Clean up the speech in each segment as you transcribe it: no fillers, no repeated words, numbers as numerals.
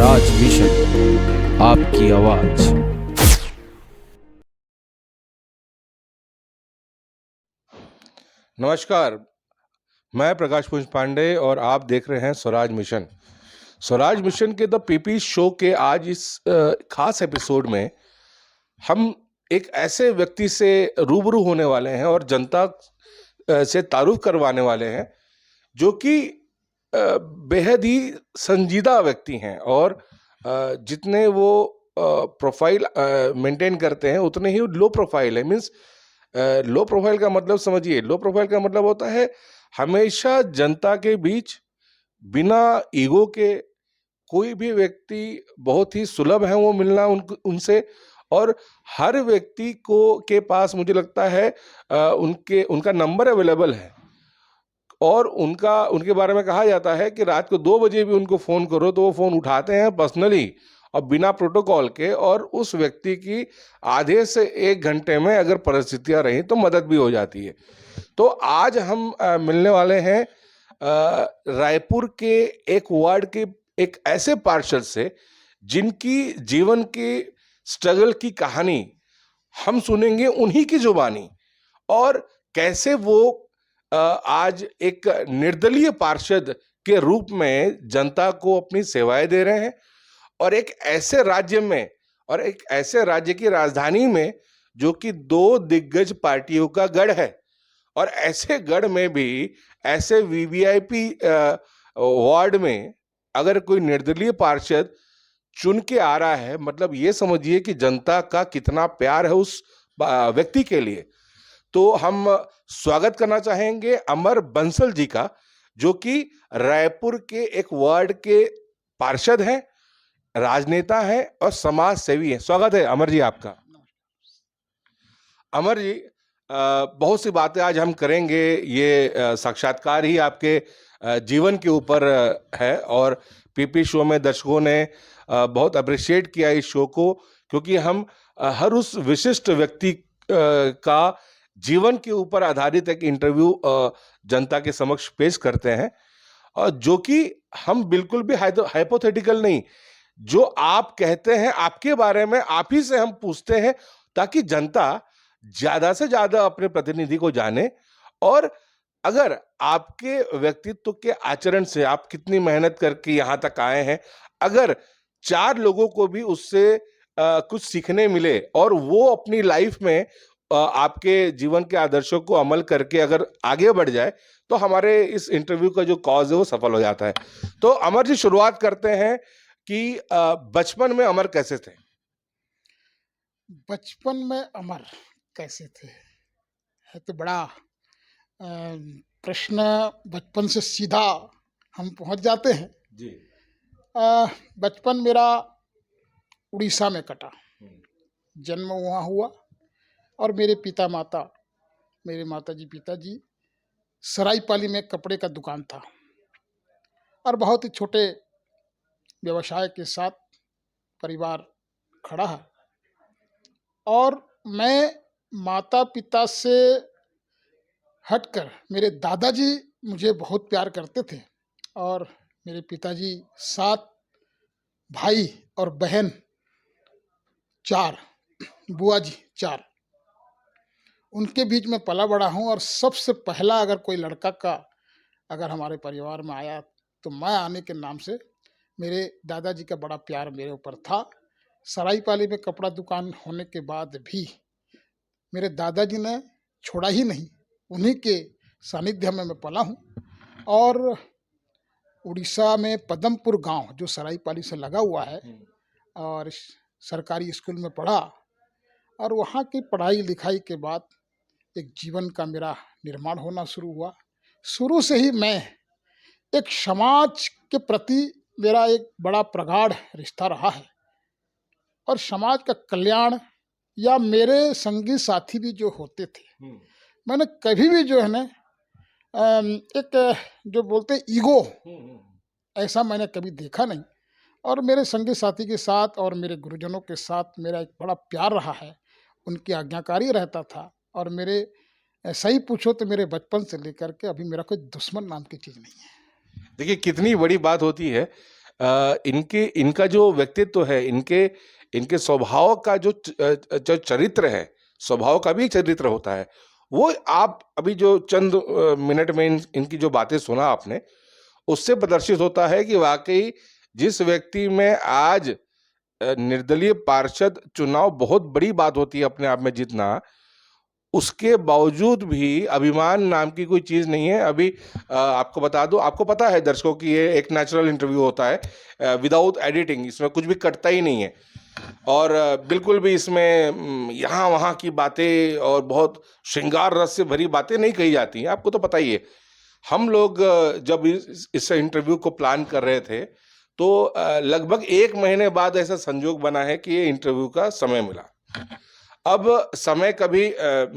Swaraj mission, आपकी आवाज। नमस्कार, मैं प्रकाश पुंज पांडे और आप देख रहे हैं स्वराज मिशन। स्वराज मिशन के द पीपी शो के आज इस खास एपिसोड में हम एक ऐसे व्यक्ति से रूबरू होने वाले हैं और जनता से तारुफ करवाने वाले हैं जो कि बेहद ही संजीदा व्यक्ति हैं और जितने वो प्रोफाइल मेंटेन करते हैं उतने ही लो प्रोफाइल है। मीन्स लो प्रोफाइल का मतलब समझिए, लो प्रोफाइल का मतलब होता है हमेशा जनता के बीच बिना ईगो के कोई भी व्यक्ति बहुत ही सुलभ है वो मिलना उनसे। और हर व्यक्ति को के पास मुझे लगता है उनका नंबर अवेलेबल है और उनके बारे में कहा जाता है कि रात को 2 बजे भी उनको फ़ोन करो तो वो फ़ोन उठाते हैं पर्सनली और बिना प्रोटोकॉल के, और उस व्यक्ति की आधे से 1 घंटे में अगर परिस्थितियां रहीं तो मदद भी हो जाती है। तो आज हम मिलने वाले हैं रायपुर के एक वार्ड के एक ऐसे पार्षद से जिनकी जीवन की स्ट्रगल की कहानी हम सुनेंगे उन्हीं की जुबानी, और कैसे वो आज एक निर्दलीय पार्षद के रूप में जनता को अपनी सेवाएं दे रहे हैं और एक ऐसे राज्य में और एक ऐसे राज्य की राजधानी में जो कि 2 दिग्गज पार्टियों का गढ़ है, और ऐसे गढ़ में भी ऐसे वीवीआईपी वार्ड में अगर कोई निर्दलीय पार्षद चुन के आ रहा है, मतलब ये समझिए कि जनता का कितना प्यार है उस व्यक्ति के लिए। तो हम स्वागत करना चाहेंगे अमर बंसल जी का, जो कि रायपुर के एक वार्ड के पार्षद हैं, राजनेता हैं और समाज सेवी हैं। स्वागत है अमर जी आपका। अमर जी, बहुत सी बातें आज हम करेंगे। ये साक्षात्कार ही आपके जीवन के ऊपर है, और पीपी शो में दर्शकों ने बहुत अप्रिशिएट किया इस शो को, क्योंकि हम हर उस विशिष्ट व्यक्ति का जीवन के ऊपर आधारित एक इंटरव्यू जनता के समक्ष पेश करते हैं, और जो कि हम बिल्कुल भी हाइपोथेटिकल नहीं, जो आप कहते हैं आपके बारे में आप ही से हम पूछते हैं ताकि जनता ज्यादा से ज्यादा अपने प्रतिनिधि को जाने, और अगर आपके व्यक्तित्व के आचरण से आप कितनी मेहनत करके यहां तक आए हैं, अगर 4 लोगों को भी उससे कुछ सीखने मिले और वो अपनी लाइफ में आपके जीवन के आदर्शों को अमल करके अगर आगे बढ़ जाए तो हमारे इस इंटरव्यू का जो कॉज है वो सफल हो जाता है। तो अमर जी, शुरुआत करते हैं कि बचपन में अमर कैसे थे? बचपन में अमर कैसे थे है तो बड़ा प्रश्न। बचपन से सीधा हम पहुंच जाते हैं। जी। बचपन मेरा उड़ीसा में कटा, जन्म वहाँ हुआ, और मेरे मेरे माताजी पिताजी सरायपाली में कपड़े का दुकान था, और बहुत ही छोटे व्यवसाय के साथ परिवार खड़ा है। और मैं माता पिता से हटकर मेरे दादाजी मुझे बहुत प्यार करते थे, और मेरे पिताजी 7 भाई और बहन 4, बुआ जी 4, उनके बीच में पला बड़ा हूँ। और सबसे पहला अगर कोई लड़का का अगर हमारे परिवार में आया तो मैं आने के नाम से मेरे दादाजी का बड़ा प्यार मेरे ऊपर था। सरायपाली में कपड़ा दुकान होने के बाद भी मेरे दादाजी ने छोड़ा ही नहीं, उन्हीं के सानिध्य में मैं पला हूँ। और उड़ीसा में पदमपुर गांव जो सरायपाली से लगा हुआ है, और सरकारी स्कूल में पढ़ा, और वहाँ की पढ़ाई लिखाई के बाद एक जीवन का मेरा निर्माण होना शुरू हुआ। शुरू से ही मैं एक समाज के प्रति मेरा एक बड़ा प्रगाढ़ रिश्ता रहा है, और समाज का कल्याण या मेरे संगी साथी भी जो होते थे, मैंने कभी भी जो है ना एक जो बोलते ईगो, ऐसा मैंने कभी देखा नहीं। और मेरे संगी साथी के साथ और मेरे गुरुजनों के साथ मेरा एक बड़ा प्यार रहा है, उनकी आज्ञाकारी रहता था। और मेरे सही पूछो तो मेरे बचपन से लेकर के अभी मेरा कोई दुश्मन नाम की चीज़ नहीं है। देखिए, कितनी बड़ी बात होती है इनके इनका जो व्यक्तित्व है, इनके इनके स्वभाव का जो चरित्र है, स्वभाव का भी चरित्र होता है, वो आप अभी जो चंद मिनट में इनकी जो बातें सुना आपने, उससे प्रदर्शित होता है कि वाकई जिस व्यक्ति में आज निर्दलीय पार्षद चुनाव बहुत बड़ी बात होती है अपने आप में जीतना, उसके बावजूद भी अभिमान नाम की कोई चीज़ नहीं है। अभी आपको बता दूं, आपको पता है दर्शकों की, ये एक नेचुरल इंटरव्यू होता है विदाउट एडिटिंग, इसमें कुछ भी कटता ही नहीं है और बिल्कुल भी इसमें यहाँ वहाँ की बातें और बहुत श्रृंगार रस से भरी बातें नहीं कही जाती हैं। आपको तो पता ही है। हम लोग जब इस इंटरव्यू को प्लान कर रहे थे तो लगभग 1 महीने बाद ऐसा संजोग बना है कि ये इंटरव्यू का समय मिला। अब समय कभी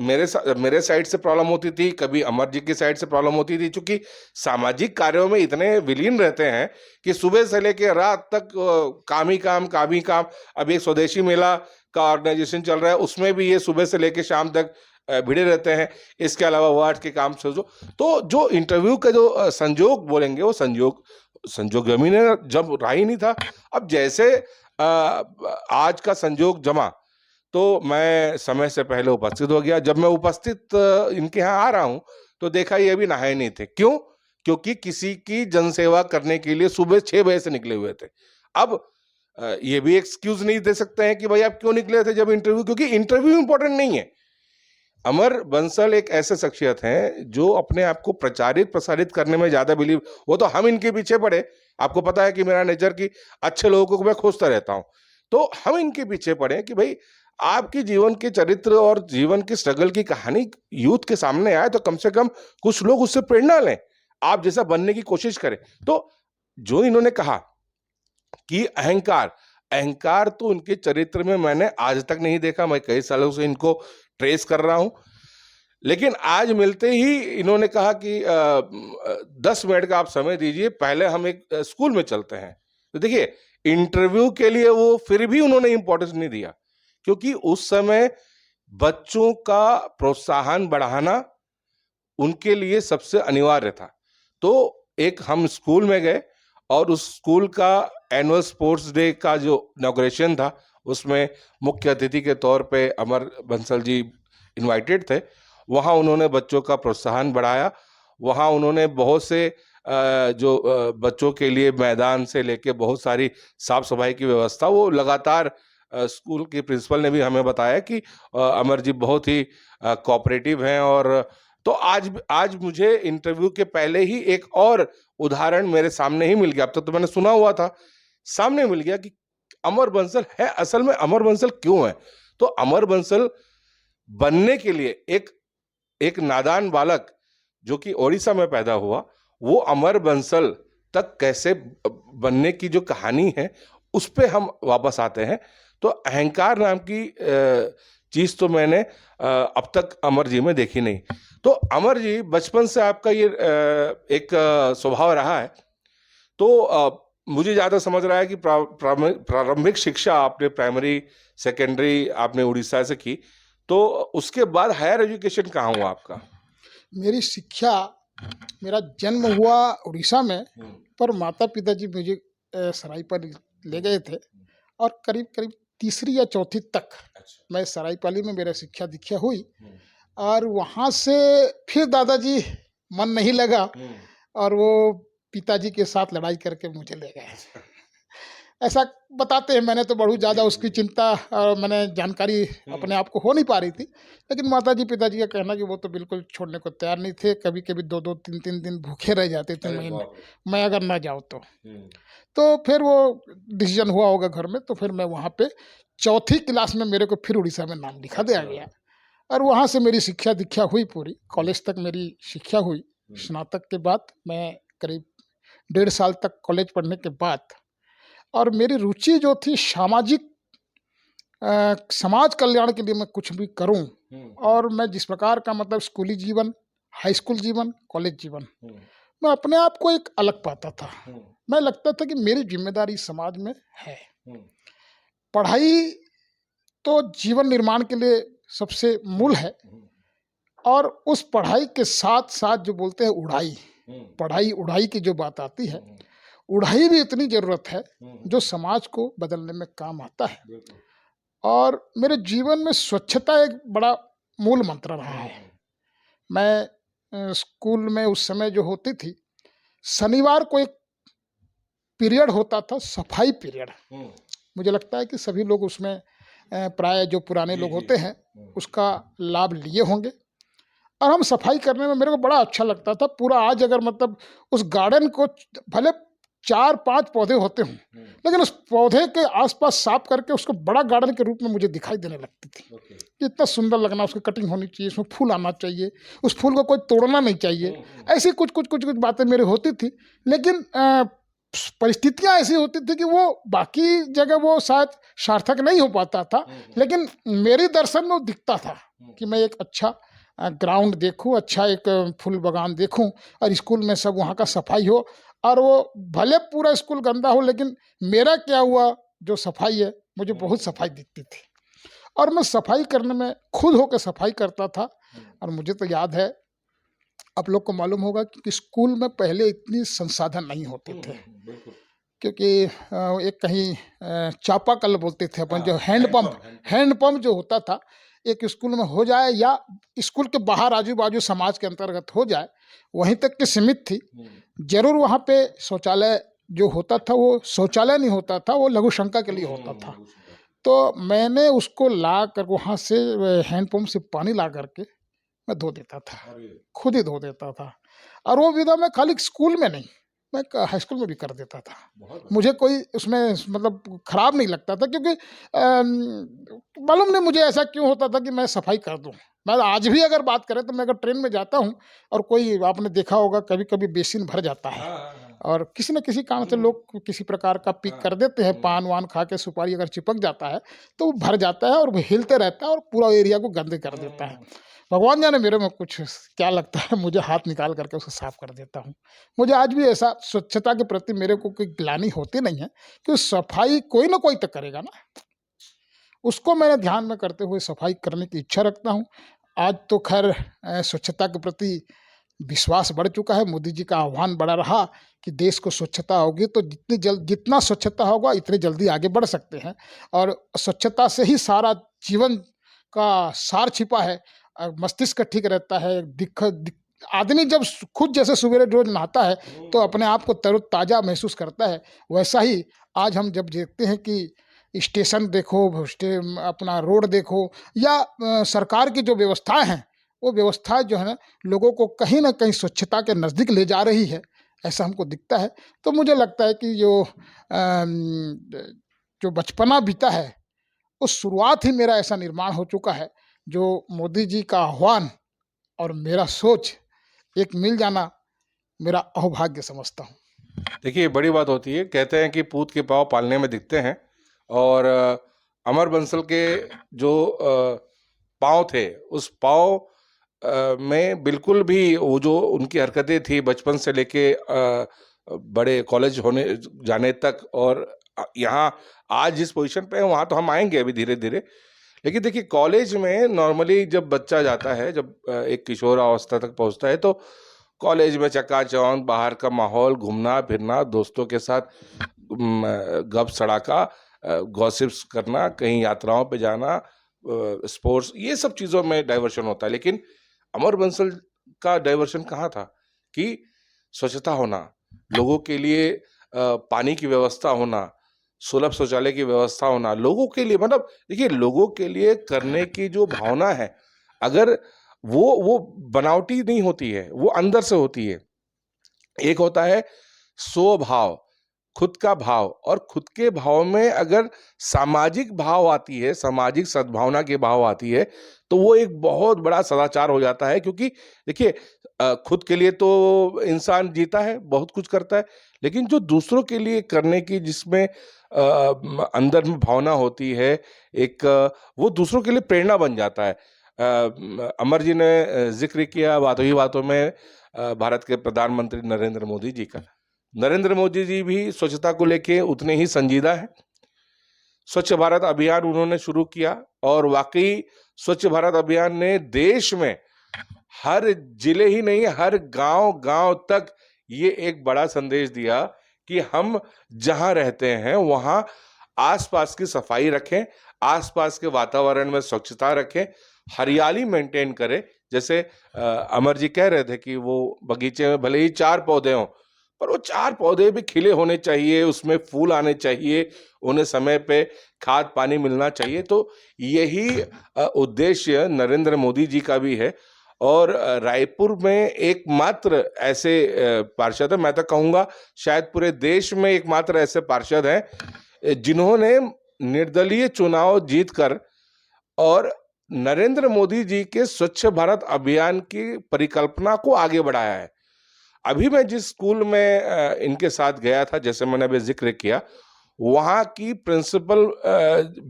मेरे साइड से प्रॉब्लम होती थी, कभी अमर जी की साइड से प्रॉब्लम होती थी, क्योंकि सामाजिक कार्यों में इतने विलीन रहते हैं कि सुबह से लेकर रात तक काम ही काम। अब एक स्वदेशी मेला का ऑर्गेनाइजेशन चल रहा है, उसमें भी ये सुबह से लेकर शाम तक भिड़े रहते हैं। इसके अलावा वार्ड के काम से तो जो इंटरव्यू का जो संजोग बोलेंगे, वो संजोग जमीन जब रहा ही नहीं था। अब जैसे आज का संजोग जमा, तो मैं समय से पहले उपस्थित हो गया। जब मैं उपस्थित इनके यहाँ आ रहा हूँ तो देखा ये अभी नहाए नहीं थे। क्यों? क्योंकि किसी की जनसेवा करने के लिए सुबह 6 बजे से निकले हुए थे। अब ये भी एक्सक्यूज नहीं दे सकते हैं कि भाई आप क्यों निकले थे जब इंटरव्यू, क्योंकि इंटरव्यू इंपॉर्टेंट नहीं है। अमर बंसल एक ऐसे शख्सियत हैं जो अपने आप को प्रसारित करने में ज्यादा बिलीव, वो तो हम इनके पीछे पड़े। आपको पता है कि मेरा नेचर की अच्छे लोगों को मैं खोजता रहता हूँ, तो हम इनके पीछे पड़े कि भाई आपकी जीवन के चरित्र और जीवन की स्ट्रगल की कहानी यूथ के सामने आए तो कम से कम कुछ लोग उससे प्रेरणा लें, आप जैसा बनने की कोशिश करें। तो जो इन्होंने कहा कि अहंकार तो उनके चरित्र में मैंने आज तक नहीं देखा। मैं कई सालों से इनको ट्रेस कर रहा हूं, लेकिन आज मिलते ही इन्होंने कहा कि 10 मिनट का आप समय दीजिए, पहले हम एक स्कूल में चलते हैं। तो देखिए, इंटरव्यू के लिए वो फिर भी उन्होंने इंपॉर्टेंस नहीं दिया, क्योंकि उस समय बच्चों का प्रोत्साहन बढ़ाना उनके लिए सबसे अनिवार्य था। तो एक हम स्कूल में गए और उस स्कूल का एनुअल स्पोर्ट्स डे का जो इनॉग्रेशन था, उसमें मुख्य अतिथि के तौर पे अमर बंसल जी इनवाइटेड थे। वहाँ उन्होंने बच्चों का प्रोत्साहन बढ़ाया। वहाँ उन्होंने बहुत से बच्चों के लिए मैदान से लेके बहुत सारी साफ सफाई की व्यवस्था, वो लगातार स्कूल के प्रिंसिपल ने भी हमें बताया कि अमर जी बहुत ही कोऑपरेटिव हैं। और तो आज मुझे इंटरव्यू के पहले ही एक और उदाहरण मेरे सामने ही मिल गया। अब तक तो मैंने सुना हुआ था, सामने मिल गया कि अमर बंसल है। असल में अमर बंसल क्यों है? तो अमर बंसल बनने के लिए एक नादान बालक जो कि ओडिशा में पैदा हुआ, वो अमर बंसल तक कैसे बनने की जो कहानी है, उस पे हम वापस आते हैं। तो अहंकार नाम की चीज तो मैंने अब तक अमर जी में देखी नहीं। तो अमर जी, बचपन से आपका ये एक स्वभाव रहा है। तो मुझे ज्यादा समझ रहा है कि प्रारंभिक शिक्षा आपने प्राइमरी सेकेंडरी आपने उड़ीसा से की, तो उसके बाद हायर एजुकेशन कहाँ हुआ आपका? मेरी शिक्षा, मेरा जन्म हुआ उड़ीसा में, पर माता पिताजी मुझे सरायपाली ले गए थे और करीब करीब तीसरी या चौथी तक मैं सरायपाली में मेरा शिक्षा दीक्षा हुई। और वहाँ से फिर दादाजी मन नहीं लगा और वो पिताजी के साथ लड़ाई करके मुझे ले गए। ऐसा बताते हैं, मैंने तो बहुत ज़्यादा उसकी चिंता और मैंने जानकारी अपने आप को हो नहीं पा रही थी। लेकिन माताजी पिताजी का कहना कि वो तो बिल्कुल छोड़ने को तैयार नहीं थे। कभी कभी 2-2 3-3 दिन भूखे रह जाते थे महीने, मैं अगर ना जाऊँ तो फिर वो डिसीजन हुआ होगा घर में। तो फिर मैं वहाँ पे चौथी क्लास में मेरे को फिर उड़ीसा में नाम लिखा दिया गया और वहाँ से मेरी शिक्षा दीक्षा हुई पूरी। कॉलेज तक मेरी शिक्षा हुई। स्नातक के बाद मैं करीब 1.5 साल तक कॉलेज पढ़ने के बाद, और मेरी रुचि जो थी सामाजिक समाज कल्याण के लिए मैं कुछ भी करूं, और मैं जिस प्रकार का मतलब स्कूली जीवन, हाई स्कूल जीवन, कॉलेज जीवन, मैं अपने आप को एक अलग पाता था। मैं लगता था कि मेरी जिम्मेदारी समाज में है। पढ़ाई तो जीवन निर्माण के लिए सबसे मूल है, और उस पढ़ाई के साथ साथ जो बोलते हैं उड़ाई, पढ़ाई उड़ाई की जो बात आती है, उड़ाई भी इतनी जरूरत है जो समाज को बदलने में काम आता है। और मेरे जीवन में स्वच्छता एक बड़ा मूल मंत्र रहा है। मैं स्कूल में उस समय जो होती थी, शनिवार को एक पीरियड होता था, सफाई पीरियड। मुझे लगता है कि सभी लोग उसमें प्राय जो पुराने लोग होते हैं उसका लाभ लिए होंगे। और हम सफाई करने में मेरे को बड़ा अच्छा लगता था। पूरा आज अगर मतलब उस गार्डन को भले 4-5 पौधे होते हों, लेकिन उस पौधे के आसपास साफ करके उसको बड़ा गार्डन के रूप में मुझे दिखाई देने लगती थी। कि इतना सुंदर लगना, उसकी कटिंग होनी चाहिए, उसमें फूल आना चाहिए, उस फूल को कोई तोड़ना नहीं चाहिए। ऐसी कुछ बातें मेरी होती थी। लेकिन परिस्थितियां ऐसी होती थी कि वो बाकी जगह वो शायद सार्थक नहीं हो पाता था, लेकिन मेरी दर्शन में वो दिखता था कि मैं एक अच्छा ग्राउंड देखूं, अच्छा एक फूल बागान देखूं, और स्कूल में सब वहाँ का सफाई हो। और वो भले पूरा स्कूल गंदा हो, लेकिन मेरा क्या हुआ, जो सफाई है मुझे बहुत सफाई दिखती थी। और मैं सफाई करने में खुद होकर सफाई करता था। और मुझे तो याद है, आप लोग को मालूम होगा कि स्कूल में पहले इतनी संसाधन नहीं होते थे, क्योंकि एक कहीं चापाकल बोलते थे अपन, जो हैंडपंप जो होता था, एक स्कूल में हो जाए या स्कूल के बाहर आजू बाजू समाज के अंतर्गत हो जाए, वहीं तक की सीमित थी। जरूर वहाँ पे शौचालय जो होता था वो शौचालय नहीं होता था, वो लघु शंका के लिए होता था। तो मैंने उसको ला कर वहाँ से हैंडपंप से पानी ला करके मैं धो देता था, खुद ही धो देता था। और वो विधा मैं खाली स्कूल में नहीं, मैं हाई स्कूल में भी कर देता था। मुझे कोई उसमें मतलब खराब नहीं लगता था, क्योंकि मालूम नहीं मुझे ऐसा क्यों होता था कि मैं सफाई कर दूं। मैं आज भी अगर बात करें तो मैं अगर ट्रेन में जाता हूं और कोई, आपने देखा होगा कभी कभी बेसिन भर जाता है, और किसी न किसी कारण से लोग किसी प्रकार का पीक कर देते हैं, पान वान खा के, सुपारी अगर चिपक जाता है तो वो भर जाता है और वो हिलते रहता है और पूरा एरिया को गंदे कर देता है। भगवान जाने मेरे में कुछ क्या लगता है, मुझे हाथ निकाल करके उसको साफ कर देता हूँ। मुझे आज भी ऐसा स्वच्छता के प्रति मेरे को कोई ग्लानि होती नहीं है, कि सफाई कोई ना कोई तो करेगा ना, उसको मैंने ध्यान में करते हुए सफाई करने की इच्छा रखता हूँ। आज तो खैर स्वच्छता के प्रति विश्वास बढ़ चुका है। मोदी जी का आह्वान बड़ा रहा कि देश को स्वच्छता होगी तो जितना स्वच्छता होगा इतनी जल्दी आगे बढ़ सकते हैं। और स्वच्छता से ही सारा जीवन का सार छिपा है। मस्तिष्क ठीक रहता है। आदमी जब खुद जैसे सवेरे रोज नहाता है तो अपने आप को तरोताजा महसूस करता है। वैसा ही आज हम जब देखते हैं कि स्टेशन देखो, अपना रोड देखो, या सरकार की जो व्यवस्थाएं हैं, वो व्यवस्था जो है लोगों को कहीं ना कहीं स्वच्छता के नज़दीक ले जा रही है, ऐसा हमको दिखता है। तो मुझे लगता है कि जो बचपना बीता है, उस शुरुआत ही मेरा ऐसा निर्माण हो चुका है, जो मोदी जी का आह्वान और मेरा सोच एक मिल जाना मेरा अहोभाग्य समझता हूँ। देखिए, बड़ी बात होती है, कहते हैं कि पूत के पाँव पालने में दिखते हैं। और अमर बंसल के जो पाँव थे, उस पाँव में बिल्कुल भी वो जो उनकी हरकतें थी बचपन से लेके बड़े कॉलेज होने जाने तक, और यहाँ आज जिस पोजीशन पे है वहाँ तो हम आएंगे अभी धीरे धीरे। लेकिन देखिए, कॉलेज में नॉर्मली जब बच्चा जाता है, जब एक किशोर अवस्था तक पहुँचता है, तो कॉलेज में चकाचौंध, बाहर का माहौल, घूमना फिरना, दोस्तों के साथ गप सड़ाका, गॉसिप्स करना, कहीं यात्राओं पे जाना, स्पोर्ट्स, ये सब चीज़ों में डाइवर्शन होता है। लेकिन अमर बंसल का डाइवर्शन कहाँ था कि स्वच्छता होना, लोगों के लिए पानी की व्यवस्था होना, सुलभ शौचालय की व्यवस्था होना, लोगों के लिए, मतलब देखिए, लोगों के लिए करने की जो भावना है, अगर वो बनावटी नहीं होती है, वो अंदर से होती है। एक होता है स्वभाव, खुद का भाव, और खुद के भाव में अगर सामाजिक भाव आती है, सामाजिक सद्भावना के भाव आती है, तो वो एक बहुत बड़ा सदाचार हो जाता है। क्योंकि देखिए, खुद के लिए तो इंसान जीता है, बहुत कुछ करता है, लेकिन जो दूसरों के लिए करने की जिसमें अंदर में भावना होती है, एक वो दूसरों के लिए प्रेरणा बन जाता है। अमर जी ने जिक्र किया बातों ही बातों में भारत के प्रधानमंत्री नरेंद्र मोदी जी का। नरेंद्र मोदी जी भी स्वच्छता को लेके उतने ही संजीदा हैं। स्वच्छ भारत अभियान उन्होंने शुरू किया, और वाकई स्वच्छ भारत अभियान ने देश में हर जिले ही नहीं, हर गांव गांव तक ये एक बड़ा संदेश दिया कि हम जहाँ रहते हैं वहाँ आसपास की सफाई रखें, आसपास के वातावरण में स्वच्छता रखें, हरियाली मेंटेन करें। जैसे अमर जी कह रहे थे कि वो बगीचे में भले ही 4 पौधे हों, पर वो 4 पौधे भी खिले होने चाहिए, उसमें फूल आने चाहिए, उन्हें समय पे खाद पानी मिलना चाहिए। तो यही उद्देश्य नरेंद्र मोदी जी का भी है। और रायपुर में एकमात्र ऐसे पार्षद है, मैं तो कहूँगा शायद पूरे देश में एकमात्र ऐसे पार्षद हैं जिन्होंने निर्दलीय चुनाव जीतकर और नरेंद्र मोदी जी के स्वच्छ भारत अभियान की परिकल्पना को आगे बढ़ाया है। अभी मैं जिस स्कूल में इनके साथ गया था, जैसे मैंने अभी जिक्र किया, वहाँ की प्रिंसिपल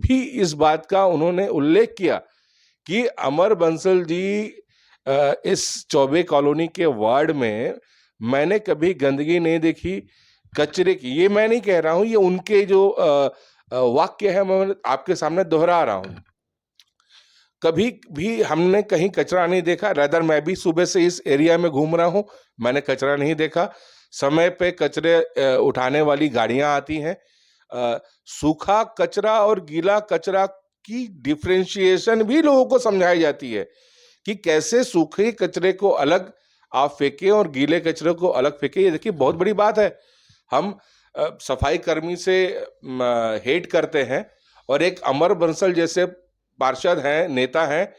भी इस बात का उन्होंने उल्लेख किया कि अमर बंसल जी इस चौबे कॉलोनी के वार्ड में मैंने कभी गंदगी नहीं देखी, कचरे की। ये मैं नहीं कह रहा हूँ, ये उनके जो वाक्य है मैं आपके सामने दोहरा रहा हूँ। कभी भी हमने कहीं कचरा नहीं देखा। रादर मैं भी सुबह से इस एरिया में घूम रहा हूँ, मैंने कचरा नहीं देखा। समय पे कचरे उठाने वाली गाड़ियां आती हैं। सूखा कचरा और गीला कचरा की डिफरेंशिएशन भी लोगों को समझाई जाती है कि कैसे सूखे कचरे को अलग आप फेंकें और गीले कचरे को अलग फेंकें। ये देखिए बहुत बड़ी बात है। हम सफाई कर्मी से हेट करते हैं और एक अमर बंसल जैसे पार्षद हैं, नेता हैं,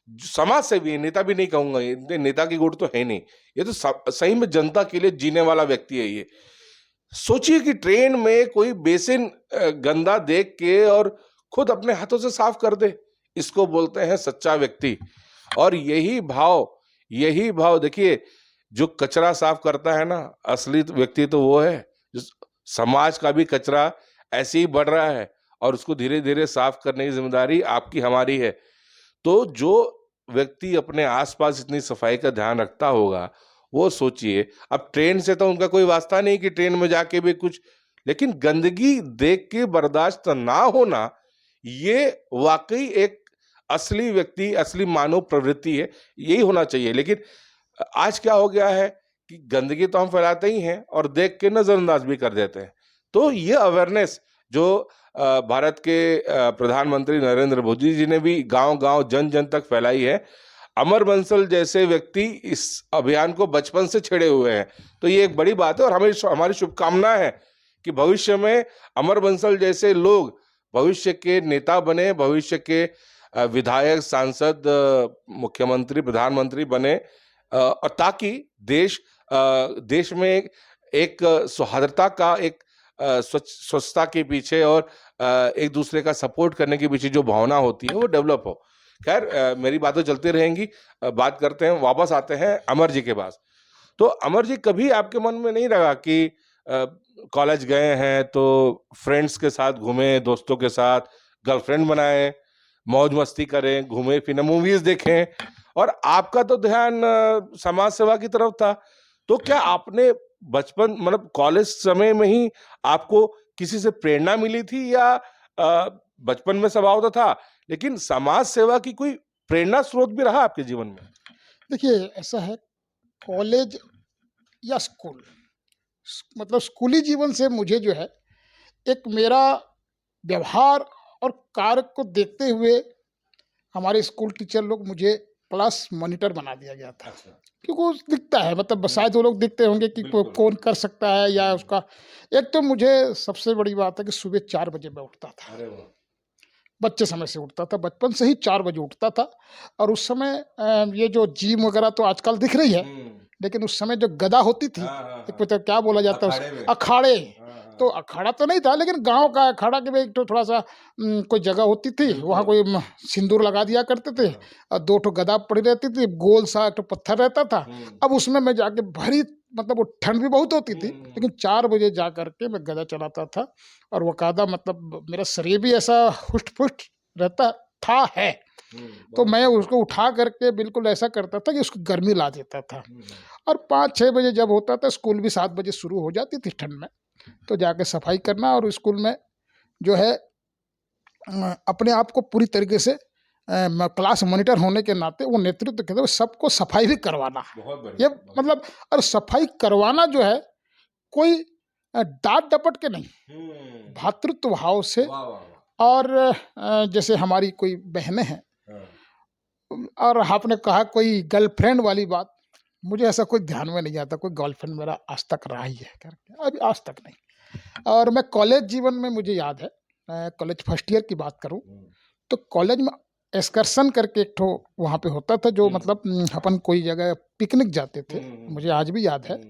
समाज सेवी है, नेता भी नहीं कहूंगा, ये नेता की गुट तो है नहीं, ये तो सही में जनता के लिए जीने वाला व्यक्ति है। ये सोचिए कि ट्रेन में कोई बेसिन गंदा देख के और खुद अपने हाथों से साफ कर दे, इसको बोलते हैं सच्चा व्यक्ति। और यही भाव देखिए, जो कचरा साफ करता है ना, असली व्यक्ति तो वो है। जो समाज का भी कचरा ऐसे ही बढ़ रहा है और उसको धीरे धीरे साफ करने की जिम्मेदारी आपकी हमारी है। तो जो व्यक्ति अपने आसपास इतनी सफाई का ध्यान रखता होगा, वो सोचिए। अब ट्रेन से तो उनका कोई वास्ता नहीं कि ट्रेन में जाके भी कुछ, लेकिन गंदगी देख के बर्दाश्त ना होना, ये वाकई एक असली व्यक्ति, असली मानव प्रवृत्ति है, यही होना चाहिए। लेकिन आज क्या हो गया है कि गंदगी तो हम फैलाते ही हैं और देख के नजरअंदाज भी कर देते हैं। तो ये अवेयरनेस जो भारत के प्रधानमंत्री नरेंद्र मोदी जी ने भी गांव-गांव, जन-जन तक फैलाई है, अमर बंसल जैसे व्यक्ति इस अभियान को बचपन से छेड़े हुए हैं। तो ये एक बड़ी बात है और हमारी शुभकामना है कि भविष्य में अमर बंसल जैसे लोग भविष्य के नेता बने, भविष्य के विधायक, सांसद, मुख्यमंत्री, प्रधानमंत्री बने, और ताकि देश में एक सौहार्दता का, एक स्वच्छता के पीछे और एक दूसरे का सपोर्ट करने के पीछे जो भावना होती है वो डेवलप हो। खैर, मेरी बातें चलती रहेंगी। बात करते हैं, वापस आते हैं अमर जी के पास। तो अमर जी, कभी आपके मन में नहीं लगा कि कॉलेज गए हैं तो फ्रेंड्स के साथ घूमें, दोस्तों के साथ गर्लफ्रेंड बनाएं, मौज मस्ती करें, घूमें फिरें, मूवीज देखें, और आपका तो ध्यान समाज सेवा की तरफ था। तो क्या आपने बचपन, मतलब कॉलेज समय में ही आपको किसी से प्रेरणा मिली थी, या बचपन में स्वभाव तो था, लेकिन समाज सेवा की कोई प्रेरणा स्रोत भी रहा आपके जीवन में? देखिए, ऐसा है, कॉलेज या स्कूल, मतलब स्कूली जीवन से मुझे जो है, एक मेरा व्यवहार और कार्य को देखते हुए हमारे स्कूल टीचर लोग मुझे क्लास मॉनिटर बना दिया गया था। क्योंकि वो दिखता है, मतलब शायद वो लोग दिखते होंगे कि कौन कर सकता है या उसका। एक तो मुझे सबसे बड़ी बात है कि सुबह 4 बजे मैं उठता था, बच्चे समय से उठता था, बचपन से ही 4 बजे उठता था। और उस समय ये जो जिम वगैरह तो आजकल दिख रही है, लेकिन उस समय जो गदा होती थी, एक मतलब क्या बोला जाता है, अखाड़े, तो अखाड़ा तो नहीं था, लेकिन गांव का अखाड़ा के में तो थोड़ा सा कोई जगह होती थी, वहाँ कोई सिंदूर लगा दिया करते थे और 2 ठो गदा पड़ी रहती थी, गोल सा एक पत्थर रहता था। अब उसमें मैं जाके भरी, मतलब वो ठंड भी बहुत होती थी, लेकिन 4 बजे जा करके मैं गदा चलाता था। और वो कादा, मतलब मेरा शरीर भी ऐसा हुष्ट-पुष्ट रहता था है, तो मैं उसको उठा करके बिल्कुल ऐसा करता था कि उसको गर्मी ला देता था। और 5-6 बजे जब होता था, स्कूल भी 7 बजे शुरू हो जाती थी ठंड में, तो जाके सफाई करना और स्कूल में जो है अपने आप को पूरी तरीके से क्लास मॉनिटर होने के नाते वो नेतृत्व करते हुए सबको सफाई भी करवाना। ये मतलब, और सफाई करवाना जो है, कोई डांट डपट के नहीं, भातृत्व भाव से। और जैसे हमारी कोई बहनें हैं, और आपने कहा कोई गर्लफ्रेंड वाली बात, मुझे ऐसा कोई ध्यान में नहीं आता कोई गर्लफ्रेंड मेरा आज तक रहा ही है करके, अभी आज तक नहीं। और मैं कॉलेज जीवन में मुझे याद है, कॉलेज फर्स्ट ईयर की बात करूं तो कॉलेज में एक्सकर्शन करके एक ठो वहाँ पे होता था, जो मतलब अपन कोई जगह पिकनिक जाते थे, मुझे आज भी याद है।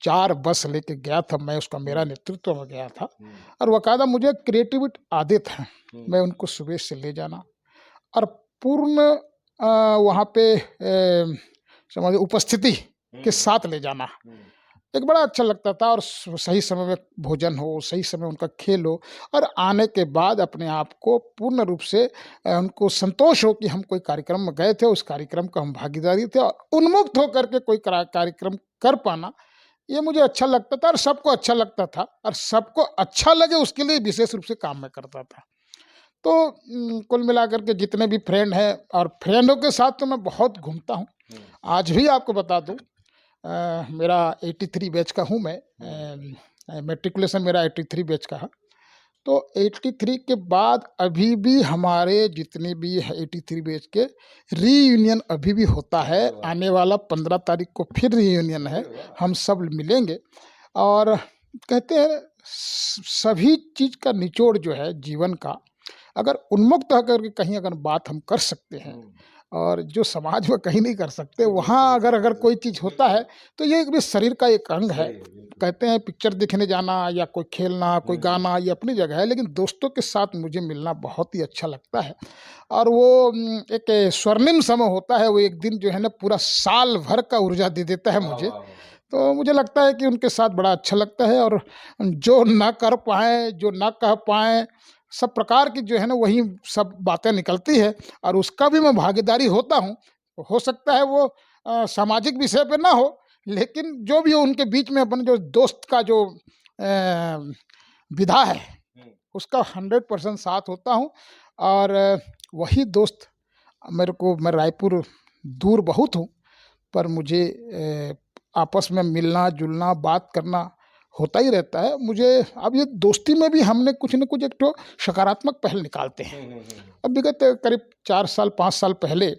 4 बस लेके गया था मैं, उसका मेरा नेतृत्व में गया था। और बाकायदा मुझे क्रिएटिविटी आदत है, मैं उनको सुबह से ले जाना और पूर्ण वहाँ पे समझ उपस्थिति के साथ ले जाना, एक बड़ा अच्छा लगता था। और सही समय में भोजन हो, सही समय उनका खेल हो, और आने के बाद अपने आप को पूर्ण रूप से उनको संतोष हो कि हम कोई कार्यक्रम में गए थे, उस कार्यक्रम का हम भागीदारी थे, और उन्मुक्त होकर के कोई कार्यक्रम कर पाना, ये मुझे अच्छा लगता था और सबको अच्छा लगता था। और सबको अच्छा लगे उसके लिए विशेष रूप से काम मैं करता था। तो कुल मिलाकर के जितने भी फ्रेंड हैं, और फ्रेंडों के साथ तो मैं बहुत घूमता हूँ। आज भी आपको बता दूँ, मेरा 83 बैच का हूँ मैं, मैट्रिकुलेशन मेरा 83 बैच का है। तो 83 के बाद अभी भी हमारे जितने भी 83 बैच के रीयूनियन अभी भी होता है। आने वाला 15 तारीख को फिर रीयूनियन है, हम सब मिलेंगे। और कहते हैं सभी चीज़ का निचोड़ जो है जीवन का, अगर उन्मुक्त होकर के कहीं अगर बात हम कर सकते हैं, और जो समाज में कहीं नहीं कर सकते, वहाँ अगर कोई चीज़ होता है तो ये भी शरीर का एक अंग है। कहते हैं पिक्चर देखने जाना या कोई खेलना, कोई गाना, ये अपनी जगह है, लेकिन दोस्तों के साथ मुझे मिलना बहुत ही अच्छा लगता है। और वो एक स्वर्णिम समय होता है, वो एक दिन जो है ना पूरा साल भर का ऊर्जा दे देता है मुझे। तो मुझे लगता है कि उनके साथ बड़ा अच्छा लगता है। और जो ना कर पाएँ, जो ना कह पाएँ, सब प्रकार की जो है ना वही सब बातें निकलती है, और उसका भी मैं भागीदारी होता हूँ। हो सकता है वो सामाजिक विषय पे ना हो, लेकिन जो भी हो उनके बीच में अपन जो दोस्त का जो विधा है उसका 100% साथ होता हूँ। और वही दोस्त मेरे को, मैं रायपुर दूर बहुत हूँ, पर मुझे आपस में मिलना जुलना बात करना होता ही रहता है। मुझे अब ये दोस्ती में भी हमने कुछ न कुछ एक तो सकारात्मक पहल निकालते हैं। अब विगत करीब 4 साल 5 साल पहले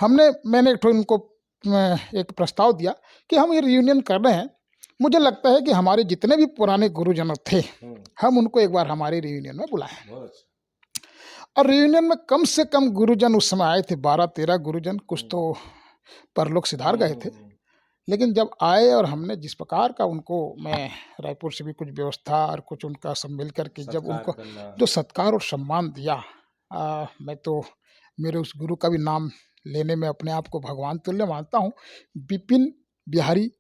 मैंने एक तो इनको एक प्रस्ताव दिया कि हम ये रियूनियन कर रहे हैं, मुझे लगता है कि हमारे जितने भी पुराने गुरुजन थे, हम उनको एक बार हमारे रियूनियन में बुलाएं। और रियूनियन में कम से कम गुरुजन उस समय आए थे 12-13 गुरुजन, कुछ तो परलोक सिधार गए थे। लेकिन जब आए और हमने जिस प्रकार का उनको, मैं रायपुर से भी कुछ व्यवस्था और कुछ उनका सब मिल करके जब उनको जो सत्कार और सम्मान दिया, मैं तो मेरे उस गुरु का भी नाम लेने में अपने आप को भगवान तुल्य मानता हूँ। विपिन बिहारी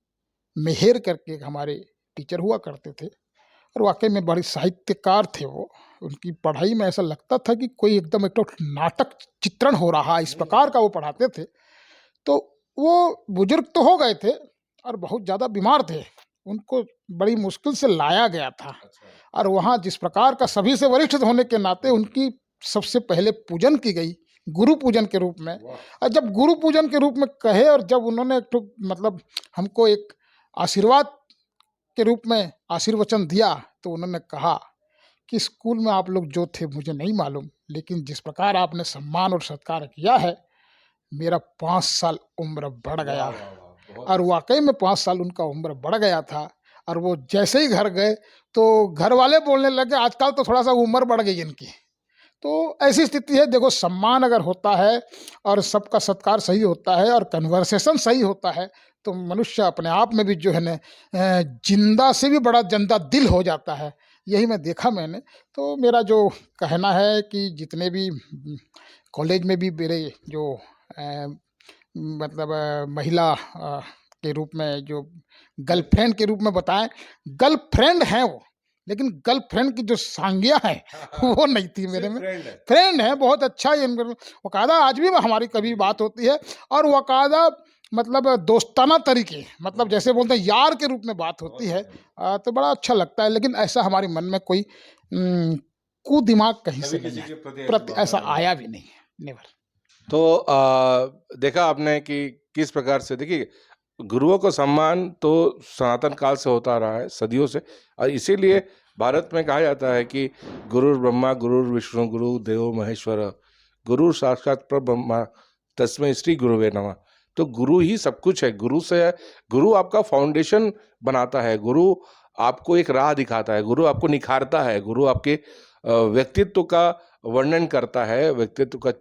मेहर करके हमारे टीचर हुआ करते थे, और वाकई में बड़े साहित्यकार थे वो। उनकी पढ़ाई में ऐसा लगता था कि कोई एकदम एक तो नाटक चित्रण हो रहा, इस प्रकार का वो पढ़ाते थे। तो वो बुजुर्ग तो हो गए थे और बहुत ज़्यादा बीमार थे, उनको बड़ी मुश्किल से लाया गया था। और वहाँ जिस प्रकार का सभी से वरिष्ठ होने के नाते उनकी सबसे पहले पूजन की गई, गुरु पूजन के रूप में। और जब गुरु पूजन के रूप में कहे, और जब उन्होंने एक तो मतलब हमको एक आशीर्वाद के रूप में आशीर्वचन दिया, तो उन्होंने कहा कि स्कूल में आप लोग जो थे मुझे नहीं मालूम, लेकिन जिस प्रकार आपने सम्मान और सत्कार किया है, मेरा 5 साल उम्र बढ़ गया। और वाकई में 5 साल उनका उम्र बढ़ गया था। और वो जैसे ही घर गए तो घर वाले बोलने लगे आजकल तो थोड़ा सा उम्र बढ़ गई इनकी। तो ऐसी स्थिति है। देखो, सम्मान अगर होता है और सबका सत्कार सही होता है और कन्वर्सेशन सही होता है, तो मनुष्य अपने आप में भी जो है ना जिंदा से भी बड़ा जिंदा दिल हो जाता है। यही मैं देखा मैंने। तो मेरा जो कहना है कि जितने भी कॉलेज में भी मेरे जो मतलब महिला के रूप में जो गर्लफ्रेंड के रूप में बताएं, गर्लफ्रेंड हैं वो, लेकिन गर्लफ्रेंड की जो सांज्ञा है वो नहीं थी मेरे में। फ्रेंड है, बहुत अच्छा है। वकायदा आज भी हमारी कभी बात होती है, और वकायदा मतलब दोस्ताना तरीके, मतलब जैसे बोलते हैं यार के रूप में बात होती है। तो बड़ा अच्छा लगता है। लेकिन ऐसा हमारे मन में कोई कुदिमाग कहीं से नहीं है, प्रति ऐसा आया भी नहीं है, नेवर। तो देखा आपने कि किस प्रकार से, देखिए गुरुओं का सम्मान तो सनातन काल से होता आ रहा है, सदियों से। और इसीलिए भारत में कहा जाता है कि गुरुर् ब्रह्मा गुरुर्विष्णु गुरु देवो महेश्वर, गुरु साक्षात परब्रह्मा तस्मै श्री गुरुवे नमः। तो गुरु ही सब कुछ है, गुरु से है। गुरु आपका फाउंडेशन बनाता है, गुरु आपको एक राह दिखाता है, गुरु आपको निखारता है, गुरु आपके व्यक्तित्व का वर्णन करता है, व्यक्तित्व का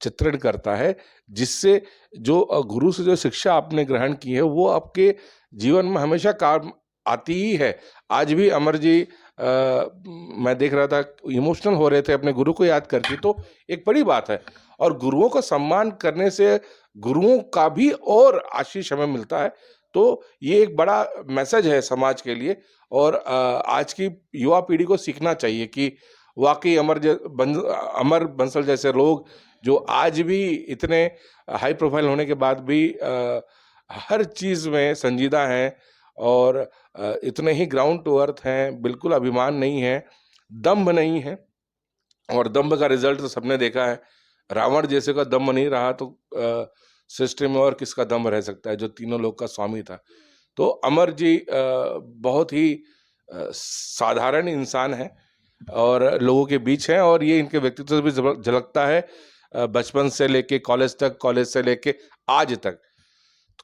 चित्रण करता है, जिससे जो गुरु से जो शिक्षा आपने ग्रहण की है वो आपके जीवन में हमेशा काम आती ही है। आज भी अमर जी मैं देख रहा था इमोशनल हो रहे थे अपने गुरु को याद करके, तो एक बड़ी बात है। और गुरुओं का सम्मान करने से गुरुओं का भी और आशीष हमें मिलता है। तो ये एक बड़ा मैसेज है समाज के लिए। और आज की युवा पीढ़ी को सीखना चाहिए कि वाकई अमर बंसल जैसे लोग जो आज भी इतने हाई प्रोफाइल होने के बाद भी हर चीज़ में संजीदा हैं और इतने ही ग्राउंड टू अर्थ हैं, बिल्कुल अभिमान नहीं है, दम्भ नहीं है। और दम्भ का रिजल्ट तो सबने देखा है, रावण जैसे का दम्भ नहीं रहा तो सृष्टि में और किसका दम्भ रह सकता है, जो तीनों लोक का स्वामी था। तो अमर जी बहुत ही साधारण इंसान है और लोगों के बीच हैं, और ये इनके व्यक्तित्व से भी झलकता है। बचपन से लेके कॉलेज तक, कॉलेज से लेके आज तक।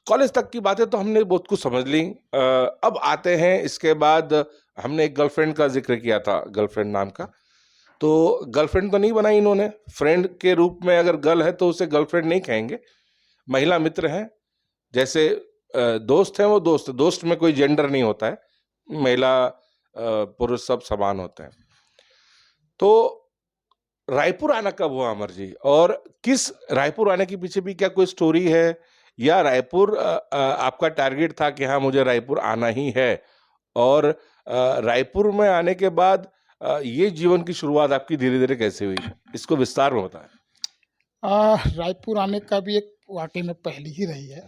कॉलेज तक की बातें तो हमने बहुत कुछ समझ ली। अब आते हैं इसके बाद, हमने एक गर्लफ्रेंड का जिक्र किया था, गर्लफ्रेंड नाम का। तो गर्लफ्रेंड तो नहीं बनाई इन्होंने, फ्रेंड के रूप में अगर गर्ल है तो उसे गर्लफ्रेंड नहीं कहेंगे, महिला मित्र हैं। जैसे दोस्त हैं वो दोस्त, दोस्त में कोई जेंडर नहीं होता है, महिला पुरुष सब समान होते हैं। तो रायपुर आना कब हुआ अमर जी, और किस रायपुर आने के पीछे भी क्या कोई स्टोरी है, या रायपुर आपका टारगेट था कि हाँ मुझे रायपुर आना ही है, और रायपुर में आने के बाद ये जीवन की शुरुआत आपकी धीरे धीरे कैसे हुई, इसको विस्तार में बताएं। रायपुर आने का भी एक वाकई में पहली ही रही है।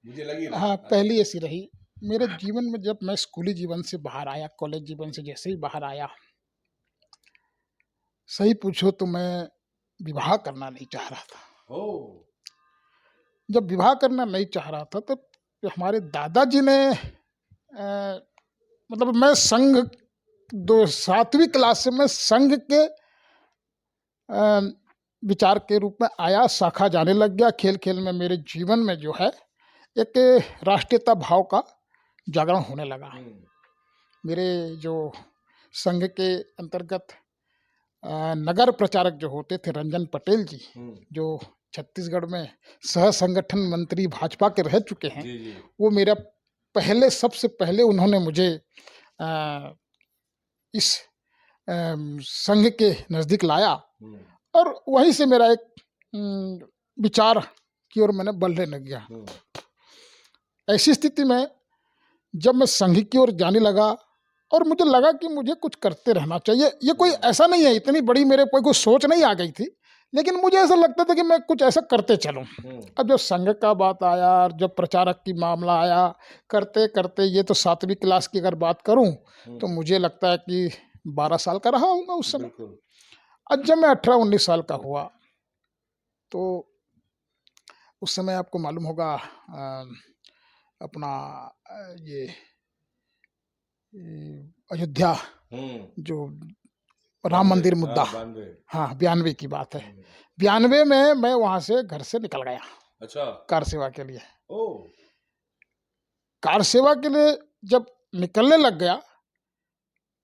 मुझे लगी हाँ, पहली ऐसी रही मेरे जीवन में। जब मैं स्कूली जीवन से बाहर आया, कॉलेज जीवन से जैसे ही बाहर आया, सही पूछो तो मैं विवाह करना नहीं चाह रहा था। जब विवाह करना नहीं चाह रहा था तो हमारे दादाजी ने मतलब मैं संघ 7वीं क्लास से मैं संघ के विचार के रूप में आया, शाखा जाने लग गया। खेल खेल में मेरे जीवन में जो है एक राष्ट्रीयता भाव का जागरण होने लगा। मेरे जो संघ के अंतर्गत नगर प्रचारक जो होते थे रंजन पटेल जी, जो छत्तीसगढ़ में सह संगठन मंत्री भाजपा के रह चुके हैं, वो मेरा सबसे पहले उन्होंने मुझे इस संघ के नज़दीक लाया, और वहीं से मेरा एक विचार की ओर मैंने बढ़ने लग गया। ऐसी स्थिति में जब मैं संघ की ओर जाने लगा, और मुझे लगा कि मुझे कुछ करते रहना चाहिए। ये कोई ऐसा नहीं है, इतनी बड़ी मेरे कोई सोच नहीं आ गई थी, लेकिन मुझे ऐसा लगता था कि मैं कुछ ऐसा करते चलूं। अब जब संघ का बात आया और जब प्रचारक की मामला आया, करते करते ये तो 7वीं क्लास की अगर बात करूं तो मुझे लगता है कि 12 साल का रहा हूँगा उस समय। अब जब मैं 18-19 साल का हुआ तो उस समय आपको मालूम होगा अपना ये अयोध्या जो राम मंदिर मुद्दा, हाँ 92 की बात है। 92 में मैं वहां से घर से निकल गया। अच्छा। कार सेवा के लिए। कार सेवा के लिए जब निकलने लग गया,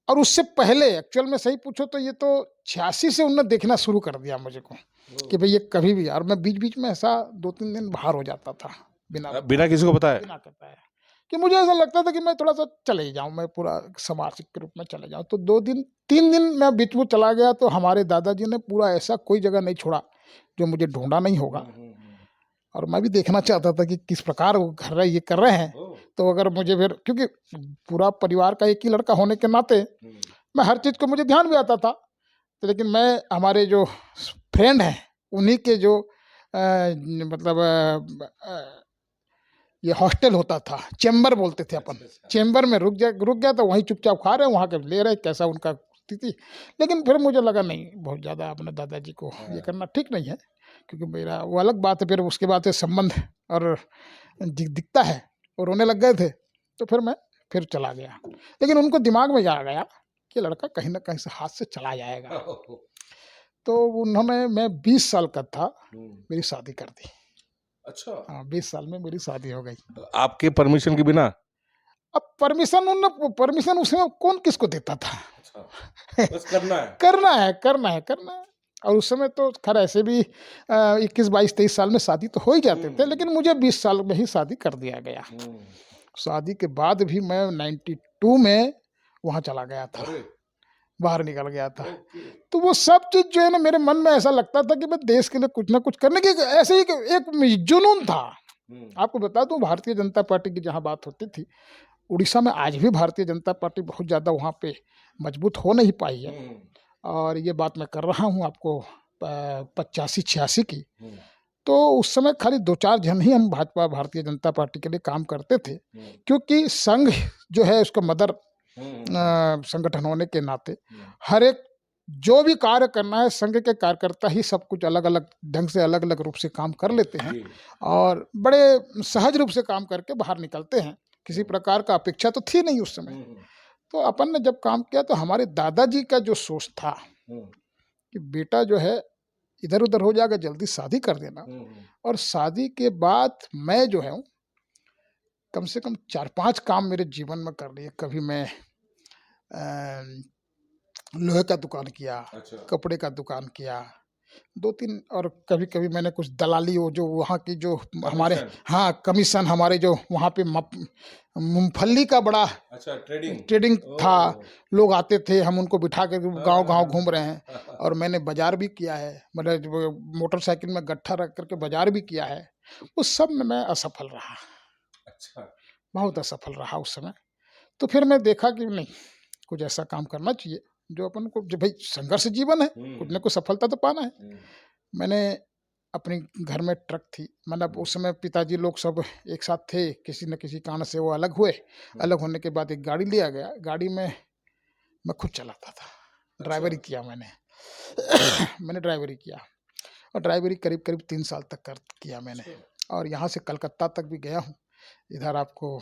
और उससे पहले एक्चुअल में सही पूछो तो ये तो 86 से उन्होंने देखना शुरू कर दिया मुझे को कि भाई ये कभी भी, और मैं बीच बीच में ऐसा 2-3 दिन बाहर हो जाता था बिना किसी को बताया, बिना बताया, कि मुझे ऐसा लगता था कि मैं थोड़ा सा चले ही जाऊँ, मैं पूरा सामाजिक के रूप में चले जाऊँ। तो 2-3 दिन मैं बीच में चला गया, तो हमारे दादाजी ने पूरा ऐसा कोई जगह नहीं छोड़ा जो मुझे ढूंढा नहीं होगा, और मैं भी देखना चाहता था कि किस प्रकार वो घर ये कर रहे हैं। तो अगर मुझे फिर, क्योंकि पूरा परिवार का एक ही लड़का होने के नाते मैं हर चीज़ को मुझे ध्यान भी आता था, तो लेकिन मैं हमारे जो फ्रेंड हैं उन्हीं के जो मतलब ये हॉस्टल होता था, चैम्बर बोलते थे अपन, चैम्बर में रुक गया तो वहीं चुपचाप खा रहे, वहाँ के ले रहे, कैसा उनका स्थिति। लेकिन फिर मुझे लगा नहीं, बहुत ज़्यादा अपने दादाजी को ये करना ठीक नहीं है। क्योंकि मेरा वो अलग बात है, फिर उसके बाद से संबंध और दिखता है और रोने लग गए थे, तो फिर मैं फिर चला गया। लेकिन उनको दिमाग में आ गया कि लड़का कहीं ना कहीं से हाथ से चला जाएगा, तो उन्होंने, मैं 20 साल का था, मेरी शादी कर दी। अच्छा, हाँ, 20 साल में मेरी शादी हो गई। आपके परमिशन के बिना? अब परमिशन उसमें कौन किसको देता था? अच्छा, बस करना है। करना है, करना है, करना है। और उस समय तो खैर ऐसे भी 21, 22, 23 साल में शादी तो हो ही जाते थे, लेकिन मुझे 20 साल में ही शादी कर दिया गया। शादी के बाद भी मैं 92 में वहाँ चला गया था, अरे, बाहर निकल गया था। ओके। तो वो सब चीज़ जो है ना, मेरे मन में ऐसा लगता था कि मैं देश के लिए कुछ ना कुछ करने की, ऐसे ही एक जुनून था। आपको बता दूं, भारतीय जनता पार्टी की जहाँ बात होती थी, उड़ीसा में आज भी भारतीय जनता पार्टी बहुत ज़्यादा वहाँ पे मजबूत हो नहीं पाई है। और ये बात मैं कर रहा हूँ आपको 85-86 की। तो उस समय खाली 2-4 जन ही हम भाजपा भारतीय जनता पार्टी के लिए काम करते थे, क्योंकि संघ जो है उसका मदर संगठन होने के नाते हर एक जो भी कार्य करना है, संघ के कार्यकर्ता ही सब कुछ अलग अलग ढंग से, अलग अलग रूप से काम कर लेते हैं और बड़े सहज रूप से काम करके बाहर निकलते हैं। किसी प्रकार का अपेक्षा तो थी नहीं उस समय। तो अपन ने जब काम किया तो हमारे दादाजी का जो सोच था कि बेटा जो है इधर उधर हो जाएगा, जल्दी शादी कर देना, और शादी के बाद मैं जो है कम से कम 4-5 काम मेरे जीवन में कर लिए। कभी मैं लोहे का दुकान किया, अच्छा। कपड़े का दुकान किया, 2-3, और कभी कभी मैंने कुछ दलाली, वो जो वहाँ की जो हमारे, हाँ, कमीशन, हमारे जो वहाँ पे मूंगफली का बड़ा अच्छा, ट्रेडिंग था। लोग आते थे, हम उनको बिठा के गांव गांव घूम रहे हैं। और मैंने बाजार भी किया है, मतलब मोटरसाइकिल में गट्ठा रख करके बाजार भी किया है। उस सब में मैं असफल रहा। अच्छा, बहुत असफल रहा उस समय। तो फिर मैं देखा कि नहीं, कुछ ऐसा काम करना चाहिए जो अपन को, जो भाई संघर्ष जीवन है, कुछ न कुछ सफलता तो पाना है। मैंने अपने घर में ट्रक थी, मतलब उस समय पिताजी लोग सब एक साथ थे, किसी न किसी कारण से वो अलग हुए। अलग होने के बाद एक गाड़ी लिया गया, गाड़ी में मैं खुद चलाता था, ड्राइवरी किया मैंने। मैंने ड्राइवरी किया, और ड्राइवरी करीब करीब 3 साल तक किया मैंने। और यहाँ से कलकत्ता तक भी गया हूँ, इधर आपको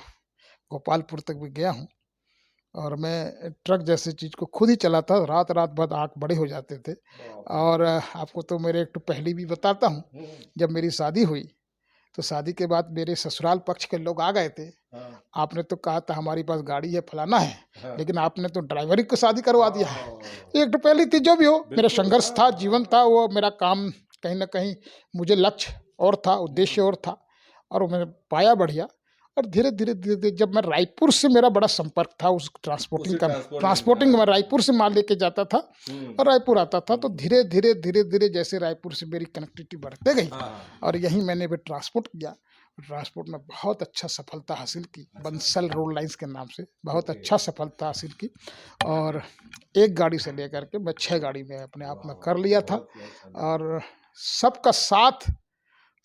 गोपालपुर तक भी गया हूँ। और मैं ट्रक जैसी चीज़ को खुद ही चलाता, रात रात भर आँख बड़े हो जाते थे। और आपको तो मेरे एक तो पहली भी बताता हूँ, जब मेरी शादी हुई तो शादी के बाद मेरे ससुराल पक्ष के लोग आ गए थे। आपने तो कहा था हमारी पास गाड़ी है, फलाना है, लेकिन आपने तो ड्राइवरी को शादी करवा दिया है। एक तो पहली थी, जो भी हो, मेरा संघर्ष था, जीवन था, वो मेरा काम कहीं ना कहीं, मुझे लक्ष्य और था, उद्देश्य और था, और वो मैंने पाया बढ़िया। और धीरे धीरे जब मैं रायपुर से, मेरा बड़ा संपर्क था उस ट्रांसपोर्टिंग में, रायपुर से माल लेके जाता था और रायपुर आता था। तो धीरे धीरे जैसे रायपुर से मेरी कनेक्टिविटी बढ़ते गई, और यहीं मैंने भी ट्रांसपोर्ट किया। ट्रांसपोर्ट में बहुत अच्छा सफलता हासिल की, बंसल रोड लाइंस के नाम से बहुत अच्छा सफलता हासिल की। और एक गाड़ी से लेकर के मैं 6 गाड़ी में अपने आप में कर लिया था। और सबका साथ,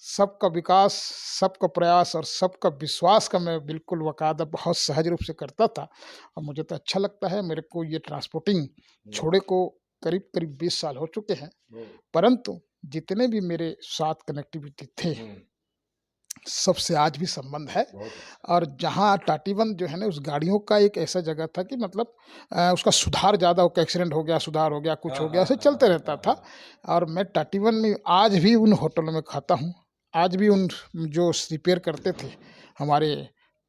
सबका विकास, सबका प्रयास और सबका विश्वास का मैं बिल्कुल वकादा बहुत सहज रूप से करता था। और मुझे तो अच्छा लगता है। मेरे को ये ट्रांसपोर्टिंग छोड़े को करीब करीब 20 साल हो चुके हैं, परंतु जितने भी मेरे साथ कनेक्टिविटी थे, सबसे आज भी संबंध है। और जहाँ टाटीबंद जो है ना, उस गाड़ियों का एक ऐसा जगह था कि मतलब उसका सुधार ज़्यादा हो, एक्सीडेंट हो गया, सुधार हो गया, कुछ हो गया, ऐसे चलते रहता था। और मैं टाटीबंद में आज भी उन होटलों में खाता हूँ, आज भी उन जो रिपेयर करते थे हमारे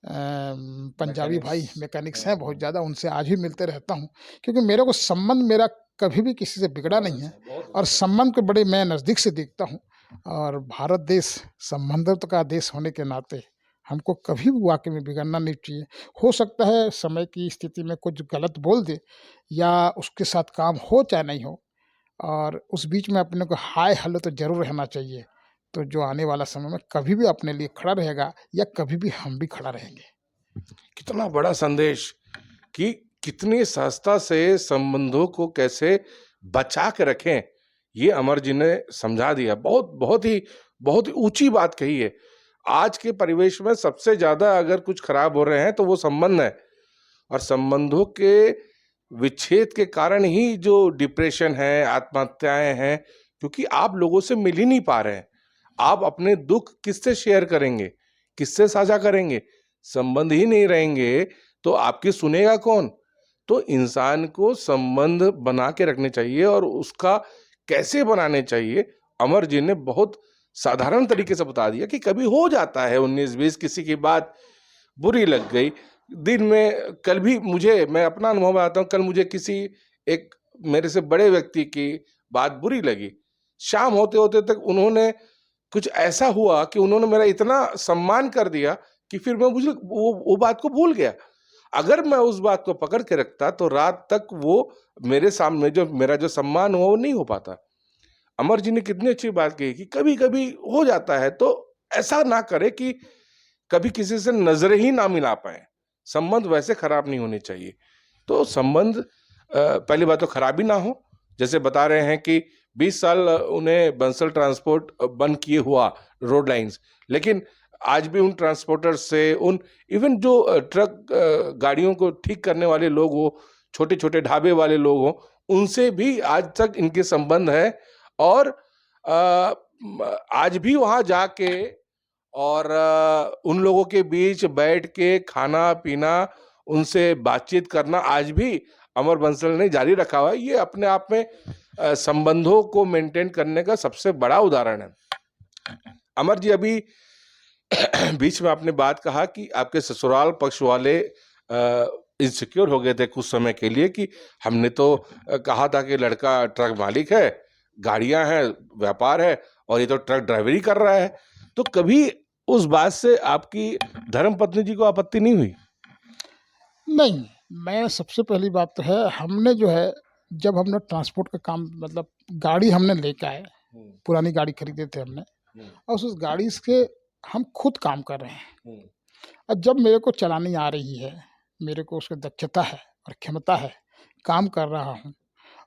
पंजाबी भाई मैकेनिक्स हैं बहुत ज़्यादा, उनसे आज भी मिलते रहता हूँ। क्योंकि मेरे को संबंध मेरा कभी भी किसी से बिगड़ा नहीं है, और संबंध को बड़े मैं नज़दीक से देखता हूँ। और भारत देश संबंधों का देश होने के नाते हमको कभी भी वाकई में बिगड़ना नहीं चाहिए। हो सकता है समय की स्थिति में कुछ गलत बोल दे, या उसके साथ काम हो चाहे नहीं हो, और उस बीच में अपने को हाय हेलो तो जरूर रहना चाहिए। तो जो आने वाला समय में कभी भी अपने लिए खड़ा रहेगा, या कभी भी हम भी खड़ा रहेंगे। कितना बड़ा संदेश कि कितनी सहजता से संबंधों को कैसे बचा के रखें, ये अमर जी ने समझा दिया। बहुत ही ऊंची बात कही है। आज के परिवेश में सबसे ज्यादा अगर कुछ खराब हो रहे हैं तो वो संबंध है, और संबंधों के विच्छेद के कारण ही जो डिप्रेशन है, आत्महत्याएं हैं, क्योंकि आप लोगों से मिल ही नहीं पा रहे हैं। आप अपने दुख किससे शेयर करेंगे, किससे साझा करेंगे? संबंध ही नहीं रहेंगे तो आपकी सुनेगा कौन? तो इंसान को संबंध बना के रखने चाहिए, और उसका कैसे बनाने चाहिए अमर जी ने बहुत साधारण तरीके से बता दिया कि कभी हो जाता है 19-20, किसी की बात बुरी लग गई दिन में। कल भी मुझे, मैं अपना अनुभव बताता हूँ, कल मुझे किसी एक मेरे से बड़े व्यक्ति की बात बुरी लगी। शाम होते होते तक उन्होंने कुछ ऐसा हुआ कि उन्होंने मेरा इतना सम्मान कर दिया कि फिर मैं मुझे वो बात को भूल गया। अगर मैं उस बात को पकड़ के रखता तो रात तक वो मेरे सामने जो मेरा जो सम्मान हुआ वो नहीं हो पाता। अमर जी ने कितनी अच्छी बात कही कि कभी कभी हो जाता है तो ऐसा ना करे कि कभी किसी से नजरें ही ना मिला पाए। संबंध वैसे खराब नहीं होने चाहिए। तो संबंध पहली बात तो खराब ही ना हो। जैसे बता रहे हैं कि 20 साल उन्हें बंसल ट्रांसपोर्ट बंद किए हुआ रोड लाइंस, लेकिन आज भी उन ट्रांसपोर्टर से, उन इवन जो ट्रक गाड़ियों को ठीक करने वाले लोग हो, छोटे छोटे ढाबे वाले लोग हो, उनसे भी आज तक इनके संबंध है। और आज भी वहां जाके और उन लोगों के बीच बैठ के खाना पीना, उनसे बातचीत करना आज भी अमर बंसल ने जारी रखा हुआ है। ये अपने आप में संबंधों को मेंटेन करने का सबसे बड़ा उदाहरण है। अमर जी, अभी बीच में आपने बात कहा कि आपके ससुराल पक्ष वाले इनसिक्योर हो गए थे कुछ समय के लिए कि हमने तो कहा था कि लड़का ट्रक मालिक है, गाड़ियां हैं, व्यापार है, और ये तो ट्रक ड्राइवरी कर रहा है। तो कभी उस बात से आपकी धर्मपत्नी जी को आपत्ति नहीं हुई? नहीं, मैं सबसे पहली बात तो है, हमने जो है, जब हमने ट्रांसपोर्ट का काम, मतलब गाड़ी हमने लेके आए, पुरानी गाड़ी खरीदे थे हमने, और उस गाड़ी से हम खुद काम कर रहे हैं। और जब मेरे को चलानी आ रही है, मेरे को उसकी दक्षता है और क्षमता है, काम कर रहा हूँ।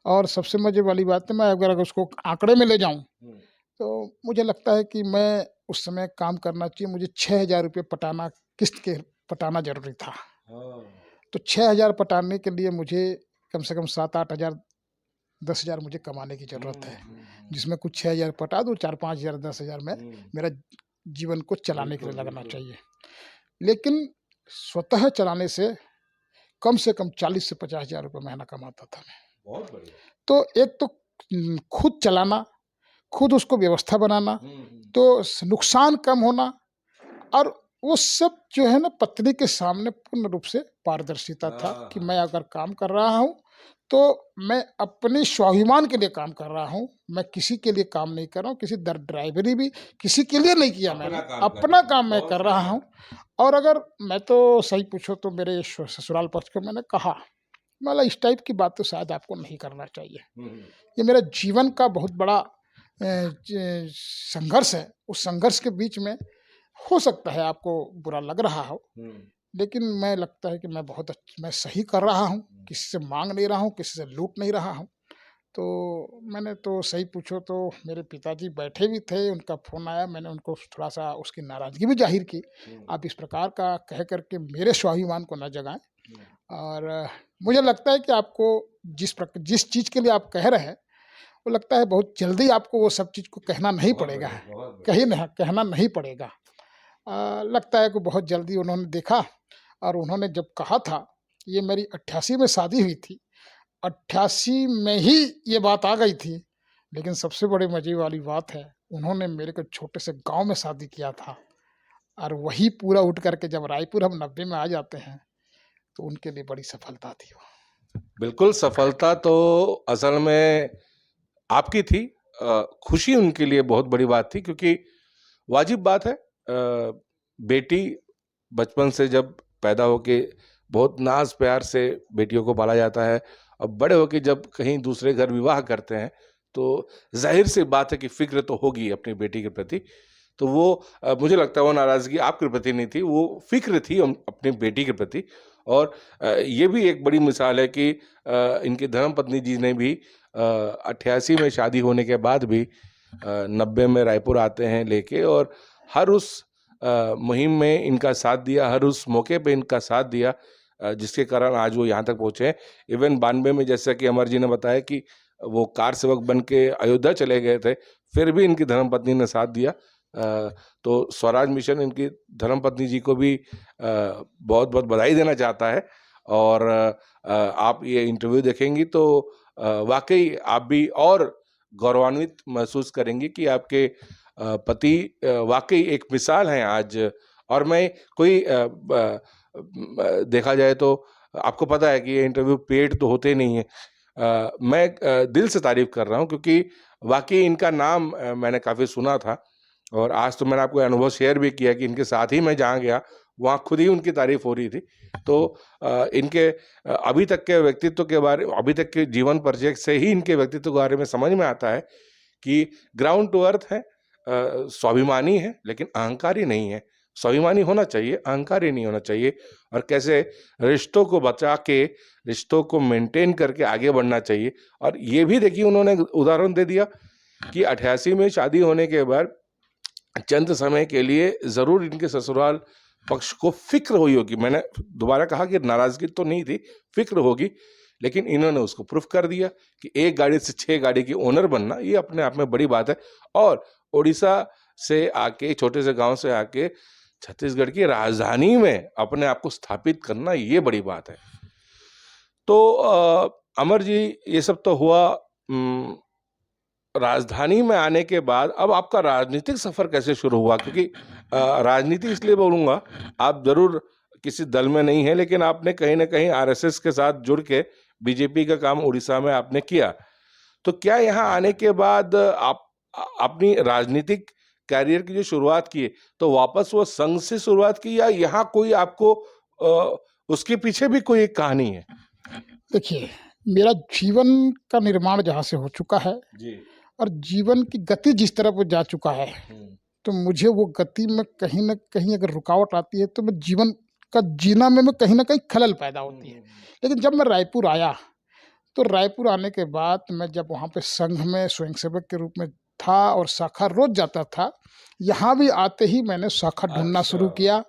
और सबसे मजे वाली बात है, मैं अगर उसको आंकड़े में ले जाऊं तो मुझे लगता है कि मैं उस समय काम करना चाहिए, मुझे 6,000 रुपये पटाना, किस्त के पटाना जरूरी था। तो 6,000 पटाने के लिए मुझे कम से कम 7-8 हज़ार, 10,000 मुझे कमाने की ज़रूरत है, जिसमें कुछ 6,000 पटा दूँ, 4-5 हज़ार, 10,000 में मेरा जीवन को चलाने के लिए लगना चाहिए। लेकिन स्वतः चलाने से कम 40 से 50,000 रुपये महीना कमाता था मैं। बहुत बढ़िया। तो एक तो खुद चलाना, खुद उसको व्यवस्था बनाना, तो नुकसान कम होना, और वो सब जो है ना, पत्नी के सामने पूर्ण रूप से पारदर्शिता था कि मैं अगर काम कर रहा हूँ तो मैं अपने स्वाभिमान के लिए काम कर रहा हूँ, मैं किसी के लिए काम नहीं कर रहा हूँ, किसी ड्राइवरी भी किसी के लिए नहीं किया मैंने, अपना काम मैं कर रहा हूँ। और अगर मैं तो सही पूछो तो मेरे ससुराल पक्ष को मैंने कहा, मतलब इस टाइप की बात तो शायद आपको नहीं करना चाहिए, ये मेरा जीवन का बहुत बड़ा संघर्ष है। उस संघर्ष के बीच में हो सकता है आपको बुरा लग रहा हो, लेकिन मैं लगता है कि मैं सही कर रहा हूँ, किसी से मांग नहीं रहा हूँ, किसी से लूट नहीं रहा हूँ। तो मैंने तो सही पूछो तो मेरे पिताजी बैठे भी थे, उनका फ़ोन आया, मैंने उनको थोड़ा सा उसकी नाराज़गी भी जाहिर की, आप इस प्रकार का कह करके मेरे स्वाभिमान को न जगाएं। और मुझे लगता है कि आपको जिस चीज़ के लिए आप कह रहे हैं, वो लगता है बहुत जल्दी आपको वो सब चीज़ को कहना नहीं पड़ेगा, कहना नहीं पड़ेगा। लगता है कि बहुत जल्दी उन्होंने देखा, और उन्होंने जब कहा था, ये मेरी 88 में शादी हुई थी, 88 में ही ये बात आ गई थी। लेकिन सबसे बड़ी मजे वाली बात है, उन्होंने मेरे को छोटे से गांव में शादी किया था, और वही पूरा उठ करके जब रायपुर हम 90 में आ जाते हैं तो उनके लिए बड़ी सफलता थी वो। बिल्कुल, सफलता तो असल में आपकी थी। खुशी उनके लिए बहुत बड़ी बात थी, क्योंकि वाजिब बात है, बेटी बचपन से जब पैदा होके बहुत नाज प्यार से बेटियों को पाला जाता है, अब बड़े होके जब कहीं दूसरे घर विवाह करते हैं तो जाहिर सी बात है कि फिक्र तो होगी अपनी बेटी के प्रति। तो वो मुझे लगता है वो नाराज़गी आपके प्रति नहीं थी, वो फिक्र थी अपनी बेटी के प्रति। और ये भी एक बड़ी मिसाल है कि इनकी धर्मपत्नी जी ने भी 88 में शादी होने के बाद भी 90 में रायपुर आते हैं लेके, और हर उस मुहिम में इनका साथ दिया, हर उस मौके पे इनका साथ दिया, जिसके कारण आज वो यहाँ तक पहुँचे हैं। इवन 92 में, जैसा कि अमर जी ने बताया कि वो कार सेवक बन के अयोध्या चले गए थे, फिर भी इनकी धर्मपत्नी ने साथ दिया। तो स्वराज मिशन इनकी धर्मपत्नी जी को भी बहुत बहुत बधाई देना चाहता है। और आप ये इंटरव्यू देखेंगी तो वाकई आप भी और गौरवान्वित महसूस करेंगी कि आपके पति वाकई एक मिसाल हैं आज। और मैं कोई देखा जाए तो आपको पता है कि ये इंटरव्यू पेड तो होते नहीं है। मैं दिल से तारीफ कर रहा हूँ, क्योंकि वाकई इनका नाम मैंने काफ़ी सुना था, और आज तो मैंने आपको अनुभव शेयर भी किया कि इनके साथ ही मैं जहाँ गया वहाँ खुद ही उनकी तारीफ हो रही थी। तो इनके अभी तक के व्यक्तित्व के बारे, अभी तक के जीवन परिचय से ही इनके व्यक्तित्व के बारे में समझ में आता है कि ग्राउंड टू अर्थ है, स्वाभिमानी है लेकिन अहंकारी नहीं है। स्वाभिमानी होना चाहिए, अहंकारी नहीं होना चाहिए। और कैसे रिश्तों को बचा के, रिश्तों को मेंटेन करके आगे बढ़ना चाहिए। और ये भी देखिए उन्होंने उदाहरण दे दिया कि 88 में शादी होने के बाद चंद समय के लिए ज़रूर इनके ससुराल पक्ष को फिक्र हुई होगी। मैंने दोबारा कहा कि नाराज़गी तो नहीं थी, फिक्र होगी, लेकिन इन्होंने उसको प्रूफ कर दिया कि एक गाड़ी से 6 गाड़ी की ओनर बनना ये अपने आप में बड़ी बात है। और उड़ीसा से आके, छोटे से गांव से आके छत्तीसगढ़ की राजधानी में अपने आप को स्थापित करना ये बड़ी बात है। तो अमर जी, ये सब तो हुआ राजधानी में आने के बाद। अब आपका राजनीतिक सफर कैसे शुरू हुआ? क्योंकि राजनीति इसलिए बोलूँगा, आप जरूर किसी दल में नहीं है, लेकिन आपने कहीं ना कहीं आरएसएस के साथ जुड़ के बीजेपी का काम उड़ीसा में आपने किया। तो क्या यहाँ आने के बाद आप अपनी राजनीतिक कैरियर की जो शुरुआत की, तो वापस वो संघ से शुरुआत की, या यहाँ कोई आपको उसके पीछे भी कोई एक कहानी है? देखिए, मेरा जीवन का निर्माण जहाँ से हो चुका है जी। और जीवन की गति जिस तरफ जा चुका है, तो मुझे वो गति में कहीं ना कहीं अगर रुकावट आती है तो मैं जीवन का जीना में कहीं ना कहीं खलल पैदा होती है। लेकिन जब मैं रायपुर आया, तो रायपुर आने के बाद मैं जब वहाँ पे संघ में स्वयंसेवक के रूप में था और शाखा रोज जाता था, यहाँ भी आते ही मैंने शाखा ढूंढना शुरू किया।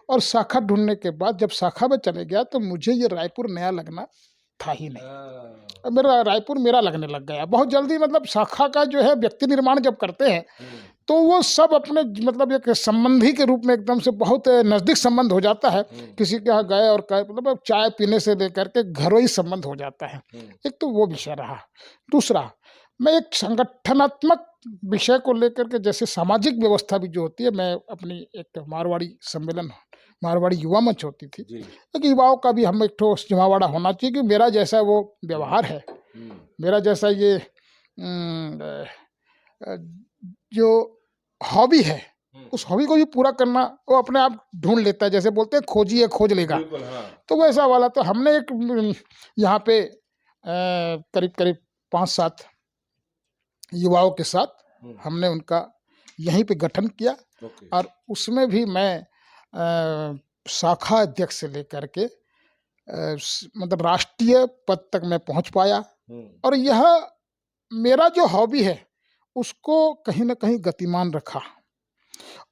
और शाखा ढूंढने के बाद जब शाखा में चले गया तो मुझे ये रायपुर नया लगना था ही नहीं। अब मेरा रायपुर मेरा लगने लग गया बहुत जल्दी। मतलब शाखा का जो है व्यक्ति निर्माण जब करते हैं तो वो सब अपने मतलब एक संबंधी के रूप में एकदम से बहुत नज़दीक संबंध हो जाता है। किसी के यहाँ गए और मतलब चाय पीने से लेकर के घरों संबंध हो जाता है। एक तो वो विषय रहा। दूसरा, मैं एक संगठनात्मक विषय को लेकर के, जैसे सामाजिक व्यवस्था भी जो होती है, मैं अपनी एक मारवाड़ी सम्मेलन, मारवाड़ी युवा मंच होती थी, एक युवाओं का भी हम एक ठो जमावाड़ा होना चाहिए कि मेरा जैसा वो व्यवहार है, मेरा जैसा ये जो हॉबी है, उस हॉबी को भी पूरा करना वो अपने आप ढूंढ लेता है। जैसे बोलते हैं खोजिए खोज लेगा। तो वैसा वाला तो हमने एक यहाँ पे करीब करीब 5-7 युवाओं के साथ हमने उनका यहीं पे गठन किया। और उसमें भी मैं शाखा अध्यक्ष से लेकर के मतलब राष्ट्रीय पद तक मैं पहुंच पाया। और यह मेरा जो हॉबी है उसको कहीं ना कहीं गतिमान रखा।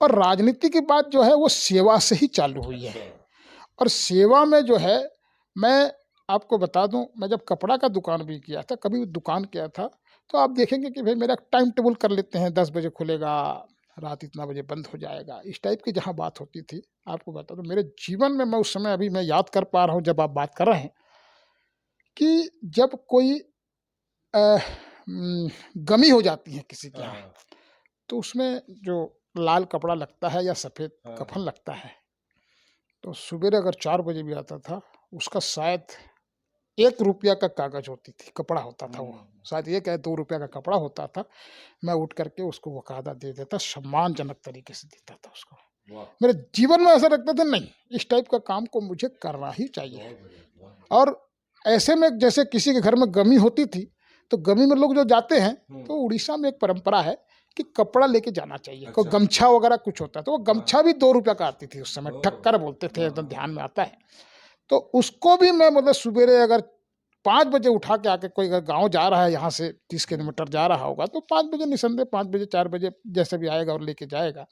और राजनीति की बात जो है वो सेवा से ही चालू हुई है। और सेवा में जो है, मैं आपको बता दूं, मैं जब कपड़ा का दुकान भी किया था, कभी दुकान किया था, तो आप देखेंगे कि भाई मेरा टाइम टेबल कर लेते हैं, 10 बजे खुलेगा, रात इतना बजे बंद हो जाएगा, इस टाइप की जहाँ बात होती थी। आपको बता दूं, मेरे जीवन में मैं उस समय, अभी मैं याद कर पा रहा हूँ जब आप बात कर रहे हैं, कि जब कोई गमी हो जाती है किसी के यहाँ, तो उसमें जो लाल कपड़ा लगता है या सफ़ेद कफन लगता है, तो सुबह अगर 4 बजे भी आता था, उसका शायद 1 रुपया का कागज होती थी, कपड़ा होता था, वो शायद 1 या 2 रुपया का कपड़ा होता था। मैं उठ करके उसको वकायदा दे देता, सम्मानजनक तरीके से देता था उसको। मेरे जीवन में ऐसा लगता था, नहीं, इस टाइप का काम को मुझे करना ही चाहिए। और ऐसे में जैसे किसी के घर में गमी होती थी, तो गमी में लोग जो जाते हैं, तो उड़ीसा में एक परंपरा है कि कपड़ा लेके जाना चाहिए। कोई गमछा वगैरह कुछ होता है, तो वो गमछा भी 2 रुपया का आती थी उस समय, ठक्कर बोलते थे, एकदम ध्यान में आता है। तो उसको भी मैं मतलब सुबेरे अगर 5 बजे उठा के आके कोई अगर गाँव जा रहा है, यहाँ से 30 किलोमीटर जा रहा होगा, तो 5 बजे निसंदेह 5 बजे 4 बजे जैसे भी आएगा और लेके जाएगा,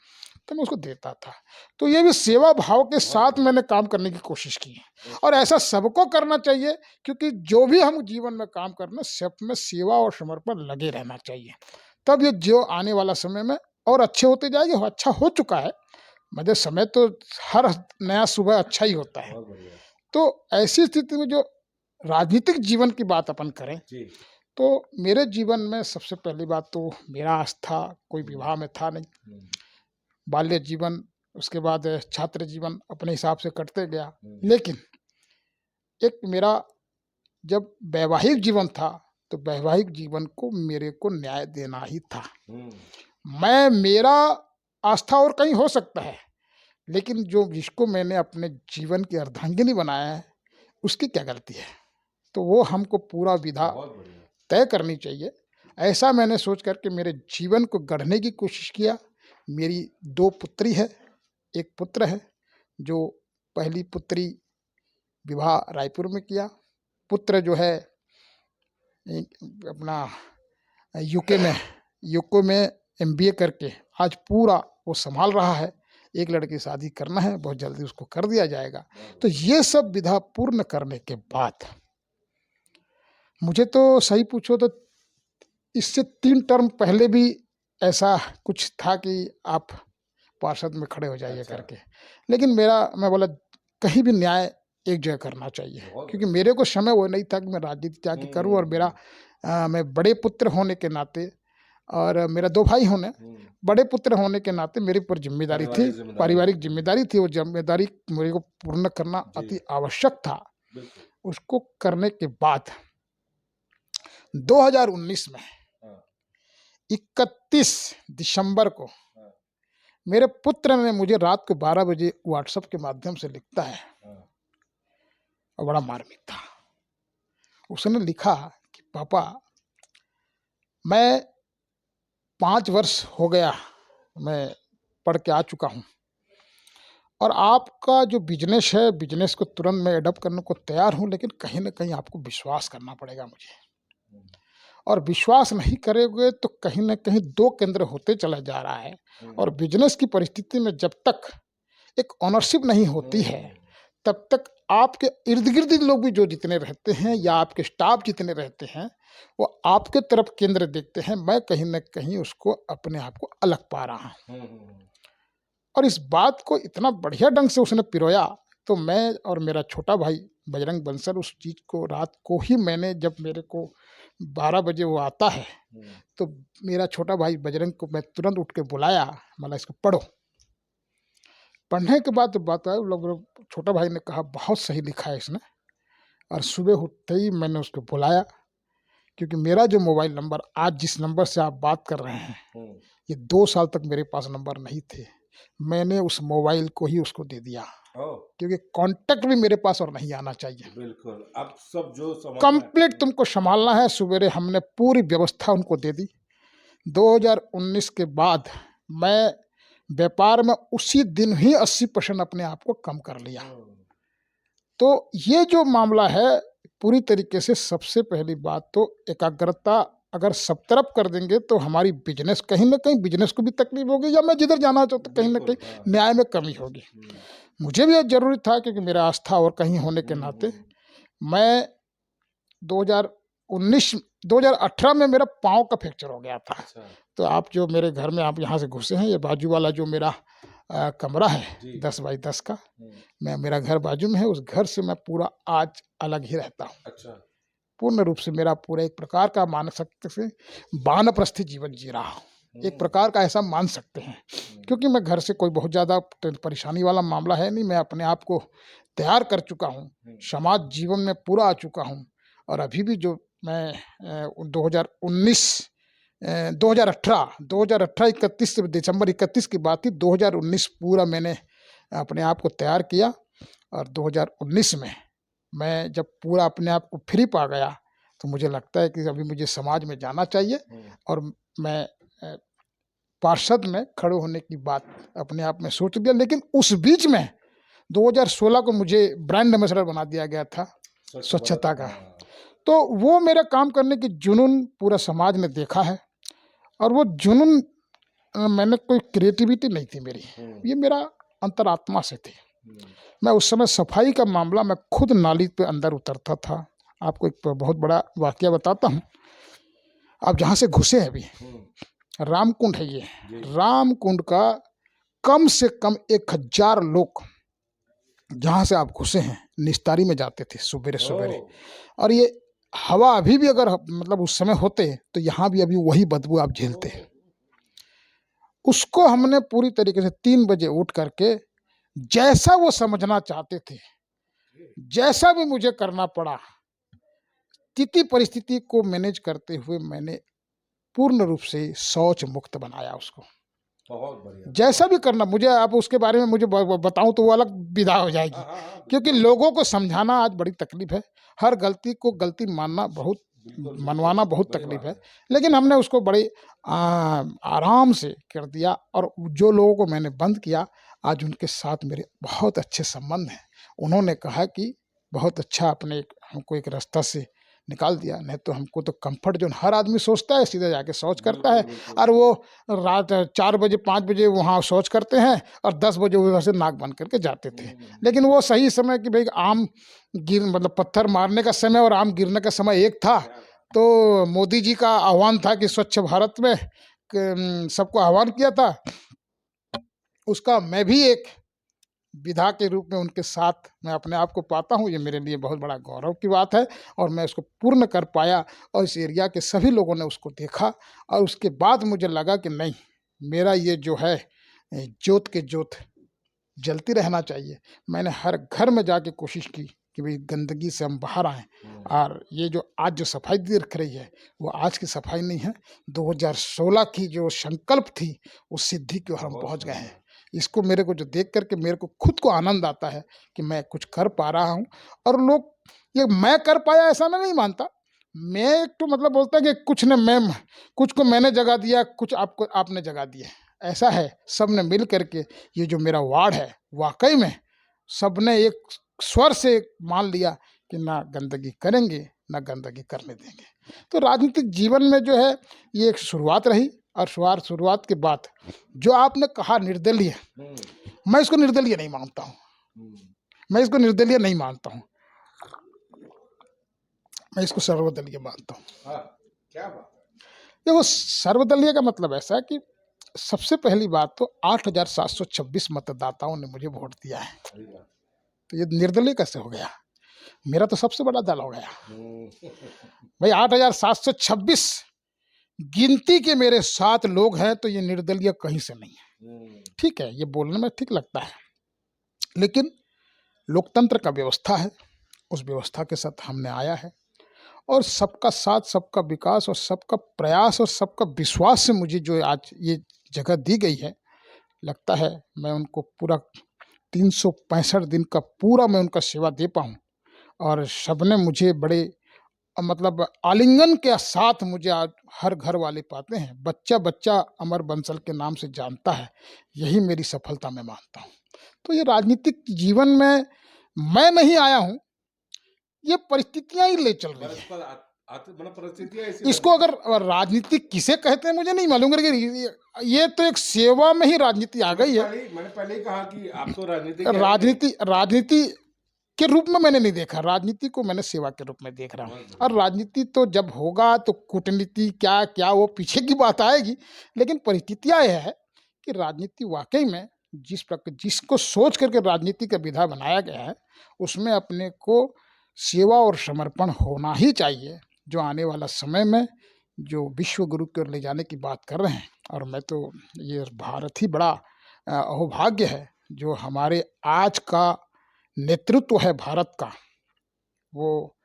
तो मैं उसको देता था। तो ये भी सेवा भाव के साथ मैंने काम करने की कोशिश की है और ऐसा सबको करना चाहिए, क्योंकि जो भी हम जीवन में काम करना, सब में सेवा और समर्पण लगे रहना चाहिए। तब ये जो आने वाला समय में और अच्छे होते जाएंगे, अच्छा हो चुका है। मतलब समय तो हर नया सुबह अच्छा ही होता है। तो ऐसी स्थिति में जो राजनीतिक जीवन की बात अपन करें, तो मेरे जीवन में सबसे पहली बात तो मेरा आस्था कोई विवाह में था नहीं। बाल्य जीवन, उसके बाद छात्र जीवन अपने हिसाब से कटते गया। लेकिन एक मेरा जब वैवाहिक जीवन था, तो वैवाहिक जीवन को मेरे को न्याय देना ही था। मेरा आस्था और कहीं हो सकता है, लेकिन जिसको मैंने अपने जीवन की अर्धांगिनी बनाया है, उसकी क्या गलती है? तो वो हमको पूरा विधा तय करनी चाहिए। ऐसा मैंने सोच करके मेरे जीवन को गढ़ने की कोशिश किया। मेरी 2 पुत्री है, 1 पुत्र है। जो पहली पुत्री विवाह रायपुर में किया, पुत्र जो है अपना यूके में MBA करके आज पूरा वो संभाल रहा है। एक लड़की शादी करना है, बहुत जल्दी उसको कर दिया जाएगा। तो ये सब विधा पूर्ण करने के बाद मुझे तो सही पूछो तो इससे 3 टर्म पहले भी ऐसा कुछ था कि आप पार्षद में खड़े हो जाइए करके, लेकिन मैं बोला कहीं भी न्याय एक जगह करना चाहिए, क्योंकि मेरे को समय वो नहीं था कि मैं राजनीति जाके करूं। और मैं बड़े पुत्र होने के नाते और मेरा 2 भाई होने, बड़े पुत्र होने के नाते मेरे पर जिम्मेदारी थी, पारिवारिक जिम्मेदारी थी। वो जिम्मेदारी मेरे को पूर्ण करना अति आवश्यक था। उसको करने के बाद 2019 में 31 दिसंबर को मेरे पुत्र ने मुझे रात को 12 बजे व्हाट्सएप के माध्यम से लिखता है, और बड़ा मार्मिक था। उसने लिखा कि पापा, मैं 5 वर्ष हो गया मैं पढ़ के आ चुका हूँ, और आपका जो बिजनेस है, बिजनेस को तुरंत मैं एडॉप्ट करने को तैयार हूँ, लेकिन कहीं ना कहीं आपको विश्वास करना पड़ेगा मुझे। और विश्वास नहीं करोगे तो कहीं ना कहीं 2 केंद्र होते चला जा रहा है। और बिजनेस की परिस्थिति में जब तक एक ऑनरशिप नहीं होती है, तब तक आपके इर्द गिर्द लोग भी जो जितने रहते हैं या आपके स्टाफ जितने रहते हैं, वो आपके तरफ केंद्र देखते हैं। मैं कहीं ना कहीं उसको अपने आप को अलग पा रहा हूँ। और इस बात को इतना बढ़िया ढंग से उसने पिरोया, तो मैं और मेरा छोटा भाई बजरंग बंसल उस चीज़ को रात को ही मैंने, जब मेरे को 12 बजे वो आता है, तो मेरा छोटा भाई बजरंग को मैं तुरंत उठ के बुलाया, मतलब इसको पढ़ो। पढ़ने के बाद बात है, लोग छोटा भाई ने कहा बहुत सही लिखा है इसने। और सुबह उठते ही मैंने उसको बुलाया, क्योंकि मेरा जो मोबाइल नंबर आज जिस नंबर से आप बात कर रहे हैं, ये 2 साल तक मेरे पास नंबर नहीं थे। मैंने उस मोबाइल को ही उसको दे दिया, क्योंकि कांटेक्ट भी मेरे पास और नहीं आना चाहिए। बिल्कुल, अब सब जो कंप्लीट तुमको संभालना है। सवेरे हमने पूरी व्यवस्था उनको दे दी। 2019 के बाद मैं व्यापार में उसी दिन ही 80% अपने आप को कम कर लिया। तो ये जो मामला है, पूरी तरीके से सबसे पहली बात तो एकाग्रता अगर सब तरफ कर देंगे, तो हमारी बिजनेस कहीं ना कहीं बिजनेस को भी तकलीफ होगी, या मैं जिधर जाना चाहता कहीं ना कहीं न्याय में कमी होगी। मुझे भी जरूरी था, क्योंकि मेरा आस्था और कहीं होने के नाते मैं 2018 में मेरा पाँव का फ्रैक्चर हो गया था। तो आप जो मेरे घर में आप यहाँ से घुसे हैं, ये बाजू वाला जो मेरा कमरा है 10 बाई 10 का, मेरा घर बाजू में है। उस घर से मैं पूरा आज अलग ही रहता हूँ। पूर्ण रूप से मेरा पूरा एक प्रकार का मान सकते से वानप्रस्थी जीवन जी रहा हूँ, एक प्रकार का ऐसा मान सकते हैं। क्योंकि मैं घर से कोई बहुत ज़्यादा परेशानी वाला मामला है नहीं। मैं अपने आप को तैयार कर चुका हूँ, समाज जीवन में पूरा आ चुका हूँ। और अभी भी जो मैं 2018 31 दिसंबर 31 की बात थी, 2019 पूरा मैंने अपने आप को तैयार किया। और 2019 में मैं जब पूरा अपने आप को फ्री पा गया, तो मुझे लगता है कि अभी मुझे समाज में जाना चाहिए। और मैं पार्षद में खड़े होने की बात अपने आप में सोच लिया। लेकिन उस बीच में 2016 को मुझे ब्रांड एम्बेसडर बना दिया गया था स्वच्छता का। तो वो मेरा काम करने की जुनून पूरा समाज ने देखा है। और वो जुनून मैंने कोई क्रिएटिविटी नहीं थी मेरी, ये मेरा अंतरात्मा से थी। मैं उस समय सफाई का मामला, मैं खुद नाली पे अंदर उतरता था। आपको एक बहुत बड़ा वाकया बताता हूँ। आप जहाँ से घुसे हैं अभी, रामकुंड है ये। रामकुंड का कम से कम 1000 लोग जहाँ से आप घुसे हैं निस्तारी में जाते थे सुबेरे सुबेरे। और ये हवा अभी भी अगर मतलब उस समय होते तो यहाँ भी अभी वही बदबू आप झेलते। उसको हमने पूरी तरीके से 3 बजे उठ करके, जैसा वो समझना चाहते थे, जैसा भी मुझे करना पड़ा, स्थिति परिस्थिति को मैनेज करते हुए मैंने पूर्ण रूप से शौच मुक्त बनाया उसको। बहुत बढ़िया। जैसा भी करना मुझे, आप उसके बारे में मुझे बताऊं तो वो अलग विधा हो जाएगी, क्योंकि लोगों को समझाना आज बड़ी तकलीफ है। हर गलती को गलती मानना बहुत, मनवाना बहुत तकलीफ है। लेकिन हमने उसको बड़े आराम से कर दिया। और जो लोगों को मैंने बंद किया, आज उनके साथ मेरे बहुत अच्छे संबंध हैं। उन्होंने कहा कि बहुत अच्छा आपने हमको एक रास्ता से निकाल दिया, नहीं तो हमको तो कंफर्ट जोन हर आदमी सोचता है, सीधा जाके शौच करता है। और वो रात 4 बजे 5 बजे वहाँ शौच करते हैं और 10 बजे उधर से नाक बंद करके जाते थे। लेकिन वो सही समय कि भाई आम गिर मतलब पत्थर मारने का समय और आम गिरने का समय एक था। तो मोदी जी का आह्वान था कि स्वच्छ भारत में सबको आह्वान किया था, उसका मैं भी एक विधा के रूप में उनके साथ मैं अपने आप को पाता हूँ। ये मेरे लिए बहुत बड़ा गौरव की बात है और मैं उसको पूर्ण कर पाया। और इस एरिया के सभी लोगों ने उसको देखा और उसके बाद मुझे लगा कि नहीं, मेरा ये जो है जोत के जोत जलती रहना चाहिए। मैंने हर घर में जाके कोशिश की कि भाई गंदगी से हम बाहर आएँ। और ये जो आज जो सफाई दिख रही है वो आज की सफाई नहीं है, 2016 की जो संकल्प थी उस सिद्धि की ओर हम पहुँच गए हैं। इसको मेरे को जो देख करके मेरे को खुद को आनंद आता है कि मैं कुछ कर पा रहा हूँ। और लोग ये मैं कर पाया ऐसा मैं नहीं मानता। मैं एक तो मतलब बोलता है कि कुछ ने मैं, कुछ को मैंने जगा दिया, कुछ आपको आपने जगा दिया, ऐसा है। सब ने मिल करके ये जो मेरा वार्ड है, वाकई में सब ने एक स्वर से मान लिया कि ना गंदगी करेंगे ना गंदगी करने देंगे। तो राजनीतिक जीवन में जो है ये एक शुरुआत रही। और शुरुआत के बाद जो आपने कहा निर्दलीय, मैं इसको निर्दलीय नहीं मानता हूँ। मैं इसको निर्दलीय नहीं मानता हूँ, मैं इसको सर्वदलीय मानता हूँ। क्या बात है? देखो, सर्वदलीय का मतलब ऐसा है कि सबसे पहली बात तो 8726 मतदाताओं ने मुझे वोट दिया है, तो ये निर्दलीय कैसे हो गया? मेरा तो सबसे बड़ा दल हो गया भाई। 8726 गिनती के मेरे 7 लोग हैं, तो ये निर्दलीय कहीं से नहीं है। ठीक है, ये बोलने में ठीक लगता है, लेकिन लोकतंत्र का व्यवस्था है, उस व्यवस्था के साथ हमने आया है। और सबका साथ, सबका विकास और सबका प्रयास और सबका विश्वास से मुझे जो आज ये जगह दी गई है, लगता है मैं उनको पूरा 365 दिन का पूरा मैं उनका सेवा दे पाऊँ। और सबने मुझे बड़े मतलब आलिंगन के साथ मुझे आज हर घर वाले पाते हैं। बच्चा बच्चा अमर बंसल के नाम से जानता है, यही मेरी सफलता मैं मानता हूँ। तो ये राजनीतिक जीवन में मैं नहीं आया हूँ, ये परिस्थितियां ही ले चल रही है। इसको अगर राजनीति किसे कहते हैं मुझे नहीं मालूम, ये तो एक सेवा में ही राजनीति आ गई है। मैंने पहले ही कहा कि आप तो राजनीति के रूप में मैंने नहीं देखा, राजनीति को मैंने सेवा के रूप में देख रहा हूँ। और राजनीति तो जब होगा तो कूटनीति क्या क्या वो पीछे की बात आएगी, लेकिन परिस्थितियाँ यह है कि राजनीति वाकई में जिसको सोच करके राजनीति का विधा बनाया गया है, उसमें अपने को सेवा और समर्पण होना ही चाहिए, जो आने वाला समय में जो विश्व गुरु की ओर ले जाने की बात कर रहे हैं। और मैं तो ये भारत ही बड़ा अहोभाग्य है जो हमारे आज का नेतृत्व है भारत का, वो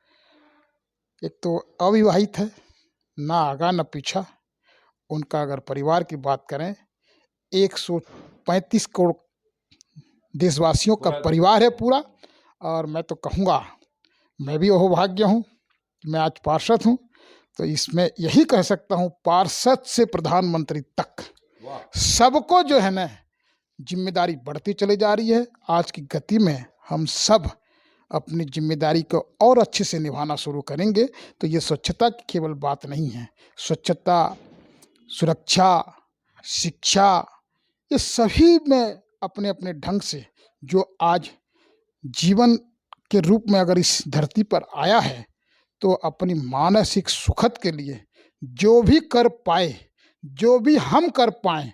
एक तो अविवाहित है, ना आगा ना पीछा। उनका अगर परिवार की बात करें, 135 करोड़ देशवासियों का परिवार है पूरा। और मैं तो कहूँगा मैं भी अहोभाग्य हूँ, मैं आज पार्षद हूँ, तो इसमें यही कह सकता हूँ पार्षद से प्रधानमंत्री तक सबको जो है ना जिम्मेदारी बढ़ती चली जा रही है। आज की गति में हम सब अपनी जिम्मेदारी को और अच्छे से निभाना शुरू करेंगे तो ये स्वच्छता की केवल बात नहीं है। स्वच्छता, सुरक्षा, शिक्षा, ये सभी में अपने अपने ढंग से जो आज जीवन के रूप में अगर इस धरती पर आया है तो अपनी मानसिक सुखद के लिए जो भी कर पाए, जो भी हम कर पाएँ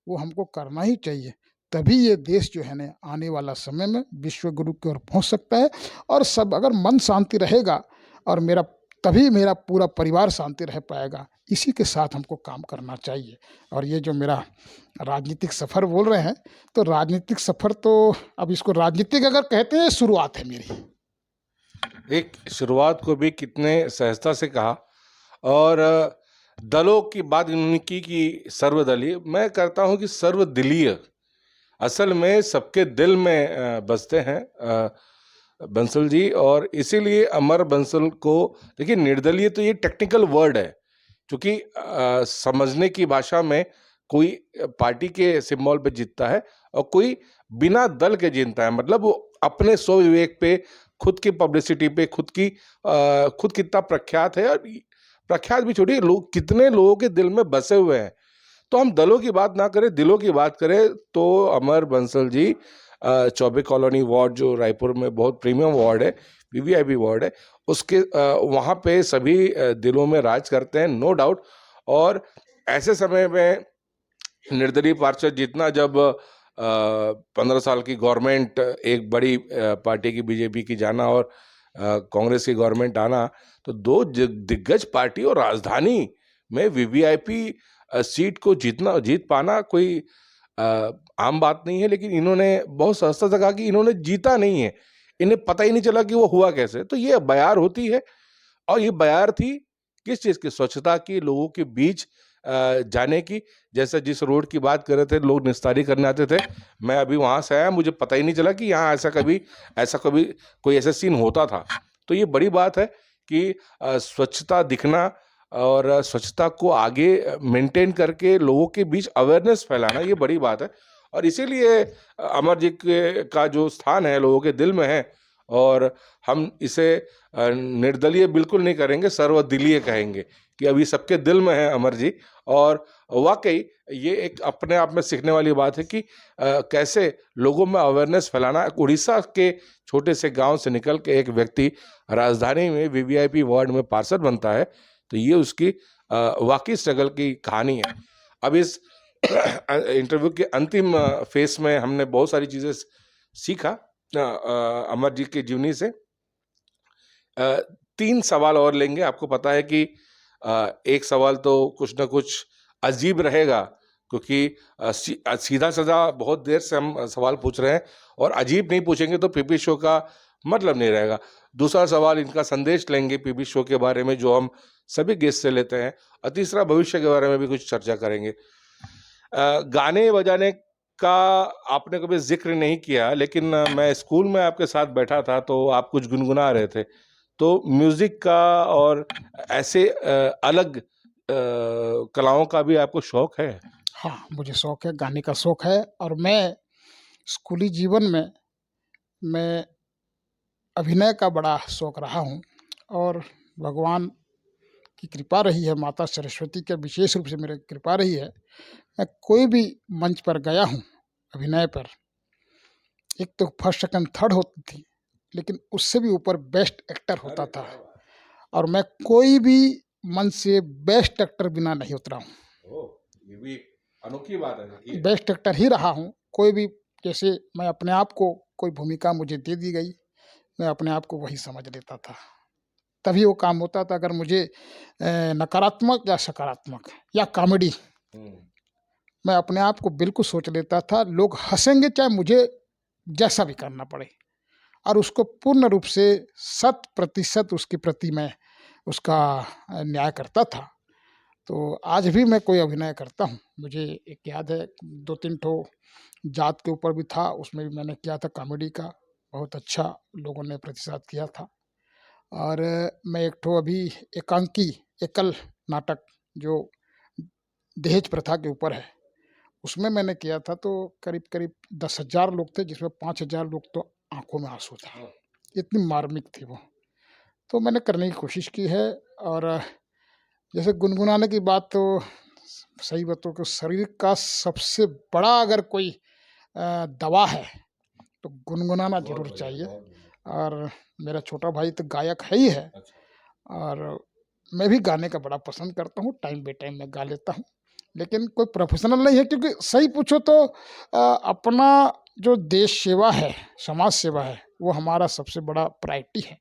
वो हमको करना ही चाहिए। तभी ये देश जो है ना आने वाला समय में विश्व गुरु की ओर पहुँच सकता है। और सब अगर मन शांति रहेगा और तभी मेरा पूरा परिवार शांति रह पाएगा। इसी के साथ हमको काम करना चाहिए। और ये जो मेरा राजनीतिक सफ़र बोल रहे हैं, तो राजनीतिक सफ़र तो अब इसको राजनीतिक अगर कहते हैं, शुरुआत है मेरी। एक शुरुआत को भी कितने सहजता से कहा। और दलों की बात इन्होंने की कि सर्वदलीय, मैं करता हूं कि सर्वदलीय। असल में सबके दिल में बसते हैं बंसल जी, और इसीलिए अमर बंसल को देखिए, निर्दलीय तो ये टेक्निकल वर्ड है, क्योंकि समझने की भाषा में कोई पार्टी के सिंबल पे जीतता है और कोई बिना दल के जीतता है। मतलब वो अपने स्वविवेक पे, खुद की पब्लिसिटी पे, खुद कितना प्रख्यात है, और प्रख्यात भी छोड़िए, लोग कितने लोगों के दिल में बसे हुए हैं। तो हम दलों की बात ना करें, दिलों की बात करें, तो अमर बंसल जी चौबे कॉलोनी वार्ड, जो रायपुर में बहुत प्रीमियम वार्ड है, वीवीआईपी वार्ड है, उसके वहाँ पे सभी दिलों में राज करते हैं, नो डाउट। और ऐसे समय में निर्दलीय पार्षद जितना, जब 15 साल की गवर्नमेंट, एक बड़ी पार्टी की बीजेपी की जाना और कांग्रेस की गवर्नमेंट आना, तो दो दिग्गज पार्टी और राजधानी में वीवीआईपी सीट को जीत पाना कोई आम बात नहीं है। लेकिन इन्होंने बहुत सहजता से कहा कि इन्होंने जीता नहीं है, इन्हें पता ही नहीं चला कि वो हुआ कैसे। तो ये बयार होती है, और ये बयार थी किस चीज़ की? स्वच्छता की, लोगों के बीच जाने की। जैसे जिस रोड की बात कर रहे थे, लोग निस्तारी करने आते थे, मैं अभी वहाँ से आया, मुझे पता ही नहीं चला कि यहाँ ऐसा कभी कोई ऐसा सीन होता था। तो ये बड़ी बात है कि स्वच्छता दिखना और स्वच्छता को आगे मेंटेन करके लोगों के बीच अवेयरनेस फैलाना, ये बड़ी बात है। और इसीलिए अमर जी का जो स्थान है लोगों के दिल में है, और हम इसे निर्दलीय बिल्कुल नहीं करेंगे, सर्वदलीय कहेंगे कि अभी सबके दिल में है अमर जी। और वाकई ये एक अपने आप में सीखने वाली बात है कि कैसे लोगों में अवेयरनेस फैलाना। उड़ीसा के छोटे से गांव से निकल के एक व्यक्ति राजधानी में वीवीआईपी वार्ड में पार्षद बनता है, तो ये उसकी वाकई स्ट्रगल की कहानी है। अब इस इंटरव्यू के अंतिम फेस में हमने बहुत सारी चीज़ें सीखा अमर जी की जीवनी से। 3 सवाल और लेंगे। आपको पता है कि एक सवाल तो कुछ ना कुछ अजीब रहेगा, क्योंकि सीधा साधा बहुत देर से हम सवाल पूछ रहे हैं, और अजीब नहीं पूछेंगे तो पीपी शो का मतलब नहीं रहेगा। दूसरा सवाल इनका संदेश लेंगे पीपी शो के बारे में, जो हम सभी गेस्ट से लेते हैं। और तीसरा भविष्य के बारे में भी कुछ चर्चा करेंगे। गाने बजाने का आपने कभी जिक्र नहीं किया, लेकिन मैं स्कूल में आपके साथ बैठा था तो आप कुछ गुनगुना रहे थे। तो म्यूजिक का और ऐसे अलग कलाओं का भी आपको शौक है? हाँ, मुझे शौक है, गाने का शौक है। और मैं स्कूली जीवन में मैं अभिनय का बड़ा शौक रहा हूँ, और भगवान की कृपा रही है, माता सरस्वती के विशेष रूप से मेरी कृपा रही है। मैं कोई भी मंच पर गया हूँ अभिनय पर, एक तो फर्स्ट सेकंड थर्ड होती थी, लेकिन उससे भी ऊपर बेस्ट एक्टर होता था। और मैं कोई भी मंच से बेस्ट एक्टर बिना नहीं उतरा हूँ। ये भी अनोखी बात है। बेस्ट एक्टर ही रहा हूँ। कोई भी, जैसे मैं अपने आप को, कोई भूमिका मुझे दे दी गई, मैं अपने आप को वही समझ लेता था, तभी वो काम होता था। अगर मुझे नकारात्मक या सकारात्मक या कॉमेडी, मैं अपने आप को बिल्कुल सोच लेता था, लोग हंसेंगे चाहे मुझे जैसा भी करना पड़े, और उसको पूर्ण रूप से 100% उसके प्रति मैं उसका न्याय करता था। तो आज भी मैं कोई अभिनय करता हूँ, मुझे एक याद है 2-3 ठो जात के ऊपर भी था, उसमें भी मैंने किया था कॉमेडी का, बहुत अच्छा लोगों ने प्रतिसाद किया था। और मैं एक ठो अभी एकल नाटक जो दहेज प्रथा के ऊपर है, उसमें मैंने किया था। तो करीब 10,000 लोग थे, जिसमें 5,000 लोग तो आंखों में आंसू था। इतनी मार्मिक थी वो। तो मैंने करने की कोशिश की है। और जैसे गुनगुनाने की बात, तो सही बताऊँ तो शरीर का सबसे बड़ा अगर कोई दवा है तो गुनगुनाना ज़रूर चाहिए। और मेरा छोटा भाई तो गायक है ही है। और मैं भी गाने का बड़ा पसंद करता हूँ, टाइम बाय टाइम मैं गा लेता हूँ, लेकिन कोई प्रोफेशनल नहीं है, क्योंकि सही पूछो तो अपना जो देश सेवा है, समाज सेवा है, वो हमारा सबसे बड़ा प्रायोरिटी है।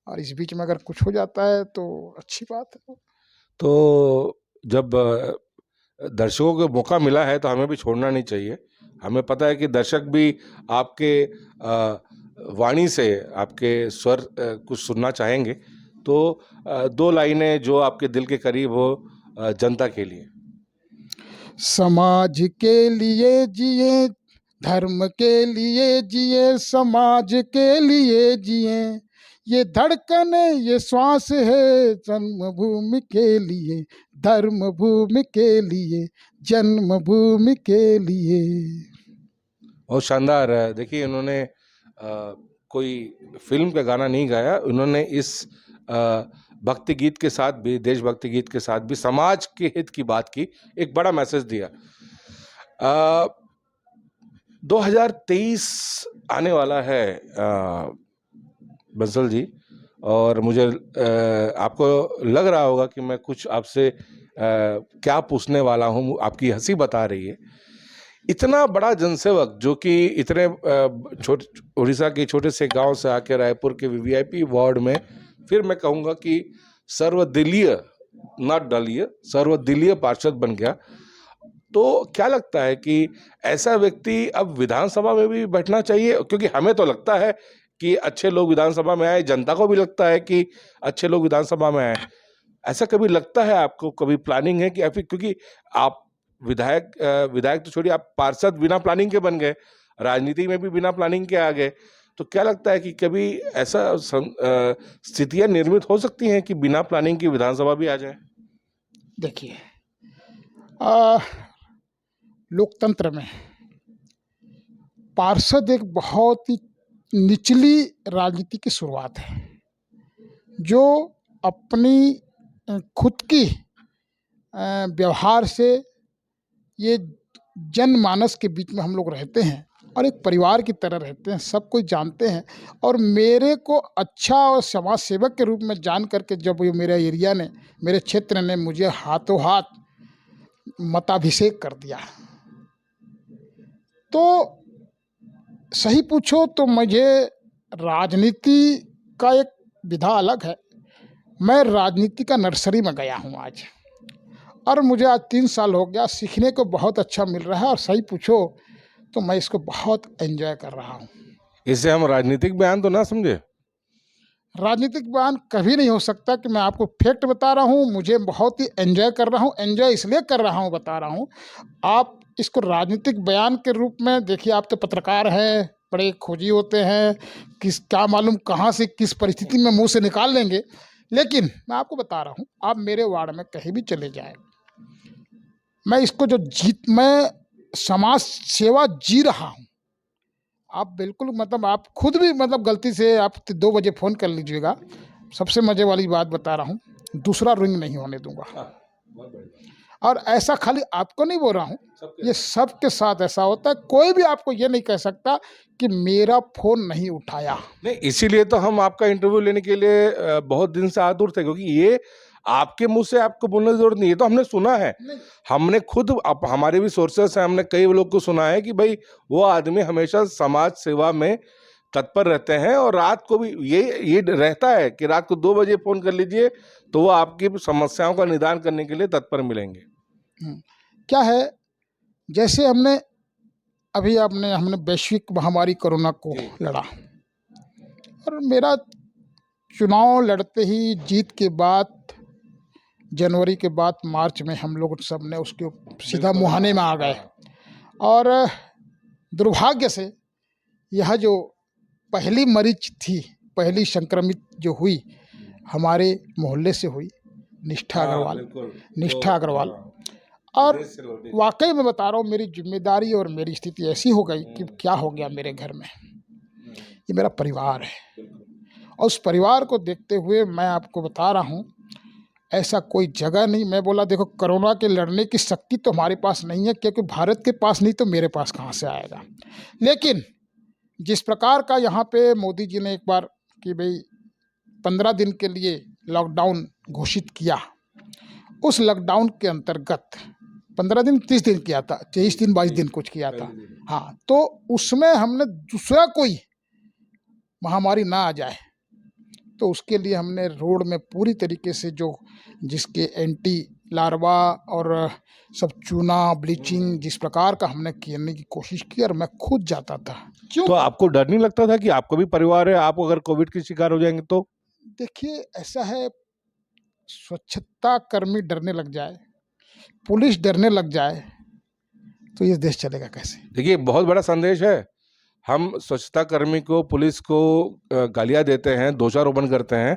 और इस बीच में अगर कुछ हो जाता है तो अच्छी बात है। तो जब दर्शकों को मौका मिला है तो हमें भी छोड़ना नहीं चाहिए। हमें पता है कि दर्शक भी आपके वाणी से, आपके स्वर कुछ सुनना चाहेंगे। तो 2 लाइनें जो आपके दिल के करीब हो जनता के लिए। समाज के लिए जिए, धर्म के लिए जिए, समाज के लिए जिए, ये धड़कन ये श्वास है जन्मभूमि के लिए, धर्म भूमि के लिए, जन्मभूमि के लिए। बहुत शानदार है। देखिए, इन्होंने कोई फिल्म का गाना नहीं गाया, उन्होंने इस भक्ति गीत के साथ भी, देशभक्ति गीत के साथ भी समाज के हित की बात की, एक बड़ा मैसेज दिया। 2023 आने वाला है बंसल जी, और मुझे आपको लग रहा होगा कि मैं कुछ आपसे क्या पूछने वाला हूँ, आपकी हंसी बता रही है। इतना बड़ा जनसेवक जो कि इतने उड़ीसा के छोटे से गांव से आके रायपुर के वीवीआईपी वार्ड में, फिर मैं कहूँगा कि सर्वदलीय, न दलीय, सर्वदलीय पार्षद बन गया। तो क्या लगता है कि ऐसा व्यक्ति अब विधानसभा में भी बैठना चाहिए? क्योंकि हमें तो लगता है कि अच्छे लोग विधानसभा में आए, जनता को भी लगता है कि अच्छे लोग विधानसभा में आए। ऐसा कभी लगता है आपको, कभी प्लानिंग है कि या फिर, क्योंकि आप विधायक तो छोड़िए, आप पार्षद बिना प्लानिंग के बन गए, राजनीति में भी बिना प्लानिंग के आ गए, तो क्या लगता है कि कभी ऐसा स्थितियां निर्मित हो सकती हैं कि बिना प्लानिंग की विधानसभा भी आ जाए? देखिए, लोकतंत्र में पार्षद एक बहुत ही निचली राजनीति की शुरुआत है, जो अपनी खुद की व्यवहार से ये जनमानस के बीच में हम लोग रहते हैं और एक परिवार की तरह रहते हैं, सब कोई जानते हैं। और मेरे को अच्छा और समाज सेवक के रूप में जान करके जब ये मेरे एरिया ने, मेरे क्षेत्र ने मुझे हाथों हाथ मताभिषेक कर दिया, तो सही पूछो तो मुझे राजनीति का एक विधा अलग है। मैं राजनीति का नर्सरी में गया हूँ आज, और मुझे आज 3 साल हो गया, सीखने को बहुत अच्छा मिल रहा है। और सही पूछो तो मैं इसको बहुत एंजॉय कर रहा हूँ। इससे हम राजनीतिक बयान तो ना समझे? राजनीतिक बयान कभी नहीं हो सकता, कि मैं आपको फैक्ट बता रहा हूँ, मुझे बहुत ही एंजॉय कर रहा हूँ। एंजॉय इसलिए कर रहा हूँ, बता रहा हूँ। आप इसको राजनीतिक बयान के रूप में देखिए, आप तो पत्रकार हैं, बड़े खोजी होते हैं, क्या मालूम कहाँ से किस परिस्थिति में मुंह से निकाल लेंगे। लेकिन मैं आपको बता रहा हूँ, आप मेरे वार्ड में कहीं भी चले जाए, मैं इसको मैं समाज सेवा जी रहा हूँ। आप बिल्कुल आप खुद भी गलती से आप 2 बजे फ़ोन कर लीजिएगा। सबसे मज़े वाली बात बता रहा हूँ, दूसरा रिंग नहीं होने दूंगा। और ऐसा खाली आपको नहीं बोल रहा हूँ, ये सबके साथ ऐसा होता है। कोई भी आपको ये नहीं कह सकता कि मेरा फ़ोन नहीं उठाया। नहीं, इसीलिए तो हम आपका इंटरव्यू लेने के लिए बहुत दिन से आतुर थे, क्योंकि ये आपके मुंह से आपको बोलने की जरूरत नहीं है, तो हमने सुना है। हमने खुद, हमारे भी सोर्सेस हैं, हमने कई लोग को सुना है कि भाई वो आदमी हमेशा समाज सेवा में तत्पर रहते हैं, और रात को भी ये रहता है कि रात को 2 बजे फ़ोन कर लीजिए तो वो आपकी समस्याओं का निदान करने के लिए तत्पर मिलेंगे। क्या है, जैसे हमने वैश्विक महामारी कोरोना को लड़ा, और मेरा चुनाव लड़ते ही जीत के बाद, जनवरी के बाद मार्च में हम लोग सब ने उसके सीधा मुहाने में आ गए। और दुर्भाग्य से यह जो पहली मरीज थी, पहली संक्रमित जो हुई, हमारे मोहल्ले से हुई, निष्ठा अग्रवाल। और वाकई में बता रहा हूँ, मेरी जिम्मेदारी और मेरी स्थिति ऐसी हो गई कि क्या हो गया मेरे घर में। ये मेरा परिवार है, और उस परिवार को देखते हुए मैं आपको बता रहा हूँ, ऐसा कोई जगह नहीं। मैं बोला देखो, कोरोना के लड़ने की शक्ति तो हमारे पास नहीं है, क्योंकि भारत के पास नहीं तो मेरे पास कहाँ से आएगा। लेकिन जिस प्रकार का यहाँ पे मोदी जी ने एक बार कि भाई 15 दिन के लिए लॉकडाउन घोषित किया, उस लॉकडाउन के अंतर्गत 15 दिन 30 दिन किया था, 23 दिन 22 दिन कुछ किया था। हाँ, तो उसमें हमने दूसरा कोई महामारी ना आ जाए, तो उसके लिए हमने रोड में पूरी तरीके से जो जिसके एंटी लार्वा और सब चूना ब्लीचिंग जिस प्रकार का हमने करने की कोशिश की, और मैं खुद जाता था। क्यों? तो आपको डर नहीं लगता था कि आपको भी परिवार है, आप अगर कोविड के शिकार हो जाएंगे तो? देखिए, ऐसा है, स्वच्छता कर्मी डरने लग जाए, पुलिस डरने लग जाए, तो ये देश चलेगा कैसे? देखिए, बहुत बड़ा संदेश है। हम स्वच्छता कर्मी को, पुलिस को गालियां देते हैं, दोषारोपण करते हैं,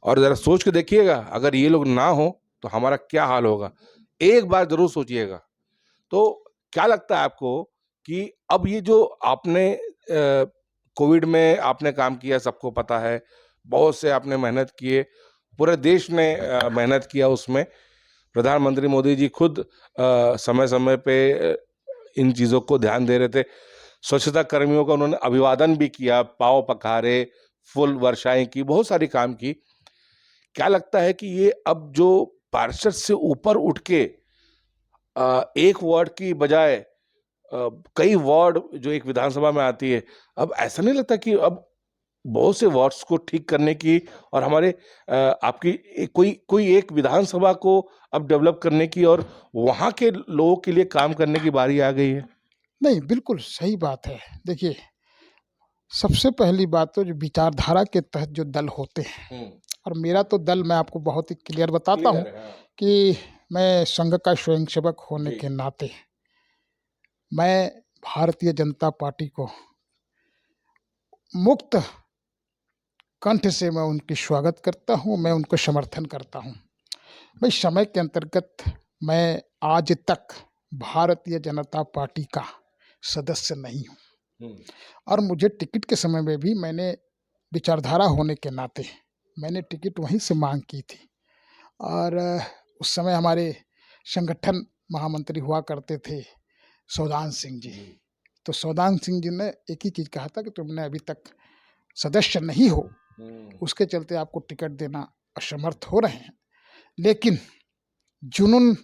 और जरा सोच के देखिएगा, अगर ये लोग ना हो तो हमारा क्या हाल होगा। एक बार जरूर सोचिएगा। तो क्या लगता है आपको कि अब ये जो आपने कोविड में आपने काम किया, सबको पता है, बहुत से आपने मेहनत किए, पूरे देश ने मेहनत किया उसमें। प्रधानमंत्री मोदी जी खुद समय समय पे इन चीज़ों को ध्यान दे रहे थे। स्वच्छता कर्मियों का उन्होंने अभिवादन भी किया, पाँव पखारे, फूल वर्षाएं की, बहुत सारी काम की। क्या लगता है कि ये अब जो पार्षद से ऊपर उठ के एक वार्ड की बजाय कई वार्ड जो एक विधानसभा में आती है, अब ऐसा नहीं लगता कि अब बहुत से वार्ड्स को ठीक करने की और हमारे आपकी कोई एक विधानसभा को अब डेवलप करने की और वहाँ के लोगों के लिए काम करने की बारी आ गई है? नहीं, बिल्कुल सही बात है। देखिए, सबसे पहली बात तो जो विचारधारा के तहत जो दल होते हैं, और मेरा तो दल मैं आपको बहुत ही क्लियर बताता हूँ कि मैं संघ का स्वयंसेवक होने के नाते मैं भारतीय जनता पार्टी को मुक्त कंठ से मैं उनकी स्वागत करता हूँ, मैं उनको समर्थन करता हूँ। भाई, समय के अंतर्गत मैं आज तक भारतीय जनता पार्टी का सदस्य नहीं हूँ, और मुझे टिकट के समय में भी मैंने विचारधारा होने के नाते मैंने टिकट वहीं से मांग की थी। और उस समय हमारे संगठन महामंत्री हुआ करते थे सौदान सिंह जी। तो सौदान सिंह जी ने एक ही चीज़ कहा था कि तुमने अभी तक सदस्य नहीं हो, उसके चलते आपको टिकट देना असमर्थ हो रहे हैं। लेकिन जुनून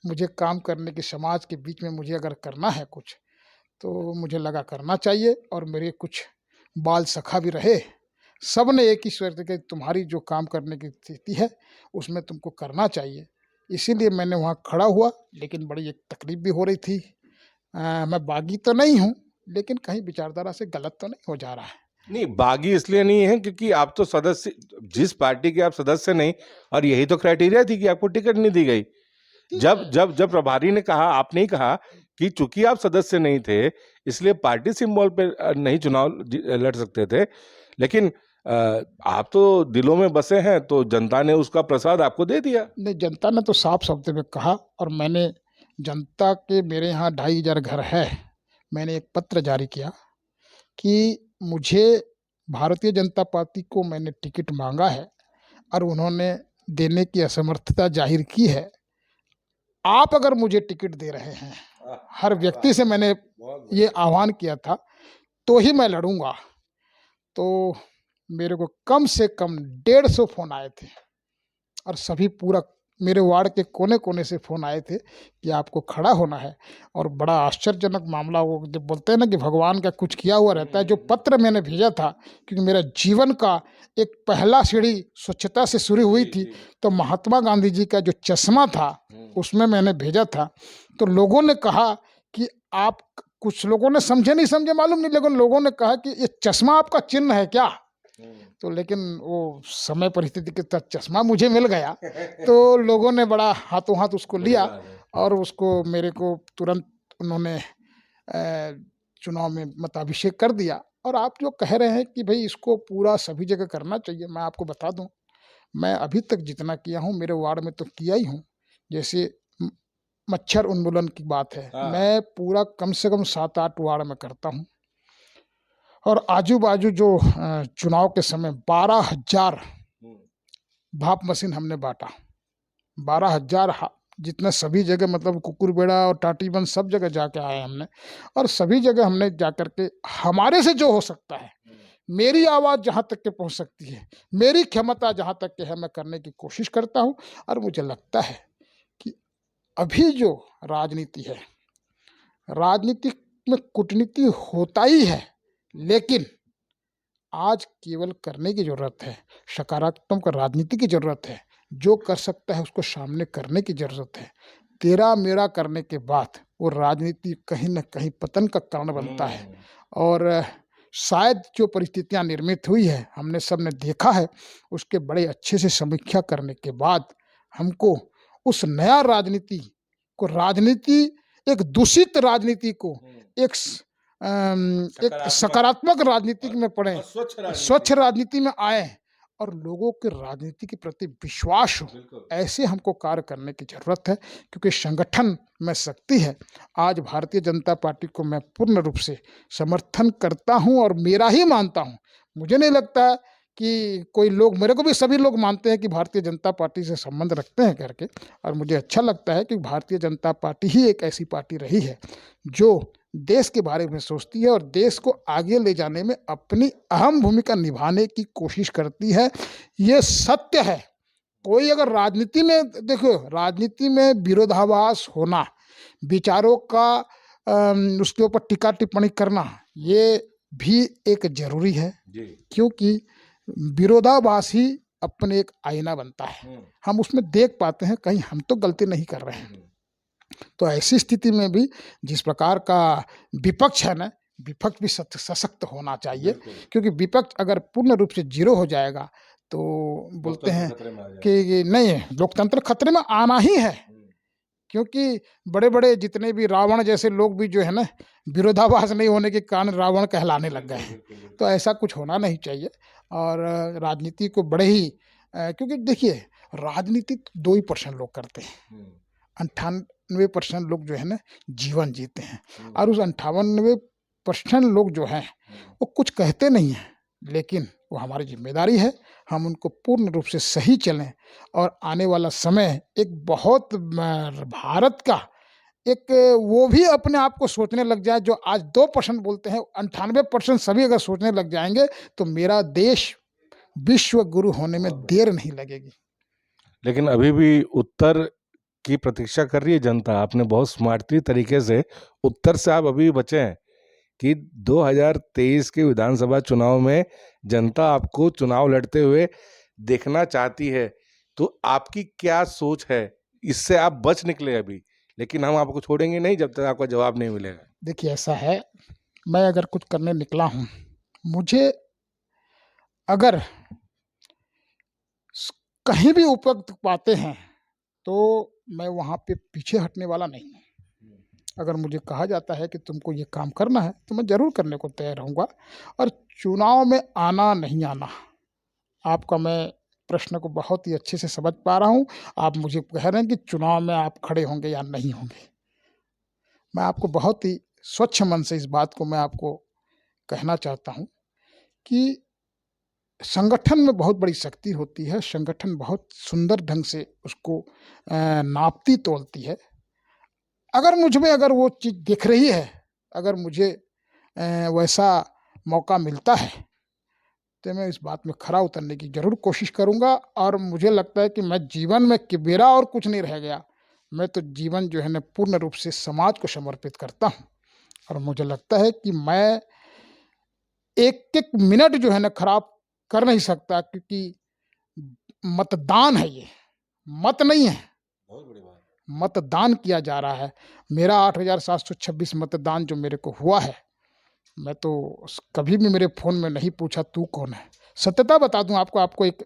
मुझे काम करने की, समाज के बीच में मुझे अगर करना है कुछ, तो मुझे लगा करना चाहिए। और मेरे कुछ बाल सखा भी रहे, सब ने एक ही स्वर से कि तुम्हारी जो काम करने की स्थिति है उसमें तुमको करना चाहिए। इसीलिए मैंने वहाँ खड़ा हुआ, लेकिन बड़ी एक तकलीफ भी हो रही थी। मैं बागी तो नहीं हूँ, लेकिन कहीं विचारधारा से गलत तो नहीं हो जा रहा है। नहीं, बागी इसलिए नहीं है क्योंकि आप तो सदस्य, जिस पार्टी के आप सदस्य नहीं, और यही तो क्राइटेरिया थी कि आपको टिकट नहीं दी गई। जब जब जब प्रभारी ने कहा, आपने ही कहा कि चूंकि आप सदस्य नहीं थे इसलिए पार्टी सिंबल पे नहीं चुनाव लड़ सकते थे, लेकिन आप तो दिलों में बसे हैं, तो जनता ने उसका प्रसाद आपको दे दिया। नहीं, जनता ने तो साफ शब्द में कहा, और मैंने जनता के, मेरे यहाँ 2500 घर है, मैंने एक पत्र जारी किया कि मुझे भारतीय जनता पार्टी को मैंने टिकट मांगा है और उन्होंने देने की असमर्थता जाहिर की है। आप अगर मुझे टिकट दे रहे हैं, हर व्यक्ति से मैंने ये आह्वान किया था, तो ही मैं लड़ूंगा। तो मेरे को कम से कम 150 फ़ोन आए थे, और सभी पूरा मेरे वार्ड के कोने कोने से फ़ोन आए थे कि आपको खड़ा होना है। और बड़ा आश्चर्यजनक मामला, वो जब बोलते हैं ना कि भगवान का कुछ किया हुआ रहता है, जो पत्र मैंने भेजा था, क्योंकि मेरा जीवन का एक पहला सीढ़ी स्वच्छता से शुरू हुई थी, तो महात्मा गांधी जी का जो चश्मा था उसमें मैंने भेजा था। तो लोगों ने कहा कि आप, कुछ लोगों ने समझे नहीं समझे मालूम नहीं, लेकिन लोगों ने कहा कि ये चश्मा आपका चिन्ह है क्या? तो लेकिन वो समय परिस्थिति के तहत चश्मा मुझे मिल गया, तो लोगों ने बड़ा हाथों हाथ उसको लिया, और उसको मेरे को तुरंत उन्होंने चुनाव में मताभिषेक कर दिया। और आप जो कह रहे हैं कि भाई इसको पूरा सभी जगह करना चाहिए, मैं आपको बता दूं, मैं अभी तक जितना किया हूँ मेरे वार्ड में तो किया ही हूँ। जैसे मच्छर उन्मूलन की बात है, मैं पूरा कम से कम 7-8 वार्ड में करता हूँ। और आजू बाजू जो चुनाव के समय 12,000 भाप मशीन हमने बांटा। 12,000 जितने सभी जगह, मतलब कुकुरबेड़ा और टाटीबंध सब जगह जाके आए हमने, और सभी जगह हमने जा करके हमारे से जो हो सकता है, मेरी आवाज़ जहाँ तक के पहुँच सकती है, मेरी क्षमता जहाँ तक के है, मैं करने की कोशिश करता हूँ। और मुझे लगता है कि अभी जो राजनीति है, राजनीति में कूटनीति होता ही है, लेकिन आज केवल करने की ज़रूरत है, सकारात्मक राजनीति की ज़रूरत है। जो कर सकता है उसको सामने करने की ज़रूरत है। तेरा मेरा करने के बाद वो राजनीति कहीं न कहीं पतन का कारण बनता है। और शायद जो परिस्थितियाँ निर्मित हुई है, हमने सबने देखा है, उसके बड़े अच्छे से समीक्षा करने के बाद हमको उस नया राजनीति को, राजनीति एक दूषित राजनीति को एक सकारात्मक राजनीति में पड़े, स्वच्छ राजनीति में आए और लोगों के राजनीति के प्रति विश्वास हो, ऐसे हमको कार्य करने की ज़रूरत है। क्योंकि संगठन में शक्ति है। आज भारतीय जनता पार्टी को मैं पूर्ण रूप से समर्थन करता हूं और मेरा ही मानता हूं। मुझे नहीं लगता कि कोई लोग, मेरे को भी सभी लोग मानते हैं कि भारतीय जनता पार्टी से संबंध रखते हैं करके, और मुझे अच्छा लगता है कि भारतीय जनता पार्टी ही एक ऐसी पार्टी रही है जो देश के बारे में सोचती है और देश को आगे ले जाने में अपनी अहम भूमिका निभाने की कोशिश करती है। ये सत्य है। कोई अगर राजनीति में, देखो, राजनीति में विरोधाभास होना, विचारों का उसके ऊपर टीका टिप्पणी करना, ये भी एक जरूरी है, क्योंकि विरोधाभास ही अपने एक आईना बनता है। हम उसमें देख पाते हैं कहीं हम तो गलती नहीं कर रहे हैं। तो ऐसी स्थिति में भी जिस प्रकार का विपक्ष है ना, विपक्ष भी सशक्त होना चाहिए, क्योंकि विपक्ष अगर पूर्ण रूप से जीरो हो जाएगा तो बोलते हैं कि नहीं, लोकतंत्र खतरे में आना ही है। क्योंकि बड़े बड़े जितने भी रावण जैसे लोग भी जो है ना, विरोधाभास नहीं होने के कारण रावण कहलाने लग गए हैं। तो ऐसा कुछ होना नहीं चाहिए। और राजनीति को बड़े ही क्योंकि देखिए, राजनीति 2% लोग करते हैं, 98% लोग जो है ना जीवन जीते हैं, और उस 98% लोग जो हैं वो कुछ कहते नहीं हैं, लेकिन वो हमारी जिम्मेदारी है, हम उनको पूर्ण रूप से सही चलें। और आने वाला समय एक बहुत भारत का एक, वो भी अपने आप को सोचने लग जाए, जो आज 2% बोलते हैं, 98% सभी अगर सोचने लग जाएंगे तो मेरा देश विश्व गुरु होने में देर नहीं लगेगी। लेकिन अभी भी उत्तर की प्रतीक्षा कर रही है जनता। आपने बहुत स्मार्टली तरीके से उत्तर से आप अभी भी बचे हैं कि 2023 के विधानसभा चुनाव में जनता आपको चुनाव लड़ते हुए देखना चाहती है। तो आपकी क्या सोच है? इससे आप बच निकले अभी, लेकिन हम आपको छोड़ेंगे नहीं जब तक आपका जवाब नहीं मिलेगा। देखिए, ऐसा है, मैं अगर कुछ करने निकला हूँ, मुझे अगर कहीं भी उपयुक्त पाते हैं तो मैं वहाँ पे पीछे हटने वाला नहीं हूँ। अगर मुझे कहा जाता है कि तुमको ये काम करना है तो मैं ज़रूर करने को तैयार रहूँगा। और चुनाव में आना नहीं आना, आपका मैं प्रश्न को बहुत ही अच्छे से समझ पा रहा हूँ। आप मुझे कह रहे हैं कि चुनाव में आप खड़े होंगे या नहीं होंगे। मैं आपको बहुत ही स्वच्छ मन से इस बात को मैं आपको कहना चाहता हूँ कि संगठन में बहुत बड़ी शक्ति होती है। संगठन बहुत सुंदर ढंग से उसको नापती तोलती है। अगर मुझ में अगर वो चीज़ दिख रही है, अगर मुझे वैसा मौका मिलता है तो मैं इस बात में खरा उतरने की ज़रूर कोशिश करूँगा। और मुझे लगता है कि मैं जीवन में कि मेरा और कुछ नहीं रह गया, मैं तो जीवन जो है ना पूर्ण रूप से समाज को समर्पित करता हूँ। और मुझे लगता है कि मैं एक एक मिनट जो है ना खराब कर नहीं सकता, क्योंकि मतदान है, ये मत नहीं है, बहुत बड़ी बात। मतदान किया जा रहा है। मेरा 8,726 मतदान जो मेरे को हुआ है, मैं तो कभी भी मेरे फ़ोन में नहीं पूछा तू कौन है। सत्यता बता दूं आपको एक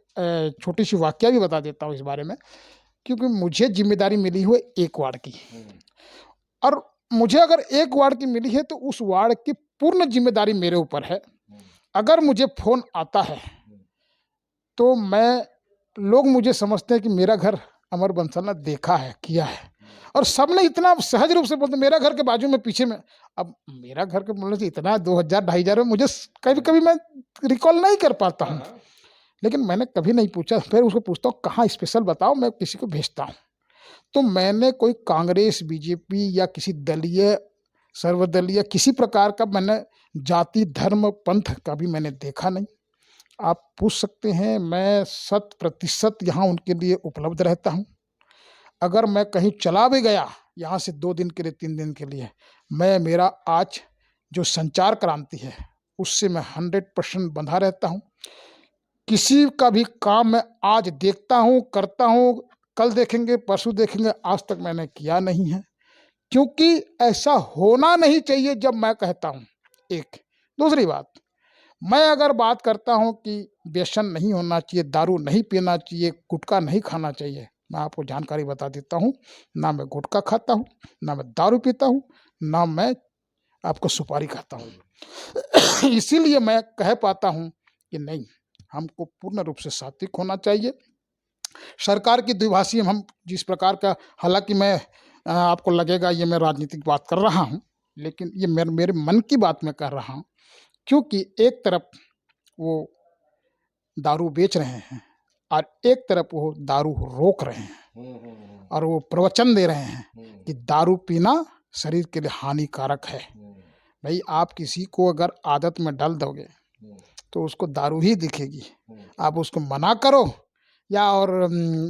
छोटी सी वाकया भी बता देता हूँ इस बारे में, क्योंकि मुझे जिम्मेदारी मिली हुई एक वार्ड की, और मुझे अगर एक वार्ड की मिली है तो उस वार्ड की पूर्ण जिम्मेदारी मेरे ऊपर है। अगर मुझे फ़ोन आता है तो लोग मुझे समझते हैं कि मेरा घर अमर बंसल ने देखा है, किया है। और सबने इतना सहज रूप से बोलते, मेरा घर के बाजू में पीछे में, अब मेरा घर के बोलने से इतना 2000 2500 में मुझे कभी कभी मैं रिकॉल नहीं कर पाता हूँ, लेकिन मैंने कभी नहीं पूछा। फिर उसको पूछता हूँ कहाँ स्पेशल बताओ, मैं किसी को भेजता हूँ। तो मैंने कोई कांग्रेस बीजेपी या किसी दलीय सर्वदलीय किसी प्रकार का मैंने जाति धर्म पंथ का भी मैंने देखा नहीं। आप पूछ सकते हैं, मैं 100% यहाँ उनके लिए उपलब्ध रहता हूँ। अगर मैं कहीं चला भी गया यहाँ से 2 दिन के लिए 3 दिन के लिए, मेरा आज जो संचार क्रांति है उससे मैं 100% बंधा रहता हूँ। किसी का भी काम मैं आज देखता हूँ, करता हूँ, कल देखेंगे परसों देखेंगे, आज तक मैंने किया नहीं है, क्योंकि ऐसा होना नहीं चाहिए जब मैं कहता हूँ। एक दूसरी बात, मैं अगर बात करता हूँ कि व्यसन नहीं होना चाहिए, दारू नहीं पीना चाहिए, गुटखा नहीं खाना चाहिए, मैं आपको जानकारी बता देता हूँ, ना मैं गुटखा खाता हूँ, ना मैं दारू पीता हूँ, ना मैं आपको सुपारी खाता हूँ। इसीलिए मैं कह पाता हूँ कि नहीं, हमको पूर्ण रूप से सात्विक होना चाहिए। सरकार की द्विभाषी हम जिस प्रकार का, हालांकि मैं आपको लगेगा ये मैं राजनीतिक बात कर रहा हूँ, लेकिन ये मेरे मन की बात मैं कर रहा हूँ, क्योंकि एक तरफ वो दारू बेच रहे हैं और एक तरफ वो दारू रोक रहे हैं और वो प्रवचन दे रहे हैं कि दारू पीना शरीर के लिए हानिकारक है। भाई, आप किसी को अगर आदत में डाल दोगे तो उसको दारू ही दिखेगी। आप उसको मना करो या और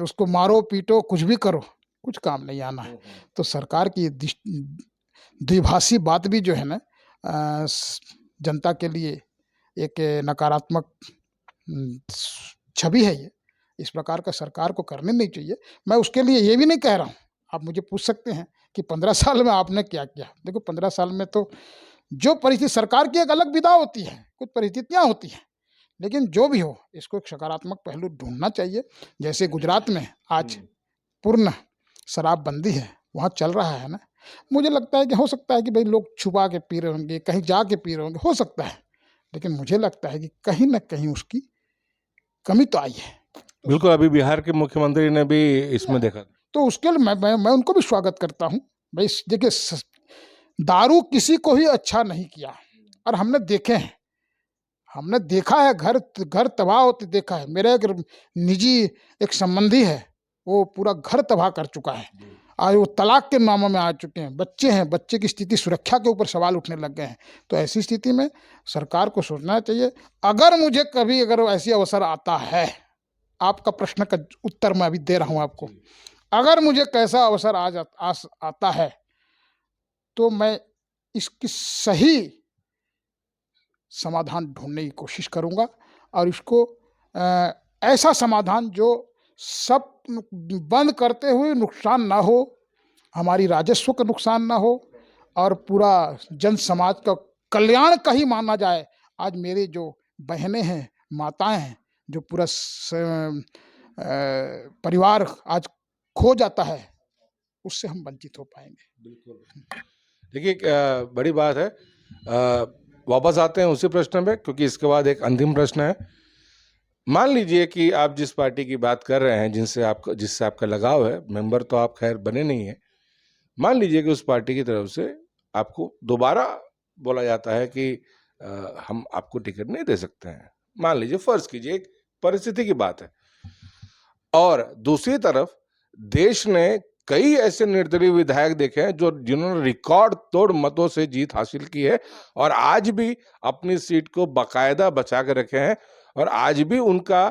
उसको मारो पीटो कुछ भी करो, कुछ काम नहीं आना है। तो सरकार की द्विभाषी बात भी जो है ना, जनता के लिए एक नकारात्मक छवि है। ये इस प्रकार का सरकार को करनी नहीं चाहिए। मैं उसके लिए ये भी नहीं कह रहा हूँ, आप मुझे पूछ सकते हैं कि 15 साल में आपने क्या किया। देखो 15 साल में तो जो परिस्थिति, सरकार की एक अलग विधा होती है, कुछ परिस्थितियाँ होती हैं, लेकिन जो भी हो इसको एक सकारात्मक पहलू ढूंढना चाहिए। जैसे गुजरात में आज पूर्ण शराबबंदी है, वहाँ चल रहा है ना, मुझे लगता है कि हो सकता है कि भाई लोग छुपा के पी रहे होंगे, कहीं जा के पी रहे होंगे, हो सकता है, लेकिन मुझे लगता है कि कहीं ना कहीं उसकी कमी तो आई है। बिल्कुल, अभी बिहार के मुख्यमंत्री ने भी इसमें देखा। तो उसके लिए मैं उनको भी स्वागत करता हूँ। भाई देखिए, दारू किसी को ही अच्छा नहीं किया, और हमने देखे हैं, हमने देखा है, घर तबाह होते देखा है। मेरा एक निजी एक संबंधी है, वो पूरा घर तबाह कर चुका है, आज वो तलाक के मामलों में आ चुके हैं, बच्चे की स्थिति, सुरक्षा के ऊपर सवाल उठने लग गए हैं। तो ऐसी स्थिति में सरकार को सोचना चाहिए। अगर मुझे कभी अगर ऐसी अवसर आता है, आपका प्रश्न का उत्तर मैं अभी दे रहा हूँ आपको, अगर मुझे कैसा अवसर आता है तो मैं इसकी सही समाधान ढूंढने की कोशिश करूंगा, और इसको ऐसा समाधान जो सब बंद करते हुए नुकसान ना हो, हमारी राजस्व का नुकसान ना हो, और पूरा जन समाज का कल्याण का ही माना जाए। आज मेरे जो बहनें हैं, माताएं हैं, जो पूरा परिवार आज खो जाता है, उससे हम वंचित हो पाएंगे। बिल्कुल। देखिए, एक बड़ी बात है। वापस आते हैं उसी प्रश्न में, क्योंकि इसके बाद एक अंतिम प्रश्न है। मान लीजिए कि आप जिस पार्टी की बात कर रहे हैं, जिससे आपका लगाव है, मेंबर तो आप खैर बने नहीं है, मान लीजिए कि उस पार्टी की तरफ से आपको दोबारा बोला जाता है कि हम आपको टिकट नहीं दे सकते हैं। मान लीजिए, फर्ज कीजिए, एक परिस्थिति की बात है। और दूसरी तरफ देश ने कई ऐसे निर्दलीय विधायक देखे हैं जिन्होंने रिकॉर्ड तोड़ मतों से जीत हासिल की है, और आज भी अपनी सीट को बाकायदा बचा के रखे हैं, और आज भी उनका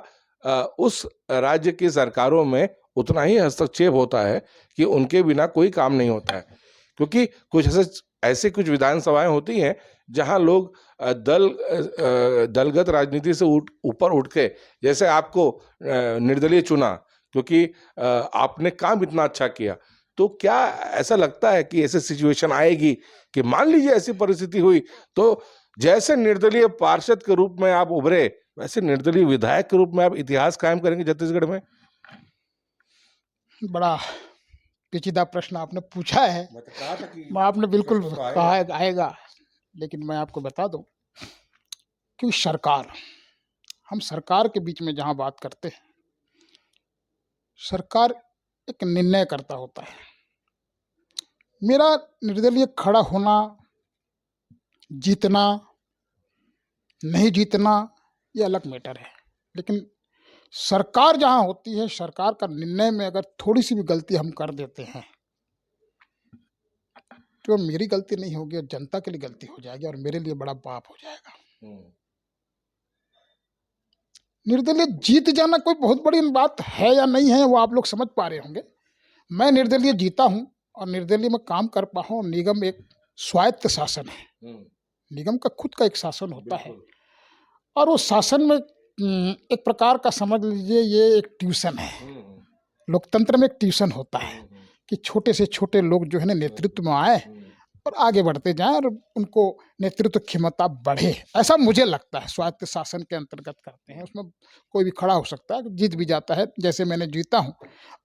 उस राज्य की सरकारों में उतना ही हस्तक्षेप होता है कि उनके बिना कोई काम नहीं होता है। क्योंकि कुछ ऐसे कुछ विधानसभाएं होती हैं जहां लोग दलगत राजनीति से ऊपर उठ के, जैसे आपको निर्दलीय चुना क्योंकि आपने काम इतना अच्छा किया, तो क्या ऐसा लगता है कि ऐसी सिचुएशन आएगी कि मान लीजिए ऐसी परिस्थिति हुई, तो जैसे निर्दलीय पार्षद के रूप में आप उभरे, वैसे निर्दलीय विधायक के रूप में आप इतिहास कायम करेंगे छत्तीसगढ़ में? बड़ा पेचीदा प्रश्न आपने पूछा है। मैं तो कहा था कि आपने बिल्कुल प्रश्न तो कहा है आएगा, लेकिन मैं आपको बता दूं कि हम सरकार के बीच में जहां बात करते हैं, सरकार एक निर्णय करता होता है, मेरा निर्दलीय खड़ा होना, जीतना, नहीं जीतना, ये अलग मैटर है। लेकिन सरकार जहाँ होती है, सरकार का निर्णय में अगर थोड़ी सी भी गलती हम कर देते हैं, तो मेरी गलती नहीं होगी और जनता के लिए गलती हो जाएगी और मेरे लिए बड़ा पाप हो जाएगा। निर्दलीय जीत जाना कोई बहुत बड़ी बात है या नहीं है, वो आप लोग समझ पा रहे होंगे। मैं निर्दलीय जीता हूँ और निर्दलीय में काम कर पा हूँ। निगम एक स्वायत्त शासन है, निगम का खुद का एक शासन होता है और उस शासन में एक प्रकार का समझ लीजिए ये एक ट्यूशन है। लोकतंत्र में एक ट्यूशन होता है कि छोटे से छोटे लोग जो है ना नेतृत्व में आए और आगे बढ़ते जाएं और उनको नेतृत्व क्षमता बढ़े, ऐसा मुझे लगता है। स्वायत्त शासन के अंतर्गत करते हैं, उसमें कोई भी खड़ा हो सकता है, जीत भी जाता है, जैसे मैंने जीता हूँ।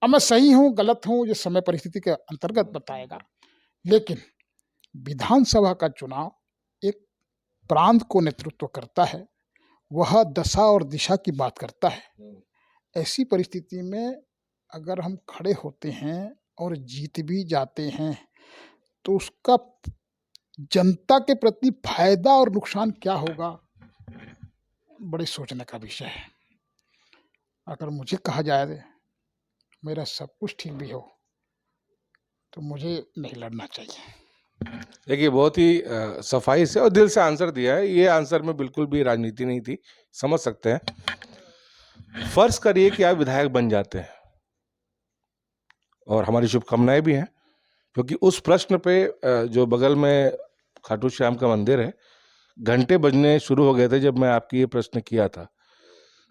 अब मैं सही हूँ गलत हूँ ये समय परिस्थिति के अंतर्गत बताएगा, लेकिन विधानसभा का चुनाव एक प्रांत को नेतृत्व करता है, वह दशा और दिशा की बात करता है। ऐसी परिस्थिति में अगर हम खड़े होते हैं और जीत भी जाते हैं तो उसका जनता के प्रति फायदा और नुकसान क्या होगा, बड़े सोचने का विषय है। अगर मुझे कहा जाए मेरा सब कुछ ठीक भी हो तो मुझे नहीं लड़ना चाहिए। देखिए, बहुत ही सफाई से और दिल से आंसर दिया है। ये आंसर में बिल्कुल भी राजनीति नहीं थी, समझ सकते हैं। फर्ज करिए कि आप विधायक बन जाते हैं और हमारी शुभकामनाएं भी हैं, क्योंकि उस प्रश्न पे जो बगल में खाटू श्याम का मंदिर है, घंटे बजने शुरू हो गए थे जब मैं आपकी ये प्रश्न किया था।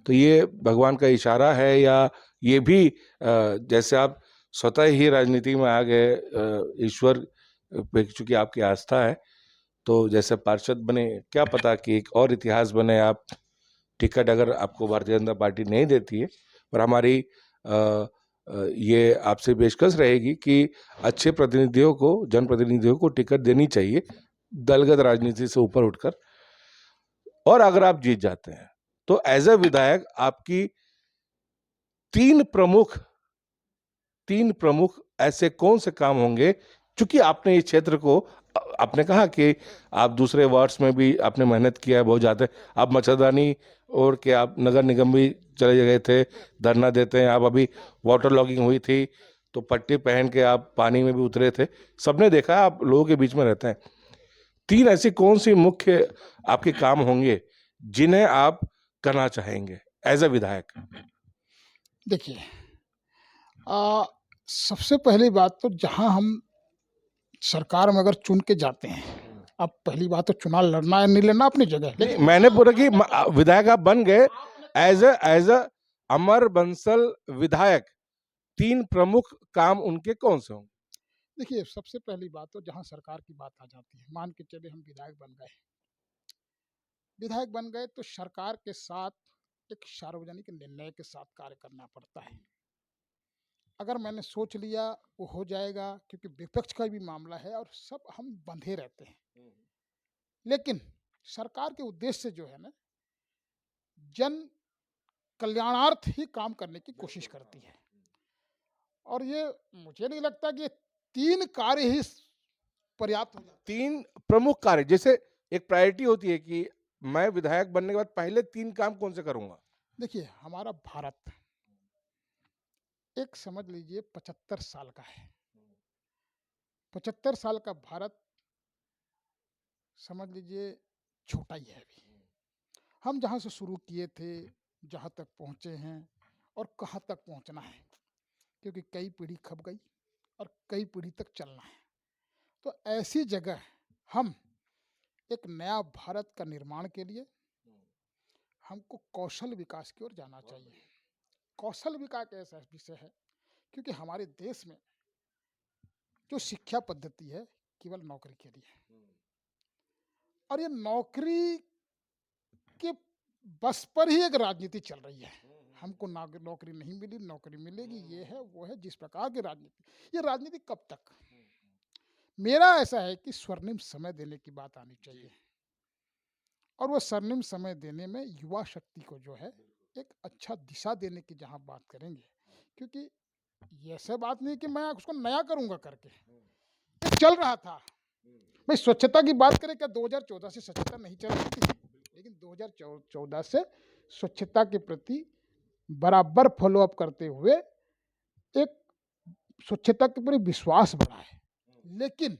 तो ये भगवान का इशारा है या ये भी जैसे आप स्वतः ही राजनीति में आ गए, ईश्वर पे चूंकि आपकी आस्था है, तो जैसे पार्षद बने, क्या पता कि एक और इतिहास बने। आप टिकट अगर आपको भारतीय जनता पार्टी नहीं देती है, पर हमारी ये आपसे पेशकश रहेगी कि अच्छे प्रतिनिधियों को, जनप्रतिनिधियों को टिकट देनी चाहिए दलगत राजनीति से ऊपर उठकर। और अगर आप जीत जाते हैं तो एज ए विधायक आपकी तीन प्रमुख ऐसे कौन से काम होंगे, क्योंकि आपने इस क्षेत्र को, आपने कहा कि आप दूसरे वार्ड्स में भी आपने मेहनत किया है बहुत ज़्यादा। आप मच्छरदानी और के आप नगर निगम भी चले गए थे, धरना देते हैं। आप अभी वाटर लॉगिंग हुई थी तो पट्टी पहन के आप पानी में भी उतरे थे, सबने देखा है, आप लोगों के बीच में रहते हैं। तीन ऐसी कौन सी मुख्य आपके काम होंगे जिन्हें आप करना चाहेंगे एज ए विधायक? देखिए, सबसे पहली बात तो जहां हम सरकार में अगर चुन के जाते हैं, अब पहली बात तो चुनाव लड़ना या नहीं लड़ना अपनी जगह, नहीं, मैंने पूरा कि विधायक आप बन गए एज ए अमर बंसल विधायक, तीन प्रमुख काम उनके कौन से होंगे? देखिए सबसे पहली बात तो जहां सरकार की बात आ जाती है, मान के चले हम विधायक बन गए तो सरकार के साथ एक सार्वजनिक निर्णय के साथ कार्य करना पड़ता है। अगर मैंने सोच लिया वो हो जाएगा, क्योंकि विपक्ष का भी मामला है और सब हम बंधे रहते हैं। लेकिन सरकार के उद्देश्य जो है ना, जन कल्याणार्थ ही काम करने की कोशिश करती है और ये मुझे नहीं लगता कि ये तीन कार्य ही पर्याप्त हो जाते। तीन प्रमुख कार्य, जैसे एक प्रायोरिटी होती है कि मैं विधायक बनने के बाद पहले तीन काम कौन से करूंगा? देखिए हमारा भारत एक समझ लीजिए 75 साल का है। 75 साल का भारत समझ लीजिए छोटा ही है अभी। हम जहाँ से शुरू किए थे, जहाँ तक पहुँचे हैं और कहाँ तक पहुँचना है, क्योंकि कई पीढ़ी खप गई और कई पीढ़ी तक चलना है। तो ऐसी जगह हम एक नया भारत का निर्माण के लिए हमको कौशल विकास की ओर जाना चाहिए। कौशल विकास एक ऐसा विषय है, क्योंकि हमारे देश में जो शिक्षा पद्धति है केवल नौकरी के लिए, और ये नौकरी के बस पर ही एक राजनीति चल रही है। हमको नौकरी नहीं मिली, नौकरी मिलेगी, ये है वो है, जिस प्रकार की राजनीति, ये राजनीति कब तक? मेरा ऐसा है कि स्वर्णिम समय देने की बात आनी चाहिए और वो स्वर्णिम समय देने में युवा शक्ति को जो है एक अच्छा दिशा देने की जहाँ बात करेंगे, क्योंकि ये ऐसा बात नहीं कि मैं उसको नया करूँगा करके, एक चल रहा था। भाई स्वच्छता की बात करें, क्या 2014 से स्वच्छता नहीं चल रही थी? लेकिन 2014 से स्वच्छता के प्रति बराबर फॉलो अप करते हुए एक स्वच्छता के प्रति विश्वास बढ़ा है। लेकिन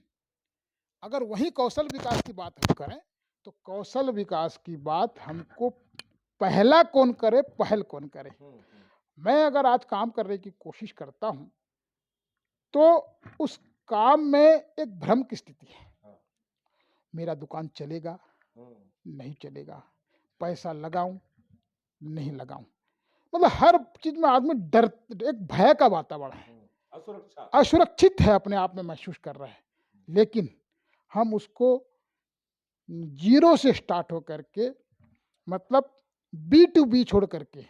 अगर वही कौशल विकास की बात हम करें, तो कौशल विकास की बात हमको पहला कौन करे, पहल कौन करे। मैं अगर आज काम करने की कोशिश करता हूं, तो उस काम में एक भ्रम की स्थिति है। मेरा दुकान चलेगा, नहीं चलेगा, पैसा लगाऊं, नहीं लगाऊं, मतलब हर चीज में आदमी डर, एक भय का वातावरण है, असुरक्षित है, अपने आप में महसूस कर रहा है। लेकिन हम उसको जीरो से स्टार्ट होकर के, मतलब B2B छोड़ करके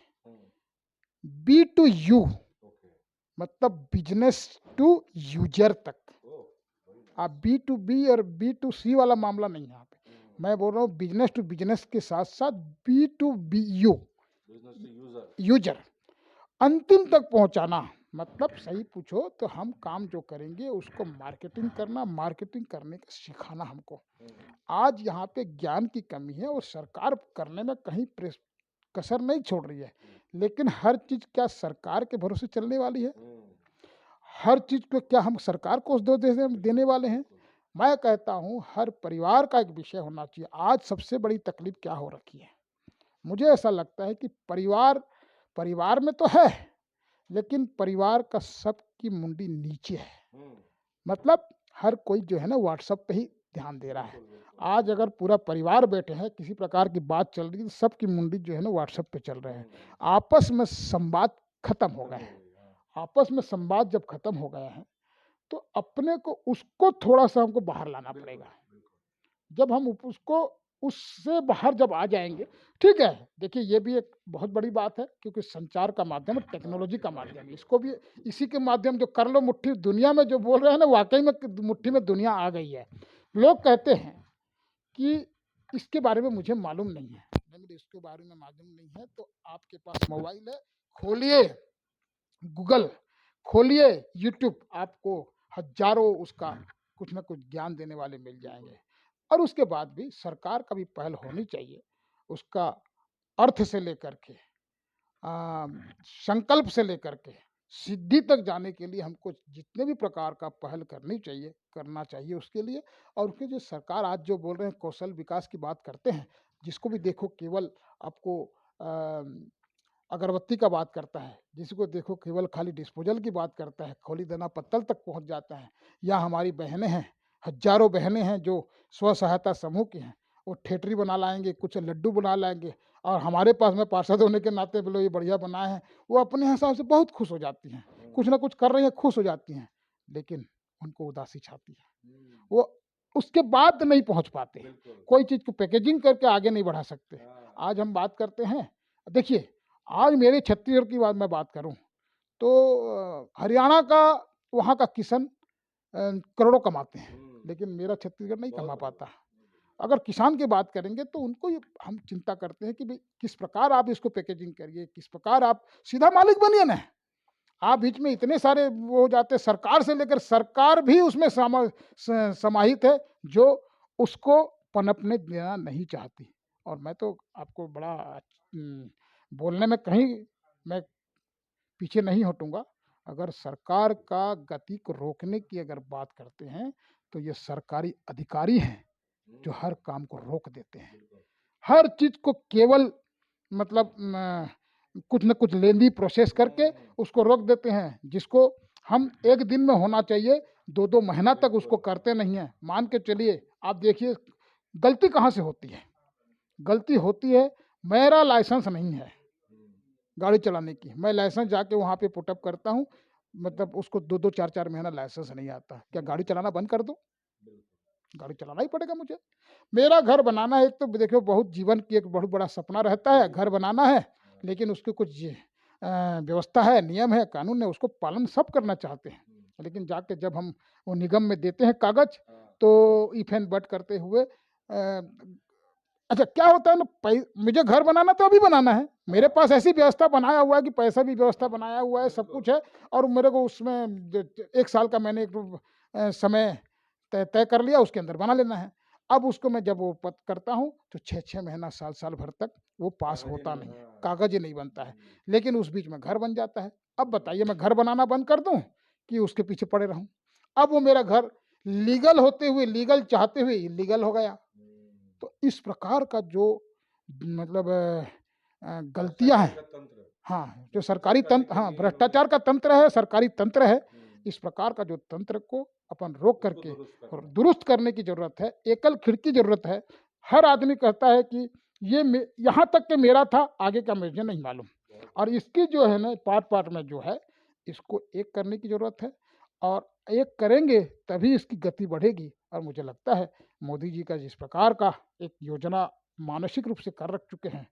B2U, मतलब बिजनेस टू यूजर तक। आप B2B और B2C वाला मामला नहीं है यहाँ पे। मैं बोल रहा हूँ बिजनेस टू बिजनेस के साथ साथ B2BU, यूजर, अंतिम तक पहुंचाना। मतलब सही पूछो तो हम काम जो करेंगे उसको मार्केटिंग करना, मार्केटिंग करने का सिखाना हमको। आज यहाँ पे ज्ञान की कमी है और सरकार करने में कहीं कसर नहीं छोड़ रही है। लेकिन हर चीज क्या सरकार के भरोसे चलने वाली है? हर चीज को क्या हम सरकार को दोष देने वाले हैं? मैं कहता हूँ हर परिवार का एक विषय होना चाहिए। आज सबसे बड़ी तकलीफ क्या हो रखी है, मुझे ऐसा लगता है कि परिवार में तो है, लेकिन परिवार का सबकी मुंडी नीचे है। मतलब हर कोई जो है ना व्हाट्सएप पे ही ध्यान दे रहा है। आज अगर पूरा परिवार बैठे हैं, किसी प्रकार की बात चल रही है, तो सबकी मुंडी जो है ना व्हाट्सएप पे चल रहे हैं। आपस में संवाद खत्म हो गया है। आपस में संवाद जब खत्म हो गया है, तो अपने को उसको थोड़ा सा हमको बाहर लाना पड़ेगा। जब हम उसको उससे बाहर जब आ जाएंगे, ठीक है। देखिए ये भी एक बहुत बड़ी बात है, क्योंकि संचार का माध्यम है, टेक्नोलॉजी का माध्यम है। इसको भी इसी के माध्यम जो कर लो मुट्ठी, दुनिया में जो बोल रहे हैं ना, वाकई में मुट्ठी में दुनिया आ गई है। लोग कहते हैं कि इसके बारे में मुझे मालूम नहीं है, मुझे इसके बारे में मालूम नहीं है। तो आपके पास मोबाइल है, खोलिए गूगल, खोलिए यूट्यूब, आपको हजारों उसका कुछ ना कुछ ज्ञान देने वाले मिल जाएंगे। और उसके बाद भी सरकार का भी पहल होनी चाहिए, उसका अर्थ से लेकर के संकल्प से लेकर के सिद्धि तक जाने के लिए हमको जितने भी प्रकार का पहल करना चाहिए उसके लिए। और उसके जो सरकार आज जो बोल रहे हैं कौशल विकास की बात करते हैं, जिसको भी देखो केवल आपको अगरबत्ती का बात करता है, जिसको देखो केवल खाली डिस्पोजल की बात करता है, खोली दाना पत्तल तक पहुंच जाता है। या हमारी बहनें हैं, हजारों बहनें हैं जो स्व सहायता समूह की हैं, वो ठेठरी बना लाएंगे, कुछ लड्डू बना लाएंगे, और हमारे पास में पार्षद होने के नाते बोलो ये बढ़िया बनाए हैं, वो अपने हिसाब से बहुत खुश हो जाती हैं, कुछ ना कुछ कर रही हैं, खुश हो जाती हैं। लेकिन उनको उदासी छाती है, वो उसके बाद नहीं पहुंच पाते, कोई चीज़ को पैकेजिंग करके आगे नहीं बढ़ा सकते। आज हम बात करते हैं, देखिए आज मेरे छत्तीसगढ़ की बात मैं बात करूं तो हरियाणा का, वहाँ का किसान करोड़ों कमाते हैं, लेकिन मेरा छत्तीसगढ़ नहीं कमा पाता। अगर किसान की बात करेंगे तो उनको हम चिंता करते हैं कि भाई किस प्रकार आप इसको पैकेजिंग करिए, किस प्रकार आप सीधा मालिक बनिए ना। आप बीच में इतने सारे वो हो जाते हैं, सरकार से लेकर सरकार भी उसमें समाहित है, जो उसको पनपने देना नहीं चाहती। और मैं तो आपको बड़ा बोलने में कहीं मैं पीछे नहीं हटूंगा। अगर सरकार का गति को रोकने की अगर बात करते हैं, तो ये सरकारी अधिकारी हैं जो हर काम को रोक देते हैं, हर चीज को केवल मतलब कुछ न कुछ लेंदी प्रोसेस करके उसको रोक देते हैं, जिसको हम एक दिन में होना चाहिए 2-2 महीना तक उसको करते नहीं है। मान के चलिए, आप देखिए गलती कहाँ से होती है। गलती होती है, मेरा लाइसेंस नहीं है गाड़ी चलाने की, मैं लाइसेंस जाके वहाँ पे पुटअप करता हूँ, मतलब उसको 2-2 4-4 महीना लाइसेंस नहीं आता, क्या गाड़ी चलाना बंद कर दो? गाड़ी चलाना ही पड़ेगा मुझे। मेरा घर बनाना है, एक तो देखो बहुत जीवन की एक बहुत बड़ा सपना रहता है, घर बनाना है, लेकिन उसके कुछ व्यवस्था है, नियम है, कानून है, उसको पालन सब करना चाहते हैं। लेकिन जाके जब हम वो निगम में देते हैं कागज, तो इफ एंड बट करते हुए अच्छा क्या होता है ना, मुझे घर बनाना तो अभी बनाना है, मेरे पास ऐसी व्यवस्था बनाया हुआ है कि पैसा भी व्यवस्था बनाया हुआ है, सब कुछ है, और मेरे को उसमें 1 साल का मैंने एक समय तय कर लिया, उसके अंदर बना लेना है। अब उसको मैं जब वो पत करता हूँ तो 6-6 महीना, साल-साल भर तक वो पास होता नहीं है, कागज़ ही नहीं बनता है। लेकिन उस बीच में घर बन जाता है। अब बताइए मैं घर बनाना बंद कर दूँ कि उसके पीछे पड़े रहूँ? अब वो मेरा घर लीगल होते हुए, लीगल चाहते हुए इल्लीगल हो गया। तो इस प्रकार का जो मतलब गलतियाँ हैं, हाँ, जो सरकारी तंत्र, हाँ, भ्रष्टाचार का तंत्र है, सरकारी तंत्र है, इस प्रकार का जो तंत्र को अपन रोक करके और दुरुस्त करने की ज़रूरत है, एकल खिड़की ज़रूरत है। हर आदमी कहता है कि ये यहाँ तक के मेरा था, आगे का मुझे नहीं मालूम। और इसकी जो है ना पार्ट-पार्ट में जो है, इसको एक करने की ज़रूरत है और एक करेंगे तभी इसकी गति बढ़ेगी। और मुझे लगता है मोदी जी का जिस प्रकार का एक योजना मानसिक रूप से कर रख चुके हैं,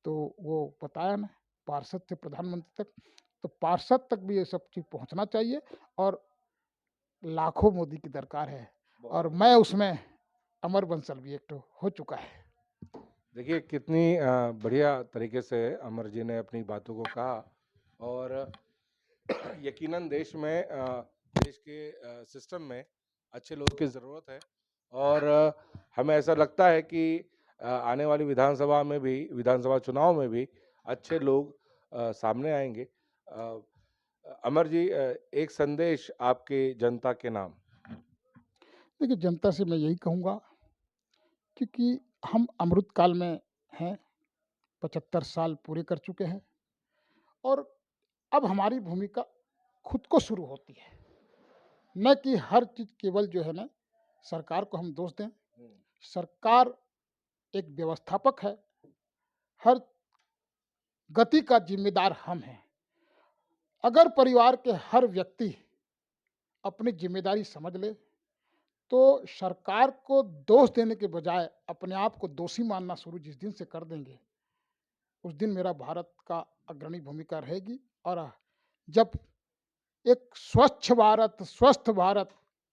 तो वो बताया ना, पार्षद से प्रधानमंत्री तक, तो पार्षद तक भी ये सब चीज़ पहुँचना चाहिए और लाखों मोदी की दरकार है और मैं उसमें अमर बंसल भी एक तो हो चुका है। देखिए कितनी बढ़िया तरीके से अमर जी ने अपनी बातों को कहा और यकीनन देश में देश के सिस्टम में अच्छे लोगों की ज़रूरत है और हमें ऐसा लगता है कि आने वाली विधानसभा चुनाव में भी अच्छे लोग सामने आएंगे। अमर जी, एक संदेश आपके जनता के नाम। देखिए जनता से मैं यही कहूँगा, क्योंकि हम अमृत काल में हैं, 75 साल पूरे कर चुके हैं और अब हमारी भूमिका खुद को शुरू होती है। न कि हर चीज़ केवल जो है ना सरकार को हम दोष दें। सरकार एक व्यवस्थापक है, हर गति का ज़िम्मेदार हम हैं। अगर परिवार के हर व्यक्ति अपनी ज़िम्मेदारी समझ ले, तो सरकार को दोष देने के बजाय अपने आप को दोषी मानना शुरू जिस दिन से कर देंगे, उस दिन मेरा भारत का अग्रणी भूमिका रहेगी। और जब एक स्वच्छ भारत, स्वस्थ भारत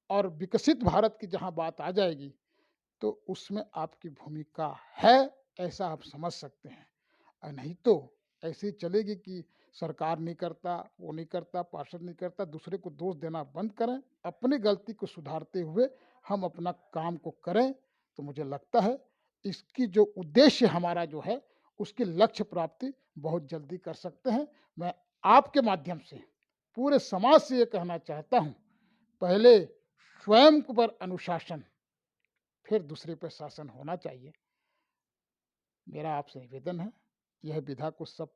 और विकसित भारत की जहाँ बात आ जाएगी, तो उसमें आपकी भूमिका है, ऐसा आप समझ सकते हैं। नहीं तो ऐसे ही चलेगी कि सरकार नहीं करता, वो नहीं करता, पार्षद नहीं करता, दूसरे को दोष देना बंद करें, अपनी गलती को सुधारते हुए हम अपना काम को करें, तो मुझे लगता है इसकी जो उद्देश्य हमारा जो है, उसकी लक्ष्य प्राप्ति बहुत जल्दी कर सकते हैं। मैं आपके माध्यम से पूरे समाज से ये कहना चाहता हूँ, पहले स्वयं पर अनुशासन, फिर दूसरे पर शासन होना चाहिए। मेरा आपसे निवेदन है, यह विधा को सब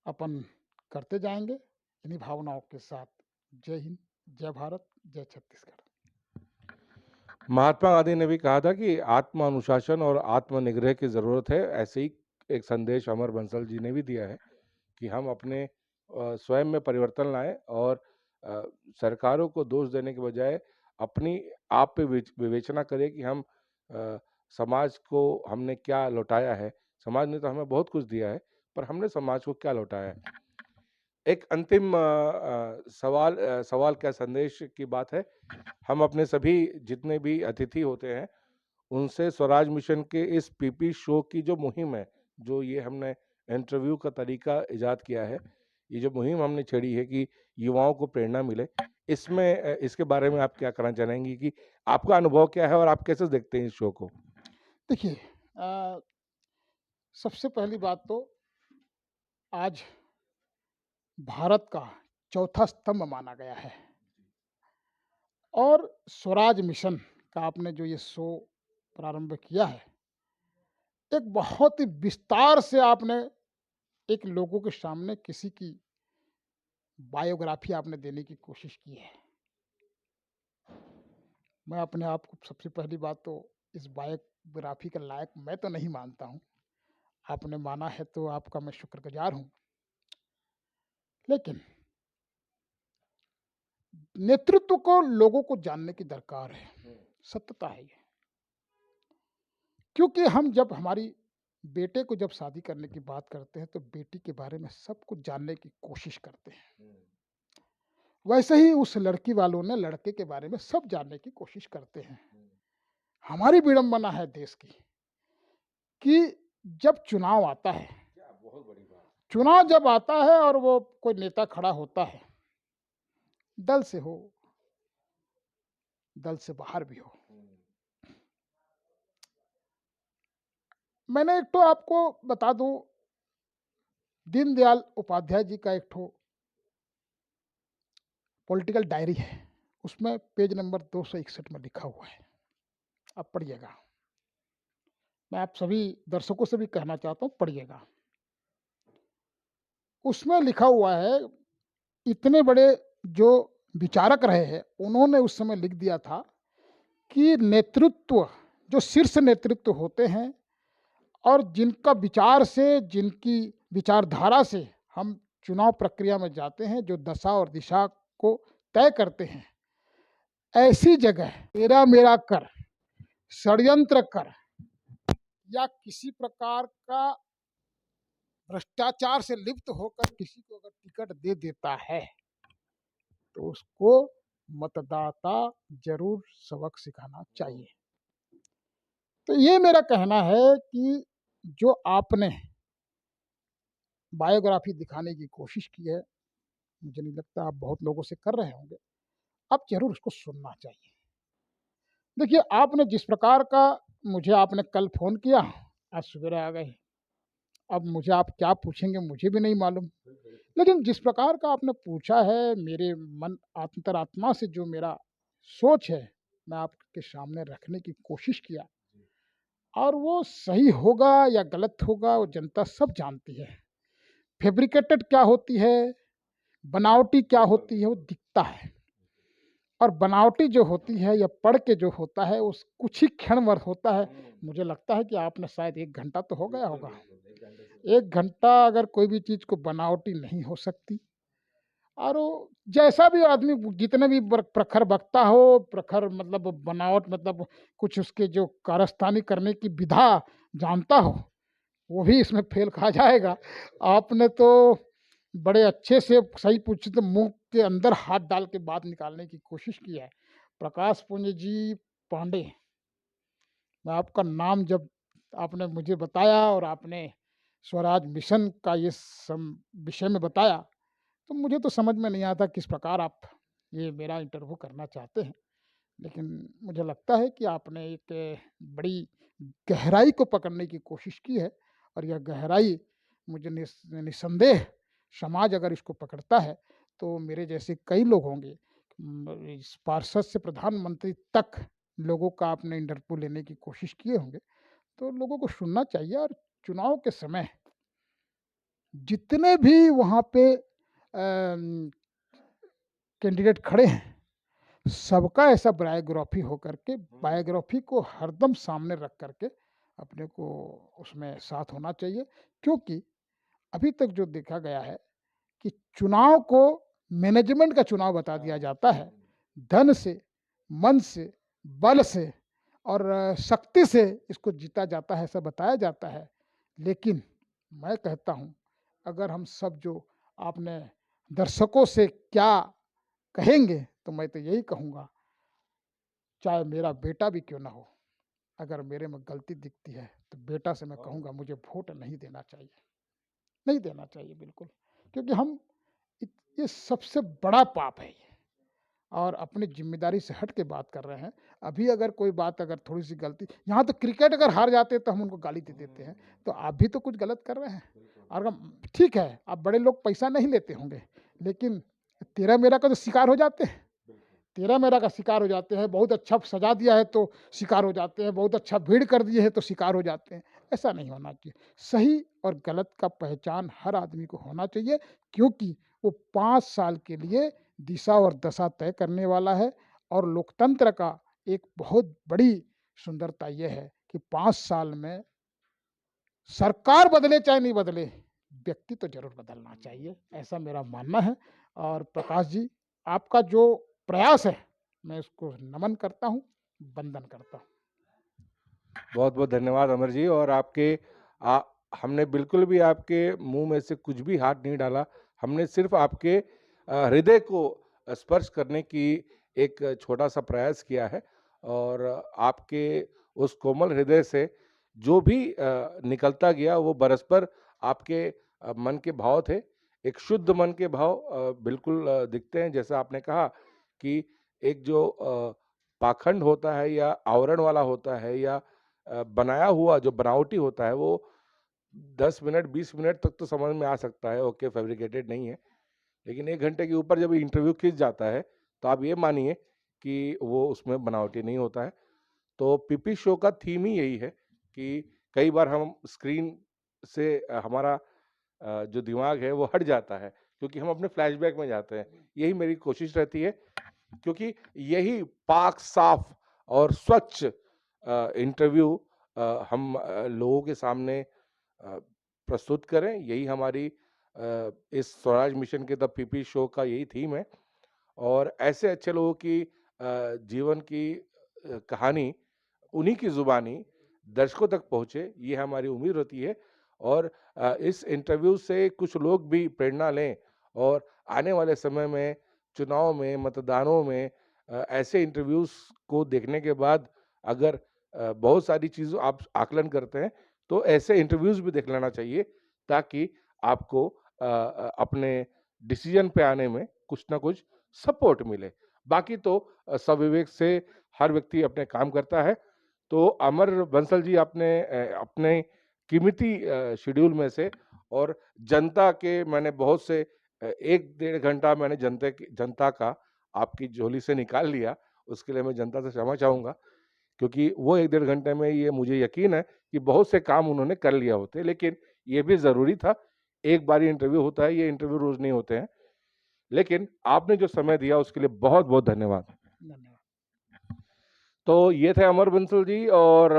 अपन करते जाएंगे इन्हीं भावनाओं के साथ। जय हिंद, जय भारत, जय छत्तीसगढ़। महात्मा गांधी ने भी कहा था कि आत्म अनुशासन और आत्मनिग्रह की ज़रूरत है। ऐसे ही एक संदेश अमर बंसल जी ने भी दिया है कि हम अपने स्वयं में परिवर्तन लाएं और सरकारों को दोष देने के बजाय अपनी आप पे विवेचना करें कि हम समाज को हमने क्या लौटाया है। समाज ने तो हमें बहुत कुछ दिया है, पर हमने समाज को क्या लौटाया है। एक अंतिम सवाल क्या संदेश की बात है। हम अपने सभी जितने भी अतिथि होते हैं उनसे स्वराज मिशन के इस पीपी शो की जो मुहिम है, जो ये हमने इंटरव्यू का तरीका इजाद किया है, ये जो मुहिम हमने छेड़ी है कि युवाओं को प्रेरणा मिले, इसमें इसके बारे में आप क्या कहना चाहेंगी कि आपका अनुभव क्या है और आप कैसे देखते हैं इस शो को? देखिए, सबसे पहली बात तो आज भारत का चौथा स्तंभ माना गया है और स्वराज मिशन का आपने जो ये शो प्रारंभ किया है, एक बहुत ही विस्तार से आपने एक लोगों के सामने किसी की बायोग्राफी आपने देने की कोशिश की है। मैं अपने आप को सबसे पहली बात तो इस बायोग्राफी के लायक मैं तो नहीं मानता हूँ। आपने माना है तो आपका मैं शुक्रगुजार हूँ। लेकिन नेतृत्व को लोगों को जानने की दरकार है, सत्यता है ये। क्योंकि हम जब हमारी बेटे को जब शादी करने की बात करते हैं तो बेटी के बारे में सब कुछ जानने की कोशिश करते हैं। वैसे ही उस लड़की वालों ने लड़के के बारे में सब जानने की कोशिश करते हैं। हमारी विडंबना है देश की कि जब चुनाव आता है, चुनाव जब आता है और वो कोई नेता खड़ा होता है, दल से हो, दल से बाहर भी हो। मैंने एक तो आपको बता दूं, दीनदयाल उपाध्याय जी का एक ठो पॉलिटिकल डायरी है, उसमें पेज नंबर 261 में लिखा हुआ है, आप पढ़िएगा। मैं आप सभी दर्शकों से भी कहना चाहता हूँ, पढ़िएगा। उसमें लिखा हुआ है, इतने बड़े जो विचारक रहे हैं उन्होंने उस समय लिख दिया था कि नेतृत्व, जो शीर्ष नेतृत्व होते हैं और जिनका विचार से, जिनकी विचारधारा से हम चुनाव प्रक्रिया में जाते हैं, जो दशा और दिशा को तय करते हैं, ऐसी जगह तेरा मेरा कर, षड्यंत्र कर या किसी प्रकार का भ्रष्टाचार से लिप्त होकर किसी को अगर टिकट दे देता है तो उसको मतदाता जरूर सबक सिखाना चाहिए। तो ये मेरा कहना है कि जो आपने बायोग्राफी दिखाने की कोशिश की है, मुझे नहीं लगता आप बहुत लोगों से कर रहे होंगे, आप जरूर उसको सुनना चाहिए। देखिए, आपने जिस प्रकार का, मुझे आपने कल फ़ोन किया, आज सवेरे आ गए, अब मुझे आप क्या पूछेंगे मुझे भी नहीं मालूम, लेकिन जिस प्रकार का आपने पूछा है, मेरे मन अंतरात्मा से जो मेरा सोच है, मैं आपके सामने रखने की कोशिश किया, और वो सही होगा या गलत होगा वो जनता सब जानती है। फैब्रिकेटेड क्या होती है, बनावटी क्या होती है, वो दिखता है। और बनावटी जो होती है या पढ़ के जो होता है, उस कुछ ही क्षण भर होता है। मुझे लगता है कि आपने शायद 1 घंटा तो हो गया होगा। 1 घंटा अगर कोई भी चीज़ को बनावटी नहीं हो सकती, और वो जैसा भी आदमी, जितने भी प्रखर वक्ता हो, प्रखर मतलब बनावट, मतलब कुछ उसके जो कारस्तानी करने की विधा जानता हो, वो भी इसमें फेल खा जाएगा। आपने तो बड़े अच्छे से सही पूछे तो मुंह के अंदर हाथ डाल के बात निकालने की कोशिश की है। प्रकाश पुंज जी पांडे, मैं आपका नाम जब आपने मुझे बताया और आपने स्वराज मिशन का ये विषय में बताया, तो मुझे तो समझ में नहीं आता किस प्रकार आप ये मेरा इंटरव्यू करना चाहते हैं। लेकिन मुझे लगता है कि आपने एक बड़ी गहराई को पकड़ने की कोशिश की है, और यह गहराई मुझे निसंदेह समाज अगर इसको पकड़ता है तो मेरे जैसे कई लोग होंगे, इस पार्षद से प्रधानमंत्री तक लोगों का आपने इंटरव्यू लेने की कोशिश किए होंगे। तो लोगों को सुनना चाहिए, और चुनाव के समय जितने भी वहाँ पे कैंडिडेट खड़े हैं, सबका ऐसा बायोग्राफी हो करके, बायोग्राफी को हरदम सामने रख करके अपने को उसमें साथ होना चाहिए। क्योंकि अभी तक जो देखा गया है कि चुनाव को मैनेजमेंट का चुनाव बता दिया जाता है, धन से, मन से, बल से और शक्ति से इसको जीता जाता है, ऐसा बताया जाता है। लेकिन मैं कहता हूँ, अगर हम सब जो आपने दर्शकों से क्या कहेंगे, तो मैं तो यही कहूँगा, चाहे मेरा बेटा भी क्यों ना हो, अगर मेरे में गलती दिखती है तो बेटा से मैं कहूँगा मुझे वोट नहीं देना चाहिए, नहीं देना चाहिए बिल्कुल। क्योंकि हम ये सबसे बड़ा पाप है ये, और अपनी जिम्मेदारी से हट के बात कर रहे हैं। अभी अगर कोई बात, अगर थोड़ी सी गलती, यहाँ तो क्रिकेट अगर हार जाते तो हम उनको गाली दे देते हैं, तो आप भी तो कुछ गलत कर रहे हैं। और ठीक है, आप बड़े लोग पैसा नहीं लेते होंगे, लेकिन तेरा मेरा का तो शिकार हो जाते हैं, तेरा मेरा का शिकार हो जाते हैं। बहुत अच्छा सजा दिया है तो शिकार हो जाते हैं, बहुत अच्छा भीड़ कर दिए है तो शिकार हो जाते हैं। ऐसा नहीं होना चाहिए। सही और गलत का पहचान हर आदमी को होना चाहिए, क्योंकि वो 5 साल के लिए दिशा और दशा तय करने वाला है। और लोकतंत्र का एक बहुत बड़ी सुंदरता यह है कि 5 साल में सरकार बदले चाहे नहीं बदले, व्यक्ति तो जरूर बदलना चाहिए, ऐसा मेरा मानना है। और प्रकाश जी, आपका जो प्रयास है, मैं उसको नमन करता हूँ, वंदन करता हूँ। बहुत बहुत धन्यवाद अमर जी। और हमने बिल्कुल भी आपके मुंह में से कुछ भी हाथ नहीं डाला, हमने सिर्फ आपके हृदय को स्पर्श करने की एक छोटा सा प्रयास किया है। और आपके उस कोमल हृदय से जो भी निकलता गया वो परस्पर आपके मन के भाव थे। एक शुद्ध मन के भाव बिल्कुल दिखते हैं। जैसा आपने कहा कि एक जो पाखंड होता है या आवरण वाला होता है या बनाया हुआ जो बनावटी होता है वो 10 मिनट 20 मिनट तक तो समझ में आ सकता है, ओके फैब्रिकेटेड नहीं है। लेकिन 1 घंटे के ऊपर जब इंटरव्यू खींच जाता है, तो आप ये मानिए कि वो उसमें बनावटी नहीं होता है। तो पीपी शो का थीम ही यही है कि कई बार हम स्क्रीन से हमारा जो दिमाग है वो हट जाता है, क्योंकि हम अपने फ्लैशबैक में जाते हैं। यही मेरी कोशिश रहती है, क्योंकि यही पाक साफ और स्वच्छ इंटरव्यू हम लोगों के सामने प्रस्तुत करें। यही हमारी इस स्वराज मिशन के द पीपी शो का यही थीम है। और ऐसे अच्छे लोगों की जीवन की कहानी उन्हीं की ज़ुबानी दर्शकों तक पहुँचे, ये हमारी उम्मीद होती है। और इस इंटरव्यू से कुछ लोग भी प्रेरणा लें और आने वाले समय में चुनाव में, मतदानों में ऐसे इंटरव्यूज़ को देखने के बाद अगर बहुत सारी चीज़ों आप आकलन करते हैं, तो ऐसे इंटरव्यूज़ भी देख लेना चाहिए, ताकि आपको अपने डिसीज़न पे आने में कुछ ना कुछ सपोर्ट मिले। बाकी तो स्वविवेक से हर व्यक्ति अपने काम करता है। तो अमर बंसल जी, आपने अपने कीमती शेड्यूल में से और जनता के मैंने बहुत से 1 डेढ़ घंटा मैंने जनता का आपकी झोली से निकाल लिया, उसके लिए मैं जनता से क्षमा चाहूँगा, क्योंकि वो 1 डेढ़ घंटे में ये मुझे यकीन है कि बहुत से काम उन्होंने कर लिया होते, लेकिन ये भी ज़रूरी था। एक बार ही इंटरव्यू होता है, ये इंटरव्यू रोज़ नहीं होते हैं। लेकिन आपने जो समय दिया उसके लिए बहुत-बहुत धन्यवाद। धन्यवाद। तो ये थे अमर बंसल जी, और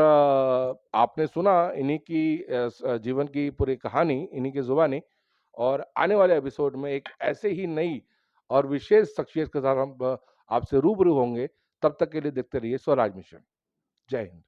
आपने सुना इन्हीं की जीवन की पूरी कहानी इन्हीं की ज़ुबानी। और आने वाले एपिसोड में एक ऐसे ही नई और विशेष शख्सियत के साथ हम आपसे रूबरू होंगे। तब तक के लिए देखते रहिए स्वराज मिशन। जय हिंद।